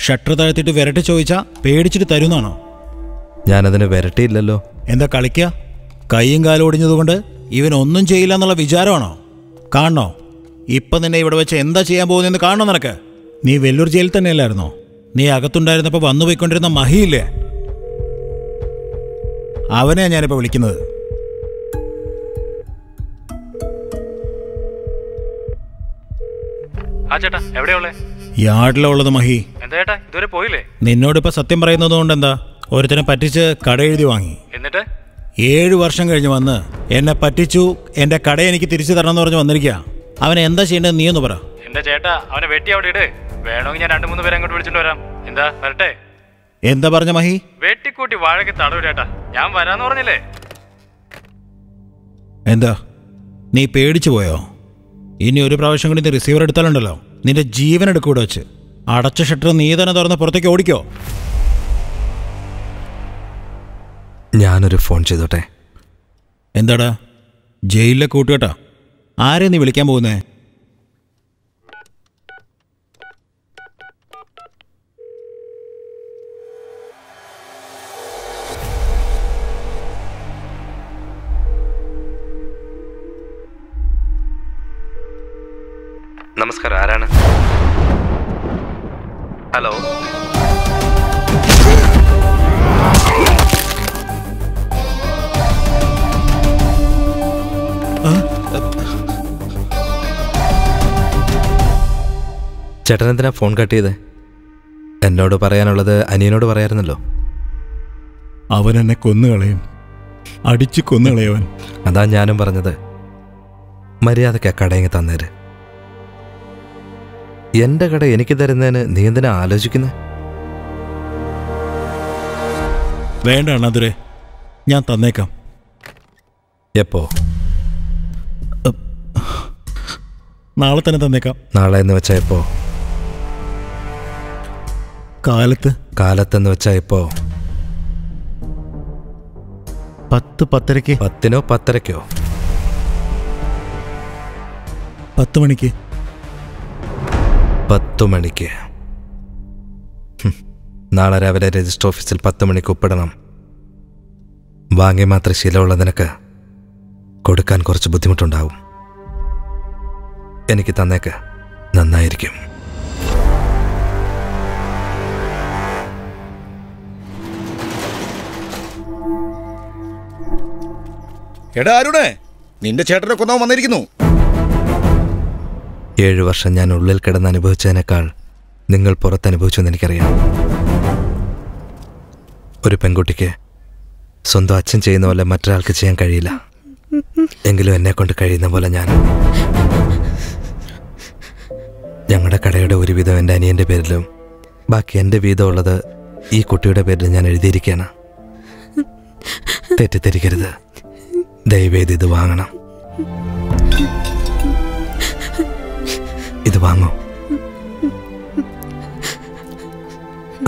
ഷട്ടർ താഴ്ത്തിട്ട് വിരട്ടി ചോദിച്ചാ പേടിച്ചിട്ട് തരുന്നാണോ? ഞാനതിന് വിരട്ടിയില്ലല്ലോ. എന്താ കളിക്കുക? കൈയും കാലും ഒടിഞ്ഞതുകൊണ്ട് ഇവൻ ഒന്നും ചെയ്യില്ല എന്നുള്ള വിചാരമാണോ? കാണണോ? ഇപ്പം നിന്നെ ഇവിടെ വെച്ച് എന്താ ചെയ്യാൻ പോകുന്നതെന്ന് കാണണോ നിനക്ക്? നീ വെല്ലൂർ ജയിലിൽ തന്നെയല്ലായിരുന്നോ? നീ അകത്തുണ്ടായിരുന്നപ്പോൾ വന്നു പോയിക്കൊണ്ടിരുന്ന മഹിയില്ലേ, അവനെയാ ഞാനിപ്പോൾ വിളിക്കുന്നത്. യാർഡിലുള്ളത് മഹി. നിന്നോടിപ്പോ സത്യം പറയുന്നത് കൊണ്ട് എന്താ? ഒരുത്തനെ പറ്റിച്ച് കട എഴുതി വാങ്ങി. എന്നിട്ട് 7 വർഷം കഴിഞ്ഞ് വന്ന് എന്നെ പറ്റിച്ചു, എന്റെ കട എനിക്ക് തിരിച്ചു തരണം എന്ന് പറഞ്ഞ് വന്നിരിക്കുക. അവനെ എന്താ ചെയ്യേണ്ടത് നീ ഒന്ന് പറ. എന്റെ ചേട്ടാ, അവനെ വെട്ടി അവിടെ ഇട്. വേണമെങ്കിൽ ഞാൻ 2-3 പേരെ അങ്ങോട്ട് വിളിച്ചിട്ട് വരാം. എന്താ വരട്ടെ? എന്താ പറഞ്ഞ മഹി? വെട്ടിക്കൂട്ടി വാഴയ്ക്ക് തടവിലേട്ടാ, ഞാൻ വരാന്ന് പറഞ്ഞില്ലേ? എന്താ നീ പേടിച്ചു പോയോ? ഇനി ഒരു പ്രാവശ്യം കൂടി നീ റിസീവർ എടുത്താലുണ്ടല്ലോ, നിന്റെ ജീവൻ എടുക്കൂടെ വെച്ച്. അടച്ച ഷട്ടർ നീ തന്നെ തുറന്ന് പുറത്തേക്ക് ഓടിക്കോ. ഞാനൊരു ഫോൺ ചെയ്തോട്ടെ? എന്താടാ ജയിലിലെ കൂട്ടുകെട്ടാ? ആരെ നീ വിളിക്കാൻ പോകുന്നേ? നമസ്കാരം, ആരാണ്? ഹലോ, ചേട്ടൻ എന്തിനാ ഫോൺ കട്ട് ചെയ്തേ? എന്നോട് പറയാനുള്ളത് അനിയനോട് പറയാറുന്നല്ലോ. അവൻ എന്നെ കൊന്നുകളയും, അടിച്ചു കൊന്നുകളയവൻ. അതാ ഞാനും പറഞ്ഞത്, മര്യാദയ്ക്ക് ആ കടയെങ്കിൽ തന്നേര്. എന്റെ കട എനിക്ക് തരുന്നതിന് നീ എന്തിനാ ആലോചിക്കുന്നത്? വേണ്ട അണ്ണാതുരെ, ഞാൻ തന്നേക്കാം. എപ്പോ? നാളെ തന്നെ തന്നേക്കാം. നാളെ എന്ന് വെച്ചാ എപ്പോ? കാലത്ത്. കാലത്തെന്ന് വെച്ചാ എപ്പോ? 10-10:30. 10-നോ 10:30-ക്കോ? 10 മണിക്ക്. 10 മണിക്ക്. നാളെ രാവിലെ രജിസ്റ്റർ ഓഫീസിൽ 10 മണിക്ക് ഒപ്പിടണം. വാങ്ങി മാത്രം ശീലമുള്ള നിനക്ക് കൊടുക്കാൻ കുറച്ച് ബുദ്ധിമുട്ടുണ്ടാവും. എനിക്ക് തന്നേക്ക്, നന്നായിരിക്കും. എടാ അരുണേ, നിന്റെ ചേട്ടനെ കൊന്നവൻ വന്നിരിക്കുന്നു. 7 വർഷം ഞാൻ ഉള്ളിൽ കിടന്ന് അനുഭവിച്ചതിനേക്കാൾ നിങ്ങൾ പുറത്തനുഭവിച്ചെന്ന് എനിക്കറിയാം. ഒരു പെൺകുട്ടിക്ക് സ്വന്തം അച്ഛൻ ചെയ്യുന്ന പോലെ മറ്റൊരാൾക്ക് ചെയ്യാൻ കഴിയില്ല. എങ്കിലും എന്നെ കൊണ്ട് കഴിയുന്ന പോലെ ഞാൻ ഞങ്ങളുടെ കടയുടെ ഒരുവിധം എൻ്റെ അനിയൻ്റെ പേരിലും ബാക്കി എൻ്റെ വീതമുള്ളത് ഈ കുട്ടിയുടെ പേരിൽ ഞാൻ എഴുതിയിരിക്കുകയാണ്. തെറ്റിദ്ധരിക്കരുത്, ദയവേത് ഇത് വാങ്ങണം. ഇത് വാങ്ങൂ.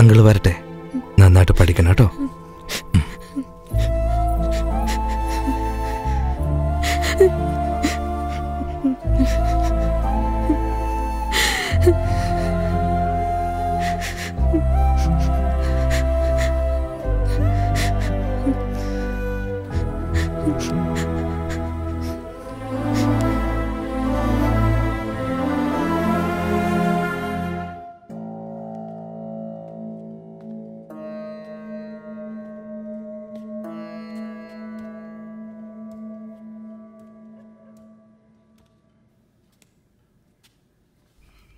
അങ്കിള് വരട്ടെ, നന്നായിട്ട് പഠിക്കണം കേട്ടോ.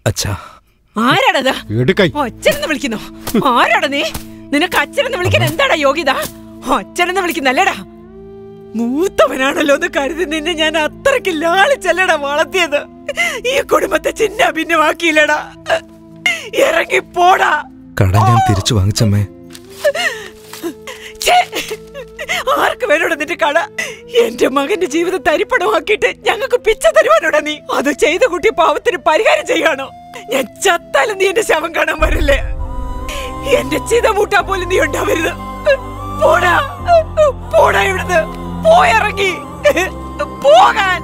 അച്ഛാ, ആരാടത്? എടുക്കൈ. ഒച്ചനെന്ന് വിളിക്കുന്നു. ആരാടാ നീ? നിനക്ക് അച്ഛനെന്ന് വിളിക്കാൻ എന്താടാ യോഗ്യത? ഒച്ചനെന്ന് വിളിക്കുന്നല്ലടാ. മൂത്തവനാണല്ലോ എന്ന് കരുതി നിന്നെ ഞാൻ അത്രയ്ക്ക് ലാളിച്ചല്ലടാ വളർത്തിയത്. ഈ കുടുംബത്തെ ചിന്ന ഭിന്നമാക്കിയില്ലടാ. ഇറങ്ങി പോടാ. കട ഞാൻ തിരിച്ചു വാങ്ങിച്ചമ്മേ. ആർക്ക് വേണോടാ നിന്റെ കട? എന്റെ മകന്റെ ജീവിതം തരിപ്പണമാക്കിയിട്ട് ഞങ്ങൾക്ക് പിച്ച തരുവാനോടാ നീ? അത് ചെയ്ത കുട്ടി പാവത്തിന് പരിഹാരം ചെയ്യാണോ? ഞാൻ ചത്താലും നീ എന്റെ ശവം കാണാൻ വരില്ലേ? എന്റെ ചിത മൂട്ടാ പോലും നീ ഉണ്ടാവരുത്. പോടാ, പോടാ ഇവിടുന്ന്. പോയിറങ്ങി പോകാൻ.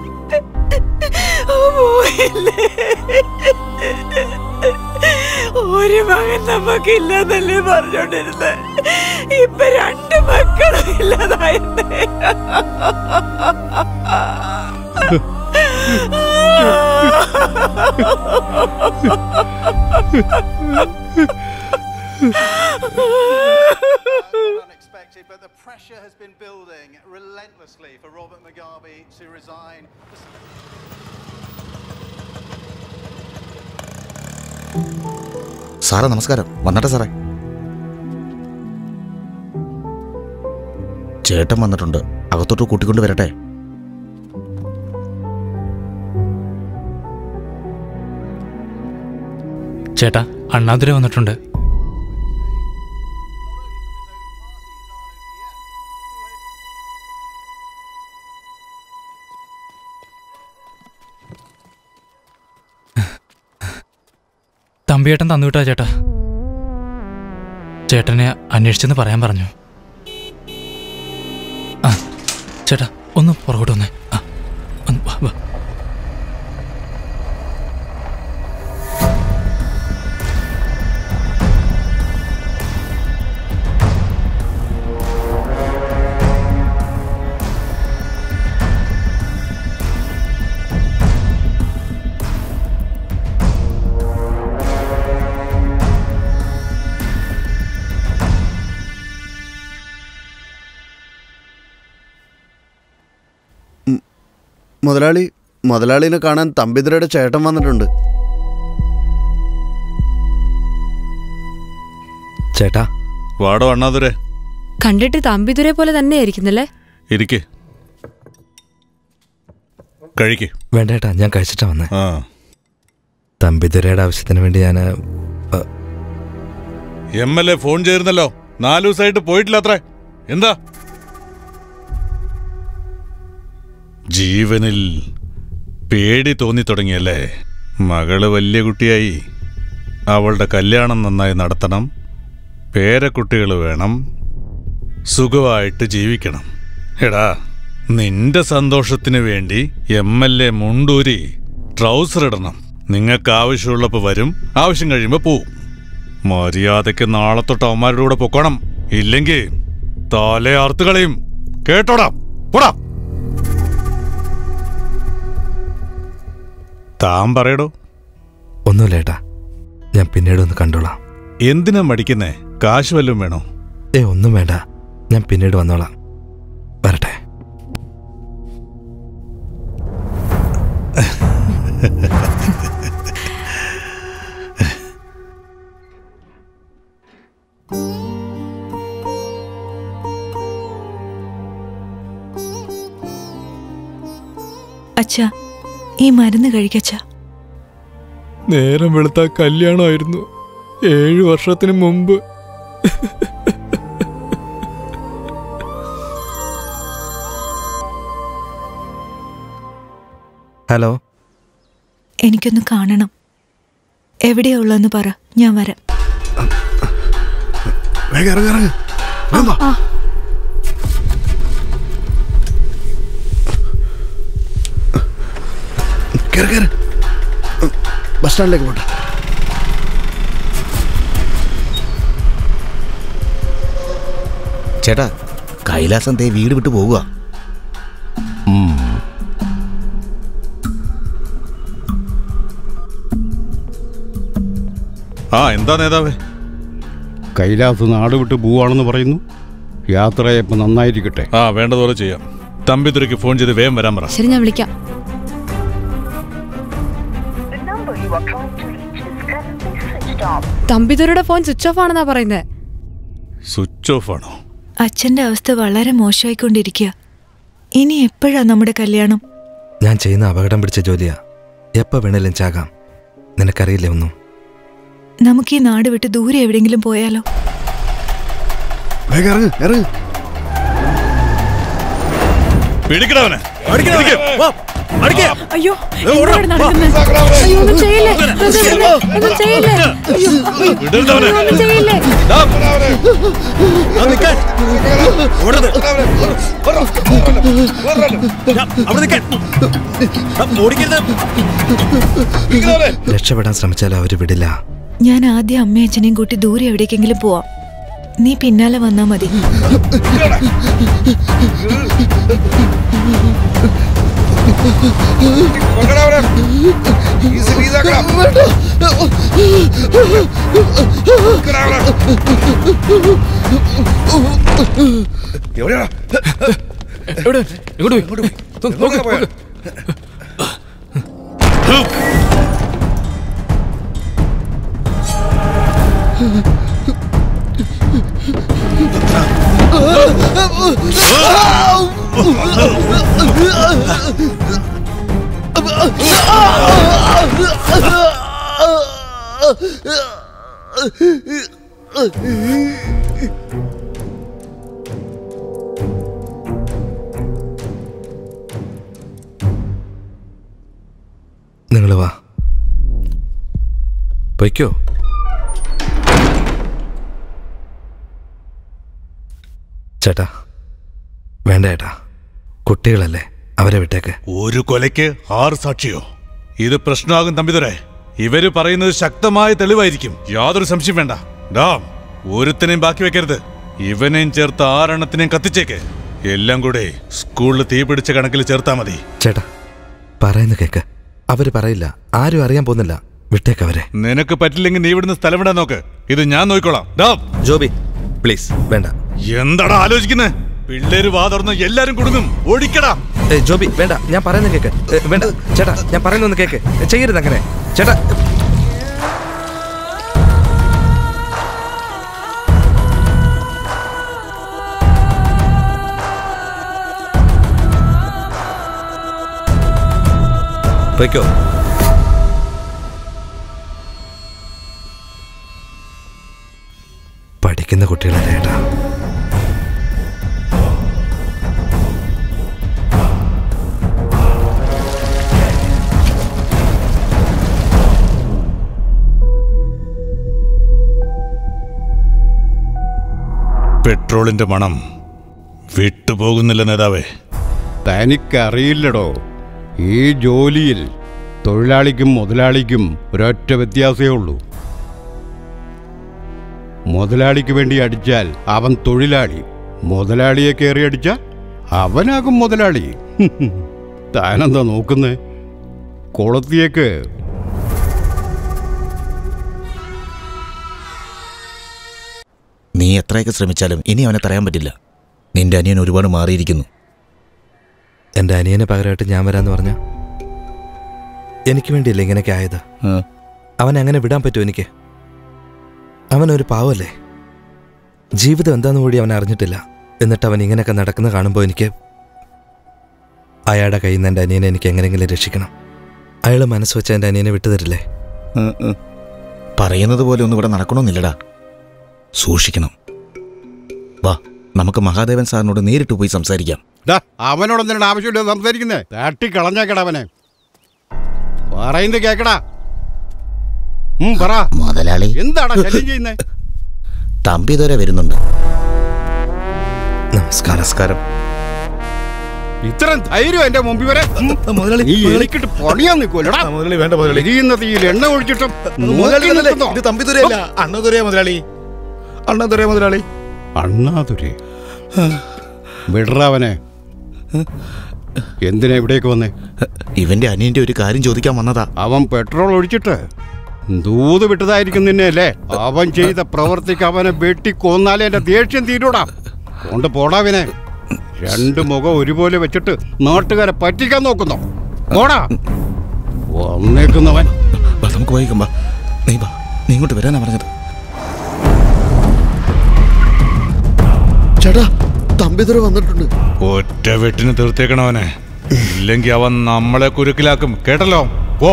ഒരു മകൻ നമുക്കില്ലെന്നല്ലേ പറഞ്ഞോണ്ടിരുന്നത്. ഇപ്പൊ 2 മക്കളും ഇല്ലാതായിരുന്നേ. Unexpected, but the pressure has been building relentlessly for Robert Mugabe to resign. സാറേ നമസ്കാരം. വന്നട്ടെ സാറേ. ചേട്ടൻ വന്നിട്ടുണ്ട്, അകത്തോട്ട് കൂട്ടിക്കൊണ്ട് വരട്ടെ? ചേട്ടാ, അണ്ണാതുരെ വന്നിട്ടുണ്ട്. തമ്പിയേട്ടൻ തന്നുവിട്ടാ ചേട്ടാ. ചേട്ടനെ അന്വേഷിച്ചെന്ന് പറയാൻ പറഞ്ഞു. ആ ചേട്ടാ ഒന്ന് പുറകോട്ട് വന്നേ. ആ ഒന്ന് വാ വാ. മുതലാളിനെ കാണാൻ തമ്പിതുരയുടെ ചേട്ടൻ വന്നിട്ടുണ്ട്. ചേട്ടാ വാടോ അണ്ണാതുരെ. കണ്ടിട്ട് തമ്പിതുരെ പോലെ തന്നെ ആയിരിക്കുന്നല്ലേ? ഇരിക്കേ കഴിക്കേ. വേണ്ട ചേട്ടാ, ഞാൻ കഴിച്ചിട്ടാ വന്നേ. തമ്പിതുരയുടെ ആവശ്യത്തിന് വേണ്ടി ഞാൻ MLA ഫോൺ ചെയ്തിരുന്നല്ലോ, 4 ദിവസമായിട്ട് പോയിട്ടില്ല അത്രേ. എന്താ? ജീവനിൽ പേടി തോന്നി തുടങ്ങിയല്ലേ? മകള് വലിയ കുട്ടിയായി, അവളുടെ കല്യാണം നന്നായി നടത്തണം, പേരക്കുട്ടികൾ വേണം, സുഖമായിട്ട് ജീവിക്കണം. എടാ, നിന്റെ സന്തോഷത്തിന് വേണ്ടി MLA മുണ്ടൂരി ട്രൗസർ ഇടണം. നിങ്ങൾക്ക് ആവശ്യമുള്ളപ്പോൾ വരും, ആവശ്യം കഴിയുമ്പോൾ പോവും. മര്യാദയ്ക്ക് നാളെ തൊട്ട് അവന്മാരുടെ കൂടെ പൊക്കണം, ഇല്ലെങ്കിൽ തലയാർത്ത് കളയും. കേട്ടോടാ, പോടാ. താൻ പറയടോ. ഒന്നുമില്ല ഏട്ടാ, ഞാൻ പിന്നീട് ഒന്ന് കണ്ടോളാം. എന്തിനാ മടിക്കുന്നേ? കാശ് വല്ലതും വേണോ? ഒന്നും വേണ്ട, ഞാൻ പിന്നീട് വന്നോളാം. വരട്ടെ. അച്ഛാ, ഈ മരുന്ന് കഴിക്കച്ചാ. നേരം വെളുത്ത കല്യാണമായിരുന്നു 7 വർഷത്തിന് മുമ്പ്. ഹലോ, എനിക്കൊന്ന് കാണണം. എവിടെയാ ഉള്ളതെന്ന് പറ, ഞാൻ വരാം. ബസ് സ്റ്റാൻഡിലേക്ക് പോട്ടെ. ചേട്ടാ, കൈലാസം ദേ വീട് വിട്ടു പോവുക. എന്താ നേതാവേ? കൈലാസ് നാട് വിട്ട് പോവാണെന്ന് പറയുന്നു. യാത്രയപ്പം നന്നായിരിക്കട്ടെ. വേണ്ടതുപോലെ ചെയ്യാം. തമ്പിതുരയ്ക്ക് ഫോൺ ചെയ്ത് വേഗം വരാൻ പറ. ശരി, ഞാൻ വിളിക്കാം. തമ്പിതുരയുടെ ഫോൺ സ്വിച്ച് ഓഫ് ആണെന്നാ പറയുന്നത്. സ്വിച്ച് ഓഫ് ആണോ? അച്ഛന്റെ അവസ്ഥ വളരെ മോശമായിക്കൊണ്ടിരിക്കുക. ഇനി എപ്പോഴാ നമ്മുടെ കല്യാണം? ഞാൻ ചെയ്യുന്ന അപകടം പിടിച്ച ജോലിയാ. എപ്പോ വേണേലും ചാകാം. നിനക്കറിയില്ലേ ഒന്നും. നമുക്ക് ഈ നാട് വിട്ട് ദൂരെ എവിടെയെങ്കിലും പോയാലോ? പിടിക്കണവനെ. അയ്യോ, എന്താണ് നടക്കുന്നത്? അയ്യോ, ഒന്നും ചെയ്യില്ലേ, ഒന്നും ചെയ്യില്ലേ. ഒന്നും ചെയ്യില്ലേ. രക്ഷപ്പെടാൻ ശ്രമിച്ചാലും അവര് വിടില്ല. ഞാൻ ആദ്യം അമ്മയും അച്ഛനെയും കൂട്ടി ദൂരെ എവിടേക്കെങ്കിലും പോവാം. നീ പിന്നാലെ വന്നാ മതി. നിങ്ങൾ വാ, പൊയ്ക്കോ. ചേട്ടാ വേണ്ട ചേട്ടാ, കുട്ടികളല്ലേ, അവരെ വിട്ടേക്ക്. ഒരു കൊലയ്ക്ക് 6 സാക്ഷിയോ? ഇത് പ്രശ്നമാകും തമ്പിതുരെ. ഇവര് പറയുന്നത് ശക്തമായ തെളിവായിരിക്കും, യാതൊരു സംശയം വേണ്ട. ഒരുത്തനെയും ബാക്കി വെക്കരുത്. ഇവനെയും ചേർത്ത് 6 എണ്ണത്തിനെയും കത്തിച്ചേക്ക്. എല്ലാം കൂടെ സ്കൂളിൽ തീ പിടിച്ച കണക്കിൽ ചേർത്താ മതി. ചേട്ടാ പറയുന്ന കേക്ക്, അവര് പറയില്ല, ആരും അറിയാൻ പോകുന്നില്ല, വിട്ടേക്കവരെ. നിനക്ക് പറ്റില്ലെങ്കിൽ നീ ഇവിടുന്ന് സ്ഥലം വിടാൻ നോക്ക്, ഇത് ഞാൻ നോക്കിക്കോളാം. ജോബി പ്ലീസ് വേണ്ട. എന്താടാ ആലോചിക്കുന്നത്? പിള്ളേര് വാ തുറന്ന് എല്ലാരും കുടുങ്ങും, ഓടിക്കടാ. ജോബി വേണ്ട, ഞാൻ പറയുന്ന കേക്ക്. വേണ്ട ചേട്ടാ, ഞാൻ പറയുന്നൊന്ന് കേക്ക്, ചെയ്യരുത് അങ്ങനെ ചേട്ടാ. പൊയ്ക്കോ. പഠിക്കുന്ന കുട്ടികളല്ലേ ഏട്ടാ. പെട്രോളിന്റെ മണം വിട്ടുപോകുന്നില്ല നേതാവേ. തനിക്കറിയില്ലടോ, ഈ ജോലിയിൽ തൊഴിലാളിക്കും മുതലാളിക്കും ഒരൊറ്റ വ്യത്യാസമേ ഉള്ളൂ. മുതലാളിക്ക് വേണ്ടി അടിച്ചാൽ അവൻ തൊഴിലാളി, മുതലാളിയെ കയറി അടിച്ചാൽ അവനാകും മുതലാളി. താനെന്താ നോക്കുന്നേ? കൊളത്തിയേക്ക്. നീ എത്രയൊക്കെ ശ്രമിച്ചാലും ഇനി അവനെ തടയാൻ പറ്റില്ല. നിന്റെ അനിയൻ ഒരുപാട് മാറിയിരിക്കുന്നു. എൻ്റെ അനിയനെ പകരമായിട്ട് ഞാൻ വരാമെന്ന് പറഞ്ഞ എനിക്ക് വേണ്ടിയല്ലേ ഇങ്ങനെയൊക്കെ ആയത്? അവനെ അങ്ങനെ വിടാൻ പറ്റുമോ എനിക്ക്? അവനൊരു പാവല്ലേ, ജീവിതം എന്താന്ന് കൂടി അവൻ അറിഞ്ഞിട്ടില്ല. എന്നിട്ട് അവൻ ഇങ്ങനെയൊക്കെ നടക്കുന്ന കാണുമ്പോൾ എനിക്ക് അയാളുടെ കയ്യിൽ നിന്ന് എൻ്റെ അനിയനെ എനിക്ക് എങ്ങനെയെങ്കിലും രക്ഷിക്കണം. അയാൾ മനസ്സ് വെച്ച എൻ്റെ അനിയനെ വിട്ടുതരില്ലേ? പറയുന്നത് പോലെ ഒന്നും ഇവിടെ നടക്കണമെന്നില്ലടാ. സൂക്ഷിക്കണം. വാ, നമുക്ക് മഹാദേവൻ സാറിനോട് നേരിട്ട് പോയി സംസാരിക്കാം. അവനോടൊന്നും ആവശ്യമില്ല സംസാരിക്കുന്നേ. തട്ടി കളഞ്ഞേക്കടാ അവനെ. പറയുന്നത് കേക്കടാ. പറ മുതലാളി. എന്താടാ ശല്യം ചെയ്യുന്നേ? തമ്പി ഇതുവരെ വരുന്നുണ്ട്. നമസ്കാരം. ഇത്രയും ധൈര്യം എന്റെ മുമ്പിൽ വരെ നീ എനിക്കിട്ട് പണിയാൻ നിൽക്കുമല്ലോടാ. എരിയുന്ന തീയിൽ എണ്ണ ഒഴിച്ചിട്ടും തമ്പിതുരയല്ല, അണ്ണാതുരയാ മുതലാളി. അണ്ണാതുരയാ മുതലാളി. അണ്ണാതുരേ? വിടറാവനെ. എന്തിനാ ഇവിടേക്ക് വന്നേ? ഇവന്റെ അനിയന്റെ ഒരു കാര്യം ചോദിക്കാൻ വന്നതാ. അവൻ പെട്രോൾ ഒഴിച്ചിട്ട് ദൂത് വിട്ടതായിരിക്കും നിന്നെ അല്ലേ? അവൻ ചെയ്ത പ്രവർത്തിക്ക് അവനെ വെട്ടിക്കൊന്നാലേ എന്റെ ദേഷ്യം തീരൂടാ. കൊണ്ട് പോടാവിനെ. 2 മുഖം ഒരുപോലെ വെച്ചിട്ട് നാട്ടുകാരെ പറ്റിക്കാൻ നോക്കുന്നോ? പോടാ വന്നേക്കുന്നവൻ. നമുക്ക് പോയിക്കുമ്പോ നീ ഇങ്ങോട്ട് വരാനാ പറഞ്ഞത്. ചേട്ടാ, തമ്പിതുര വന്നിട്ടുണ്ട്. ഒറ്റ വെട്ടിന് തീർത്തേക്കണവനെ, ഇല്ലെങ്കിൽ അവൻ നമ്മളെ കുരുക്കിലാക്കും. കേട്ടല്ലോ? പോ.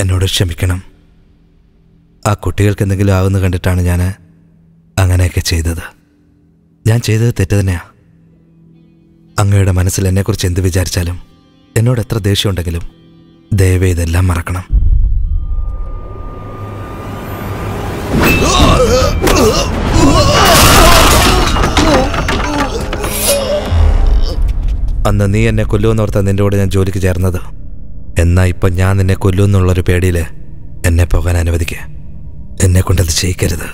എന്നോട് ക്ഷമിക്കണം. ആ കുട്ടികൾക്ക് എന്തെങ്കിലും ആവുമെന്ന് കണ്ടിട്ടാണ് ഞാൻ അങ്ങനെയൊക്കെ ചെയ്തത്. ഞാൻ ചെയ്തത് തെറ്റ് തന്നെയാ. അങ്ങയുടെ മനസ്സിൽ എന്നെക്കുറിച്ച് എന്ത് വിചാരിച്ചാലും, എന്നോട് എത്ര ദേഷ്യമുണ്ടെങ്കിലും ദയവേ ഇതെല്ലാം മറക്കണം. അന്ന് നീ എന്നെ കൊല്ലുമെന്നോർത്താ നിന്റെ കൂടെ ഞാൻ ജോലിക്ക് ചേർന്നത്. എന്നാ ഇപ്പം ഞാൻ നിന്നെ കൊല്ലുമെന്നുള്ളൊരു പേടിയിൽ എന്നെ പോകാൻ അനുവദിക്കുക. എന്നെ കൊണ്ടത് ചെയ്യിക്കരുത്.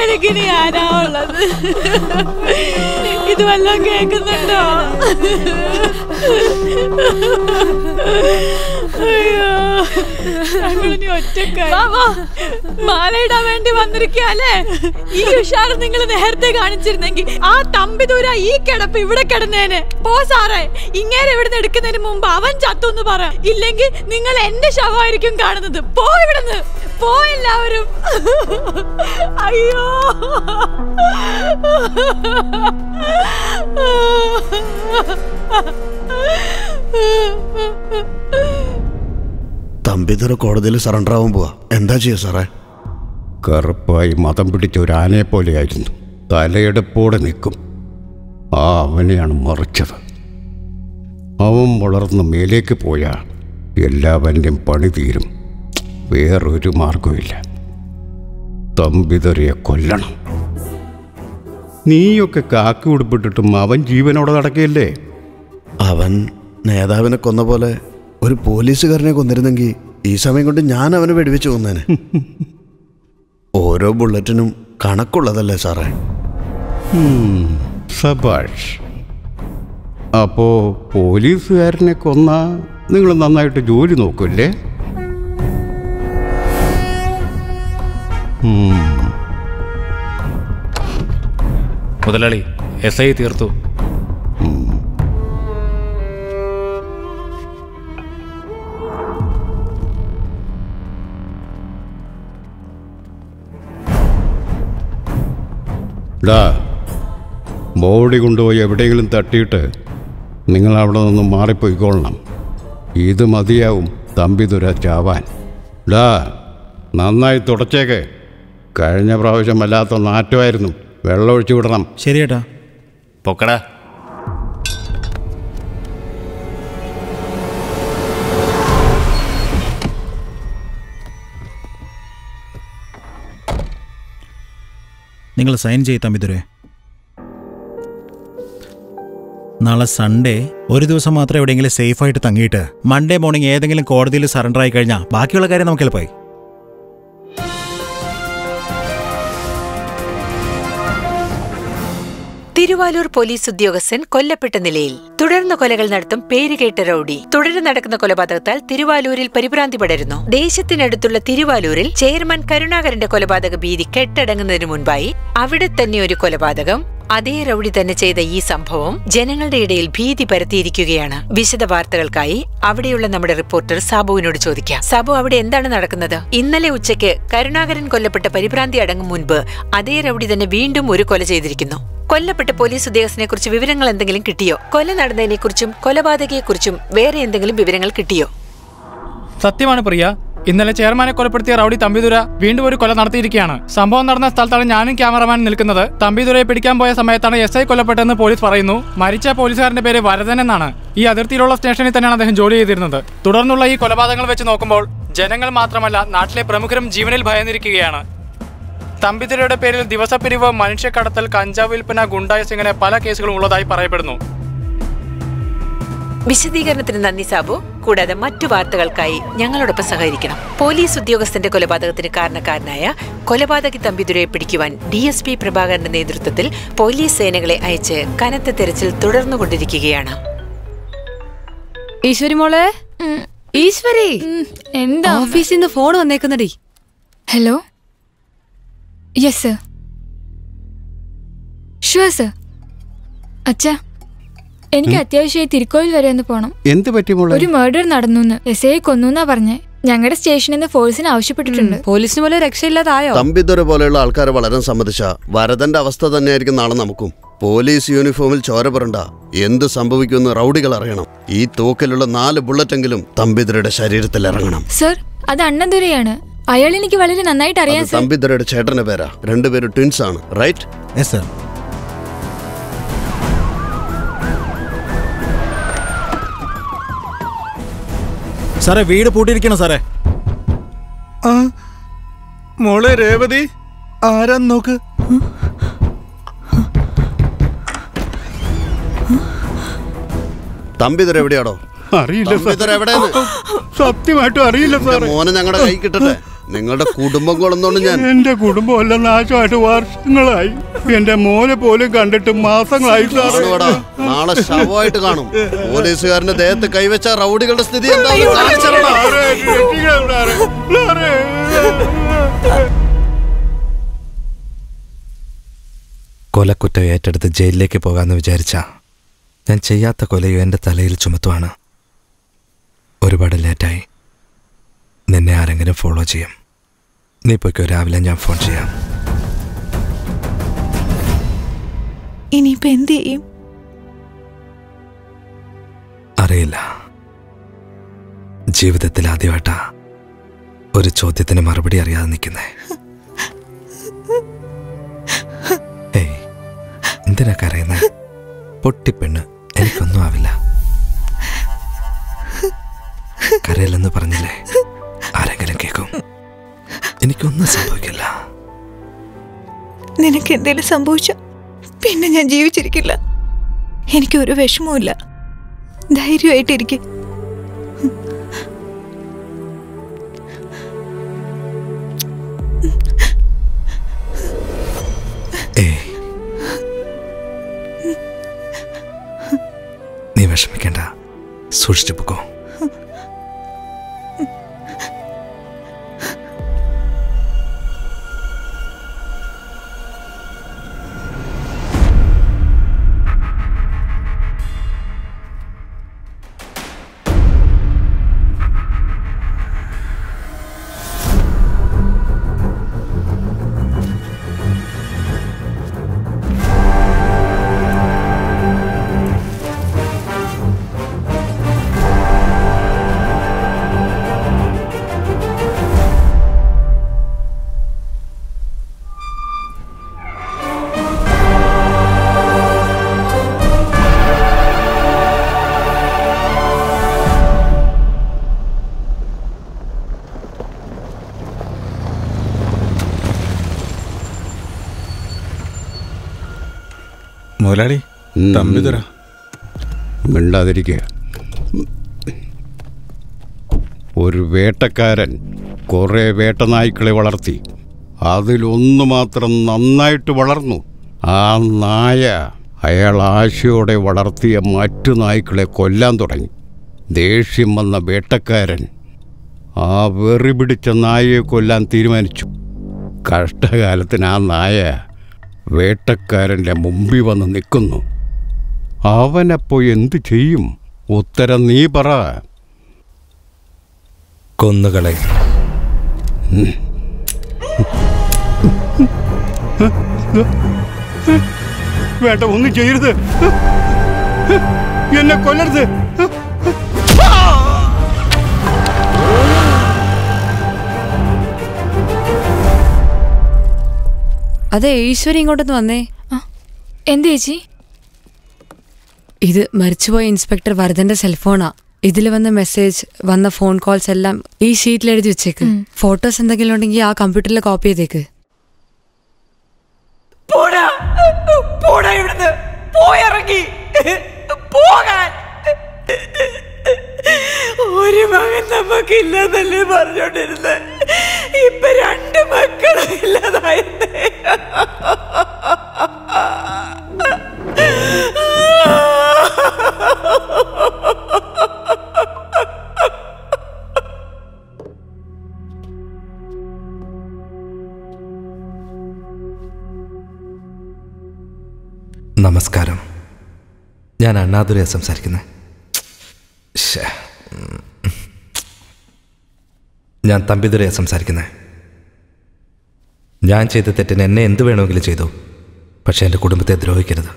എനിക്കിനി ആരാ ഉള്ളത്? ഇത് വല്ലതും കേൾക്കുന്നുണ്ടോ? മാലയിടാൻ വേണ്ടി വന്നിരിക്കല്ലേ? ഈ ഉഷാറ് നിങ്ങൾ നേരത്തെ കാണിച്ചിരുന്നെങ്കിൽ ആ തമ്പിദൂര ഈ കിടപ്പ് ഇവിടെ കിടന്നേനെ. പോ സാറേ, ഇങ്ങനെ ഇവിടുന്ന് എടുക്കുന്നതിന് മുമ്പ് അവൻ ചത്തൊന്ന് പറ, ഇല്ലെങ്കിൽ നിങ്ങൾ എന്റെ ശവമായിരിക്കും കാണുന്നത്. പോ ഇവിടുന്ന്, പോ എല്ലാവരും. അയ്യോ, തമ്പിദുര കോടതിയിൽ സറണ്ടർ ആവാൻ പോവാ. എന്താ ചെയ്യാ സാറേ? കറുപ്പായി മതം പിടിച്ച ഒരു ആനയെ പോലെയായിരുന്നു. തലയെടുപ്പോടെ നിൽക്കും. ആ അവനെയാണ് മറിച്ചത്. അവൻ വളർന്ന് മേലേക്ക് പോയാൽ എല്ലാവൻ്റെയും പണി തീരും. വേറൊരു മാർഗമില്ല. തമ്പിദുരയെ കൊല്ലണം. നീയൊക്കെ കാക്കി ഉടുപ്പിട്ടിട്ടും അവൻ ജീവനോടെ നടക്കുകയല്ലേ? അവൻ നേതാവിനെ കൊന്ന പോലെ ഒരു പോലീസുകാരനെ കൊന്നിരുന്നെങ്കിൽ ഈ സമയം കൊണ്ട് ഞാൻ അവനെ വെടിവെച്ച് കൊന്നേനെ. ഓരോ ബുള്ളറ്റിനും കണക്കുള്ളതല്ലേ സാറേ? സബാഷ്. അപ്പോ പോലീസുകാരനെ കൊന്നാ നിങ്ങൾ നന്നായിട്ട് ജോലി നോക്കൂല്ലേ? മുതലാളി, SI തീർത്തു. ബോഡി കൊണ്ടുപോയി എവിടെയെങ്കിലും തട്ടിയിട്ട് നിങ്ങൾ അവിടെ നിന്ന് മാറിപ്പോയിക്കൊള്ളണം. ഇത് മതിയാവും തമ്പിദുര ചാവാൻ. നന്നായി തുടച്ചേക്ക്. കഴിഞ്ഞ പ്രാവശ്യം വല്ലാത്ത നാറ്റമായിരുന്നു. വെള്ളമൊഴിച്ചു വിടണം. ശരിയേട്ടാ. പൊക്കടാ. നിങ്ങൾ സൈൻ ചെയ്യ് തമ്പിദുരേ. നാളെ സൺഡേ ഒരു ദിവസം മാത്രം എവിടെയെങ്കിലും സേഫായിട്ട് തങ്ങിയിട്ട് മൺഡേ മോർണിംഗ് ഏതെങ്കിലും കോടതിയിൽ സറണ്ടർ ആയി കഴിഞ്ഞാൽ ബാക്കിയുള്ള കാര്യം നമുക്ക് എളുപ്പമായി. തിരുവാലൂർ പോലീസ് ഉദ്യോഗസ്ഥൻ കൊല്ലപ്പെട്ട നിലയിൽ. തുടർന്ന് കൊലകൾ നടത്തും പേരുകേട്ട റൌഡി. തുടർന്ന് നടക്കുന്ന കൊലപാതകത്താൽ തിരുവാലൂരിൽ പരിഭ്രാന്തി പടരുന്നു. ദേശത്തിനടുത്തുള്ള തിരുവാലൂരിൽ ചെയർമാൻ കരുണാകരന്റെ കൊലപാതക ഭീതി കെട്ടടങ്ങുന്നതിനു മുൻപായി അവിടെ തന്നെ ഒരു കൊലപാതകം. അതേ റൌഡി തന്നെ ചെയ്ത ഈ സംഭവം ജനങ്ങളുടെ ഇടയിൽ ഭീതി പരത്തിയിരിക്കുകയാണ്. വിശദ വാർത്തകൾക്കായി അവിടെയുള്ള നമ്മുടെ റിപ്പോർട്ടർ സാബുവിനോട് ചോദിക്കാം. സാബു, അവിടെ എന്താണ് നടക്കുന്നത്? ഇന്നലെ ഉച്ചയ്ക്ക് കരുണാകരൻ കൊല്ലപ്പെട്ട പരിഭ്രാന്തി അടങ്ങും മുൻപ് അതേ റൌഡി തന്നെ വീണ്ടും ഒരു കൊല ചെയ്തിരിക്കുന്നു. കൊല്ലപ്പെട്ട പോലീസ് ഉദ്യോഗസ്ഥനെ കുറിച്ച് വിവരങ്ങൾ എന്തെങ്കിലും കിട്ടിയോ? കൊല നടന്നതിനെ കുറിച്ചും കൊലപാതകയെക്കുറിച്ചും വേറെ എന്തെങ്കിലും വിവരങ്ങൾ കിട്ടിയോ? സത്യമാണ് പ്രിയ. ഇന്നലെ ചെയർമാനെ കൊലപ്പെടുത്തിയ റൌഡി തമ്പിദുര വീണ്ടും ഒരു കൊല നടത്തിയിരിക്കുകയാണ്. സംഭവം നടന്ന സ്ഥലത്താണ് ഞാനും ക്യാമറമാൻ നിൽക്കുന്നത്. തമ്പിദുരയെ പിടിക്കാൻ പോയ സമയത്താണ് SI കൊല്ലപ്പെട്ടതെന്ന് പോലീസ് പറയുന്നു. മരിച്ച പോലീസുകാരന്റെ പേര് വരദൻ എന്നാണ്. ഈ അതിർത്തിയിലുള്ള സ്റ്റേഷനിൽ തന്നെയാണ് അദ്ദേഹം ജോലി ചെയ്തിരുന്നത്. തുടർന്നുള്ള ഈ കൊലപാതകങ്ങൾ വെച്ച് നോക്കുമ്പോൾ ജനങ്ങൾ മാത്രമല്ല നാട്ടിലെ പ്രമുഖരും ജീവനിൽ ഭയന്നിരിക്കുകയാണ്. തമ്പിദുരയുടെ പേരിൽ ദിവസപ്പിരിവ്, മനുഷ്യക്കടത്തൽ, കഞ്ചാവ് വിൽപ്പന, ഗുണ്ടായസ് ഇങ്ങനെ പല കേസുകളും ഉള്ളതായി പറയപ്പെടുന്നു. വിശദീകരണത്തിന് നന്ദി സാബു. കൂടാതെ മറ്റു വാർത്തകൾക്കായി ഞങ്ങളോടൊപ്പം സഹകരിക്കണം. പോലീസ് ഉദ്യോഗസ്ഥന്റെ കൊലപാതകത്തിന് കാരണക്കാരനായ കൊലപാതകി തമ്പിദുരയെ പിടിക്കുവാൻ DSP പ്രഭാകരന്റെ നേതൃത്വത്തിൽ പോലീസ് സേനകളെ അയച്ച് കനത്ത തെരച്ചിൽ തുടർന്നുകൊണ്ടിരിക്കുകയാണ്. ഈശ്വരി മോളെ, ഈശ്വരി, എന്താ? ഓഫീസിൽ നിന്ന് ഫോൺ വന്നേക്കുന്നടി. Hello. Yes sir. Sure sir. അച്ഛാ, എനിക്ക് അത്യാവശ്യമായി തിരുക്കോയിൽ വരെ ഒന്ന് പോണം. എന്ത് പറ്റി മോളെ? ഒരു മർഡർ നടന്നു. SI കൊന്നുന്നാ പറഞ്ഞേ. ഞങ്ങളുടെ സ്റ്റേഷനിൽ നിന്ന് ഫോഴ്സിന് ആവശ്യപ്പെട്ടിട്ടുണ്ട്. പോലീസിന് പോലെ രക്ഷയില്ലാതായോ? തമ്പിദുര പോലെയുള്ള ആൾക്കാരെ വളരെ സമ്മതിച്ച വരദന്റെ അവസ്ഥ തന്നെയായിരിക്കും നാളെ നമുക്കും. പോലീസ് യൂണിഫോമിൽ ചോര പുരണ്ട എന്ത് സംഭവിക്കുമെന്ന് റൌഡികൾ അറിയണം. ഈ തോക്കിലുള്ള 4 ബുള്ളറ്റെങ്കിലും തമ്പിദുരയുടെ ശരീരത്തിൽ ഇറങ്ങണം. സർ, അത് അണ്ണദുരയാണ്. അയാൾ എനിക്ക് വളരെ നന്നായിട്ട് അറിയാം സർ. തമ്പിദുരയുടെ ചേട്ടന്റെ പേരാ. രണ്ടുപേരും ട്വിൻസ് ആണ്, റൈറ്റ്? Yes sir. സാറേ, വീട് പൂട്ടിയിരിക്കണം സാറേ. മോളെ രേവതി, ആരാന്ന് നോക്ക്. തമ്പിദുര എവിടെയാണോ? അറിയില്ല തമ്പിതുര എവിടെയാണ്? സത്യമായിട്ടും അറിയില്ല സാറേ. മോനെ ഞങ്ങളുടെ കൈ കിട്ടട്ടെ. നിങ്ങളുടെ കുടുംബം കൊള്ളുന്നോണ്ട് ഞാൻ. എന്റെ കുടുംബം എല്ലാം നാശമായിട്ട് വർഷങ്ങളായി. എന്റെ മോനെ പോലും കണ്ടിട്ട് മാസങ്ങളായി സാറേ. നാളെ ശവമായിട്ട് കാണും. പോലീസുകാരന്റെ ദേഹത്ത് കൈവച്ച റൗഡികളുടെ സ്ഥിതി എന്താണെന്ന് കാണിച്ചിടണം. കൊലക്കുറ്റം ഏറ്റെടുത്ത് ജയിലിലേക്ക് പോകാമെന്ന് വിചാരിച്ച ഞാൻ ചെയ്യാത്ത കൊലയോ എൻ്റെ തലയിൽ ചുമത്തുവാണ്. ഒരുപാട് ലേറ്റായി. നിന്നെ ആരെങ്കിലും ഫോളോ ചെയ്യും. നീ പോയിക്കോ, രാവിലെ ഞാൻ ഫോൺ ചെയ്യാം. ഇനിയിപ്പോ എന്ത് ചെയ്യും? അറിയില്ല. ജീവിതത്തിൽ ആദ്യമായിട്ടാ ഒരു ചോദ്യത്തിന് മറുപടി അറിയാതെ നിൽക്കുന്നേ. ഏയ്, എന്തിനാ കരയുന്നേ? പൊട്ടിപ്പെണ്ണ്, എനിക്കൊന്നും ആവില്ല. കരയില്ലെന്ന് പറഞ്ഞില്ലേ, ആരെങ്കിലും കേൾക്കും. എനിക്കൊന്നും സംഭവിക്കില്ല. നിനക്ക് എന്തേലും സംഭവിച്ച പിന്നെ ഞാൻ ജീവിച്ചിരിക്കില്ല. എനിക്കൊരു വിഷമവുമില്ല. ധൈര്യമായിട്ടിരിക്കും. നീ വിഷമിക്കണ്ട, സൂക്ഷിച്ചു പോക്കോ. മുതലാളി, തമ്പിതുര. മിണ്ടാതിരിക്കുക. ഒരു വേട്ടക്കാരൻ കുറേ വേട്ടനായ്ക്കളെ വളർത്തി. അതിലൊന്നു മാത്രം നന്നായിട്ട് വളർന്നു. ആ നായ അയാൾ ആശയോടെ വളർത്തിയ മറ്റു നായ്ക്കളെ കൊല്ലാൻ തുടങ്ങി. ദേഷ്യം വന്ന വേട്ടക്കാരൻ ആ വെറി പിടിച്ച നായയെ കൊല്ലാൻ തീരുമാനിച്ചു. കഷ്ടകാലത്തിന് ആ നായ വേട്ടക്കാരൻ്റെ മുമ്പിൽ വന്ന് നിൽക്കുന്നു. അവനപ്പോ എന്തു ചെയ്യും? ഉത്തരം നീ പറ. കൊന്നുകളെ. വേണ്ട, ഒന്നും ചെയ്യരുത്. എന്നെ കൊല്ലരുത്. അതെ, ഈശ്വരി ഇങ്ങോട്ടൊന്ന് വന്നേ. എന്ത് ചേച്ചി? ഇത് മരിച്ചുപോയ ഇൻസ്പെക്ടർ വരദന്റെ സെൽഫോണാ. ഇതിൽ വന്ന മെസ്സേജ്, വന്ന ഫോൺ കോൾസ് എല്ലാം ഈ ഷീറ്റിൽ എഴുതി വെച്ചേക്ക്. ഫോട്ടോസ് എന്തെങ്കിലും ഉണ്ടെങ്കിൽ ആ കമ്പ്യൂട്ടറിൽ കോപ്പി ചെയ്തേക്ക്. ഒരു മകൻ നമുക്കില്ലെന്നല്ലേ പറഞ്ഞോണ്ടിരുന്നത്. ഇപ്പൊ 2 മക്കളും ഇല്ലാതായിരുന്നേ. നമസ്കാരം. ഞാൻ അണ്ണാദുരയാണ് സംസാരിക്കുന്നത്. ഞാൻ തമ്പിതുരയാണ് സംസാരിക്കുന്നത്. ഞാൻ ചെയ്ത തെറ്റിന് എന്നെ എന്ത് വേണമെങ്കിലും ചെയ്തു. പക്ഷെ എൻ്റെ കുടുംബത്തെ ദ്രോഹിക്കരുത്.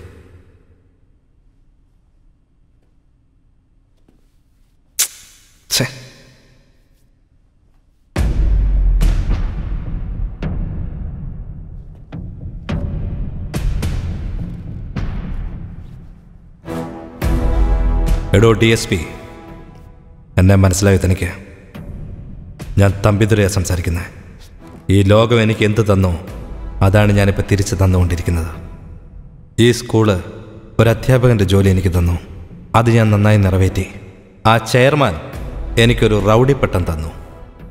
എടോ DSP, എന്നെ മനസ്സിലായി തനിക്ക്? ഞാൻ തമ്പിതുരയാണ് സംസാരിക്കുന്നത്. ഈ ലോകം എനിക്ക് എന്ത് തന്നോ അതാണ് ഞാനിപ്പോൾ തിരിച്ച് തന്നുകൊണ്ടിരിക്കുന്നത്. ഈ സ്കൂള് ഒരു അധ്യാപകൻ്റെ ജോലി എനിക്ക് തന്നു. അത് ഞാൻ നന്നായി നിറവേറ്റി. ആ ചെയർമാൻ എനിക്കൊരു റൗഡി പട്ടം തന്നു.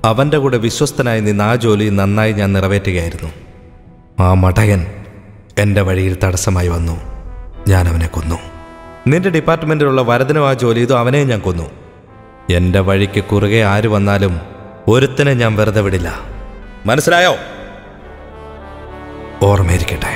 അവൻ്റെ കൂടെ വിശ്വസ്തനായി നിന്ന് ആ ജോലി നന്നായി ഞാൻ നിറവേറ്റുകയായിരുന്നു. ആ മടയൻ എൻ്റെ വഴിയിൽ തടസ്സമായി വന്നു. ഞാൻ അവനെ കൊന്നു. നിന്റെ ഡിപ്പാർട്ട്മെൻറ്റിലുള്ള വരദനും ആ ജോലി ചെയ്തു. അവനെ ഞാൻ കൊന്നു. എൻ്റെ വഴിക്ക് കുറുകെ ആര് വന്നാലും ഒരുത്തനെ ഞാൻ വെറുതെ വിടില്ല. മനസ്സിലായോ? ഓർമ്മയിരിക്കട്ടെ.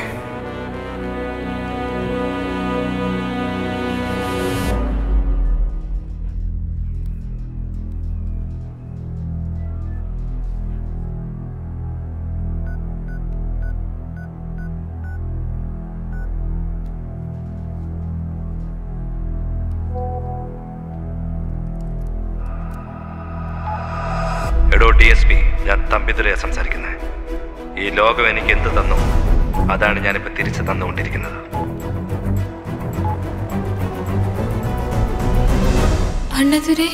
എടോ DSP, ഞാൻ തമ്പിതുരയാ സംസാരിക്കുന്നത്. ഈ ലോകം എനിക്ക് എന്ത് തന്നു അതാണ് ഞാനിപ്പോൾ തിരിച്ചു തന്നുകൊണ്ടിരിക്കുന്നത്. അണ്ണാതുരേ,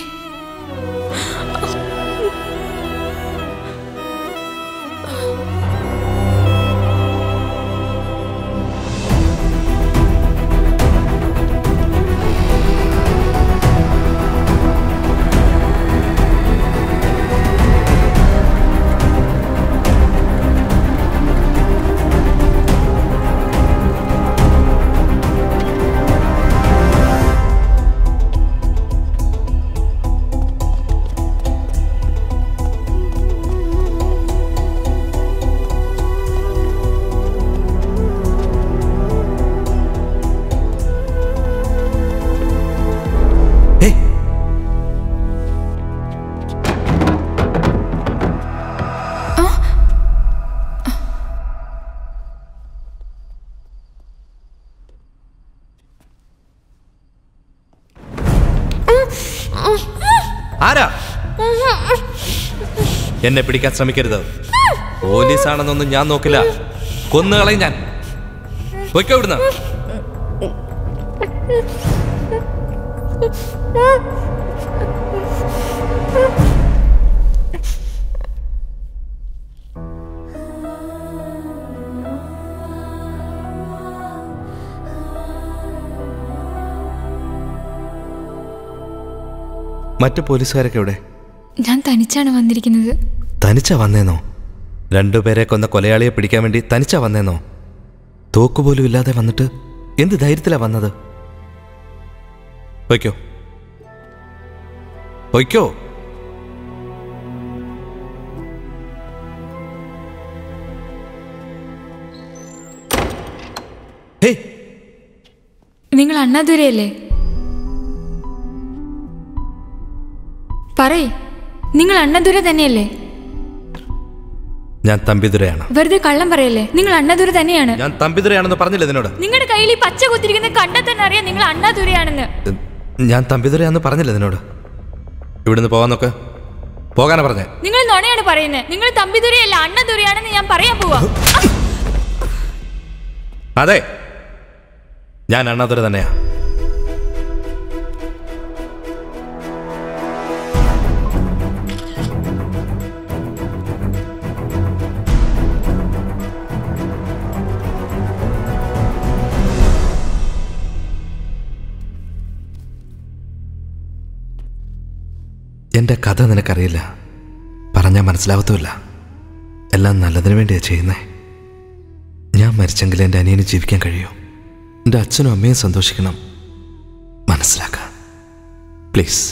ആരാ? എന്നെ പിടിക്കാൻ ശ്രമിക്കരുത്. പോലീസാണെന്നൊന്നും ഞാൻ നോക്കില്ല. കൊന്നുകളയും ഞാൻ. പൊയ്ക്കോ ഇവിടുന്ന്. മറ്റു പോലീസുകാരൊക്കെ എവിടെ? ഞാൻ തനിച്ചാണ് വന്നിരിക്കുന്നത്. തനിച്ചാ വന്നേന്നോ? രണ്ടുപേരെ കൊന്ന കൊലയാളിയെ പിടിക്കാൻ വേണ്ടി തനിച്ചാ വന്നേന്നോ? തോക്കുപോലും ഇല്ലാതെ വന്നിട്ട് എന്ത് ധൈര്യത്തിലാ വന്നത്? പൊയ്ക്കോ, പൊയ്ക്കോ. നിങ്ങൾ അണ്ണാതുരയല്ലേ? പറയ്, നിങ്ങൾ അണ്ണാതുര തന്നെയല്ലേ? ഞാൻ തമ്പിതുരയാണ്. വെറുതെ കള്ളം പറയല്ലേ. നിങ്ങൾ അണ്ണാതുര തന്നെയാണ്. ഞാൻ തമ്പിതുരയാണെന്ന് പറഞ്ഞില്ല നിന്നോട്? നിങ്ങളുടെ കയ്യിൽ ഈ പച്ച കുത്തിരിക്കുന്ന കണ്ടാൽ തന്നെ അറിയാം നിങ്ങൾ അണ്ണാതുരയാണെന്ന്. ഞാൻ തമ്പിതുരയാണെന്ന് പറഞ്ഞില്ല നിന്നോട്? ഇവിടുന്ന് പോവാൻ നോക്ക്. പോകാനാ പറഞ്ഞേ? നിങ്ങൾ നുണയാണ് പറയുന്നത്. നിങ്ങൾ തമ്പിതുരയല്ല അണ്ണാതുരയാണെന്ന് ഞാൻ പറയാൻ പോവാ. അതെ, ഞാൻ അണ്ണാതുര തന്നെയാ. എൻ്റെ കഥ നിനക്കറിയില്ല, പറഞ്ഞാൽ മനസ്സിലാവത്തുമില്ല. എല്ലാം നല്ലതിനു വേണ്ടിയാണ് ചെയ്യുന്നേ. ഞാൻ മരിച്ചെങ്കിൽ എൻ്റെ അനിയന് ജീവിക്കാൻ കഴിയൂ. എൻ്റെ അച്ഛനും അമ്മയും സന്തോഷിക്കണം. മനസ്സിലാക്കുക പ്ലീസ്.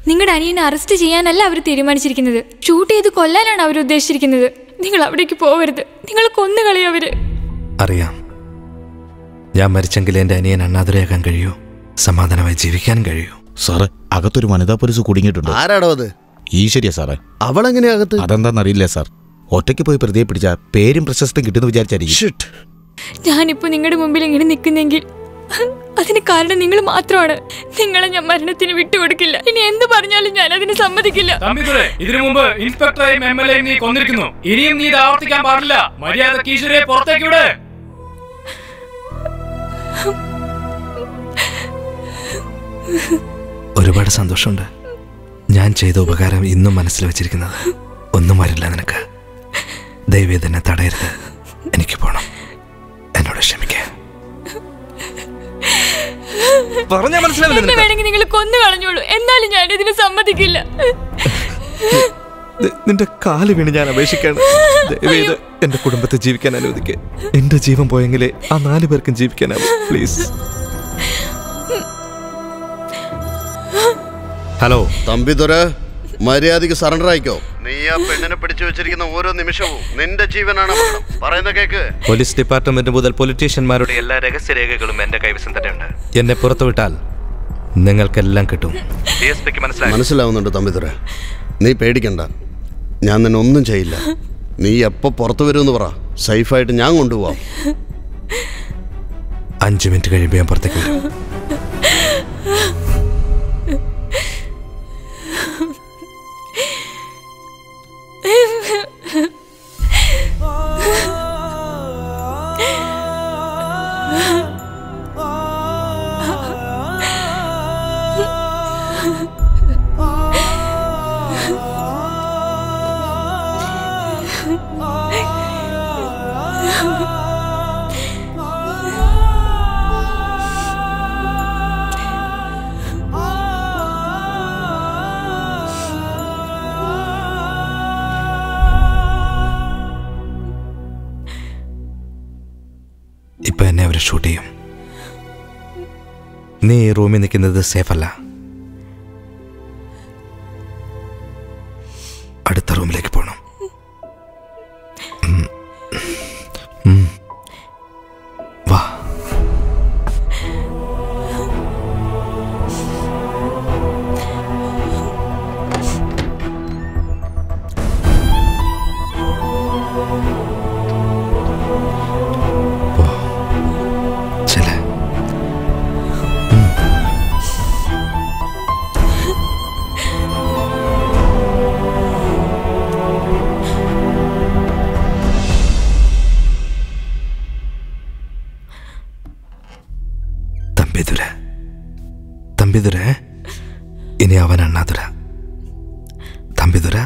നിങ്ങളുടെ അനിയനെ അറസ്റ്റ് ചെയ്യാനല്ല അവർ തീരുമാനിച്ചിരിക്കുന്നത്. ഷൂട്ട് ചെയ്ത് കൊല്ലാനാണ് അവർ ഉദ്ദേശിച്ചിരിക്കുന്നത്. നിങ്ങൾ അവിടേക്ക് പോവരുത്. നിങ്ങൾ കൊന്നുകളയും അവര്. അറിയാം, ഞാൻ മരിച്ചെങ്കിൽ എൻ്റെ അനിയൻ അണ്ണാതുരയാക്കാൻ കഴിയൂ, സമാധാനമായി ജീവിക്കാനും കഴിയൂ. സാറേ, അകത്തൊരു വനിതാ പോലീസ് കുടുങ്ങിയിട്ടുണ്ട്. ആരാടോ അത്? ഈശ്വരിയ സാറേ. അവളെങ്ങനെയാ അകത്ത്? അതെന്താണെന്നറിയില്ല സാർ. ഒറ്റയ്ക്ക് പോയി പ്രതിയെ പിടിച്ച പേരും പ്രശസ്തിയും കിട്ടുമെന്ന് വിചാരിച്ചായിരിക്കും. ഞാനിപ്പോ നിങ്ങളുടെ മുമ്പിൽ ഇങ്ങനെ നിൽക്കുന്നെങ്കിൽ അതിന് കാരണം നിങ്ങൾ മാത്രമാണ്. നിങ്ങളെ ഞാൻ മരണത്തിന് വിട്ടുകൊടുക്കില്ല. ഇനി എന്ത് പറഞ്ഞാലും ഞാൻ അതിന് സമ്മതിക്കില്ല. ഇതിനു മുമ്പ് ഇൻസ്പെക്ടറെയും MLA നീ കൊന്നിരിക്കുന്നു. ഇനിയും നീ ഇത് ആവർത്തിക്കാൻ പാടില്ല. മര്യാദയ്ക്ക് ഈശ്വരയെ പുറത്തേക്ക് വിട്. ഒരുപാട് സന്തോഷമുണ്ട്. ഞാൻ ചെയ്ത ഉപകാരം ഇന്നും മനസ്സിൽ വെച്ചിരിക്കുന്നത്. ഒന്നും വരില്ല നിനക്ക്. ദയവേ തന്നെ തടയരുത്. എനിക്ക് പോണം. എന്നോട് ക്ഷമിക്കുക. എന്നെ വേണമെങ്കിൽ നിങ്ങൾ കൊന്നു കളഞ്ഞോളൂ. എന്നാലും ഞാൻ ഇതിന് സമ്മതിക്കില്ല. നിന്റെ കാല് വീണ് ഞാൻ അപേക്ഷിക്കാണ്. ദയവേത് എന്റെ കുടുംബത്തെ ജീവിക്കാൻ അനുവദിക്കുക. എന്റെ ജീവൻ പോയെങ്കിലേ ആ 4 പേർക്കും ജീവിക്കാനാവും. പ്ലീസ്. ഹലോ തമ്പിതുര, മര്യാദയ്ക്ക് സറണ്ടർ ആയിക്കോ. നീ ആ പെണ്ണിനെ പിടിച്ചു വെച്ചിരിക്കുന്ന ഓരോ നിമിഷവും നിന്റെ ജീവനാണ് അപകടം. പറയുന്ന കേക്ക്. പോലീസ് ഡിപ്പാർട്ട്മെന്റ് മുതൽ പൊളിറ്റീഷ്യന്മാരുടെ എല്ലാ രഹസ്യരേഖകളും എന്റെ കൈവശം തന്നെയുണ്ട്. എന്നെ പുറത്തുവിട്ടാൽ നിങ്ങൾക്കെല്ലാം കിട്ടും. മനസ്സിലാവുന്നുണ്ട് തമ്പിതുര, നീ പേടിക്കണ്ട. ഞാൻ നിന്നെ ഒന്നും ചെയ്യില്ല. നീ എപ്പോ പുറത്തു വരുമെന്ന് പറ. സേഫായിട്ട് ഞാൻ കൊണ്ടുപോവാം. 5 മിനിറ്റ് കഴിയുമ്പോൾ ഞാൻ പുറത്തേക്ക് വരും. ഇപ്പൊ എന്നെ അവർ ഷൂട്ട് ചെയ്യും. നീ ഈ റൂമിൽ നിൽക്കുന്നത് സേഫ് അല്ല. അടുത്ത റൂമിലേക്ക് പോകണം. വാ. തമ്പിതുര, ഇനി അവൻ അണ്ണാതുര. തമ്പിതുര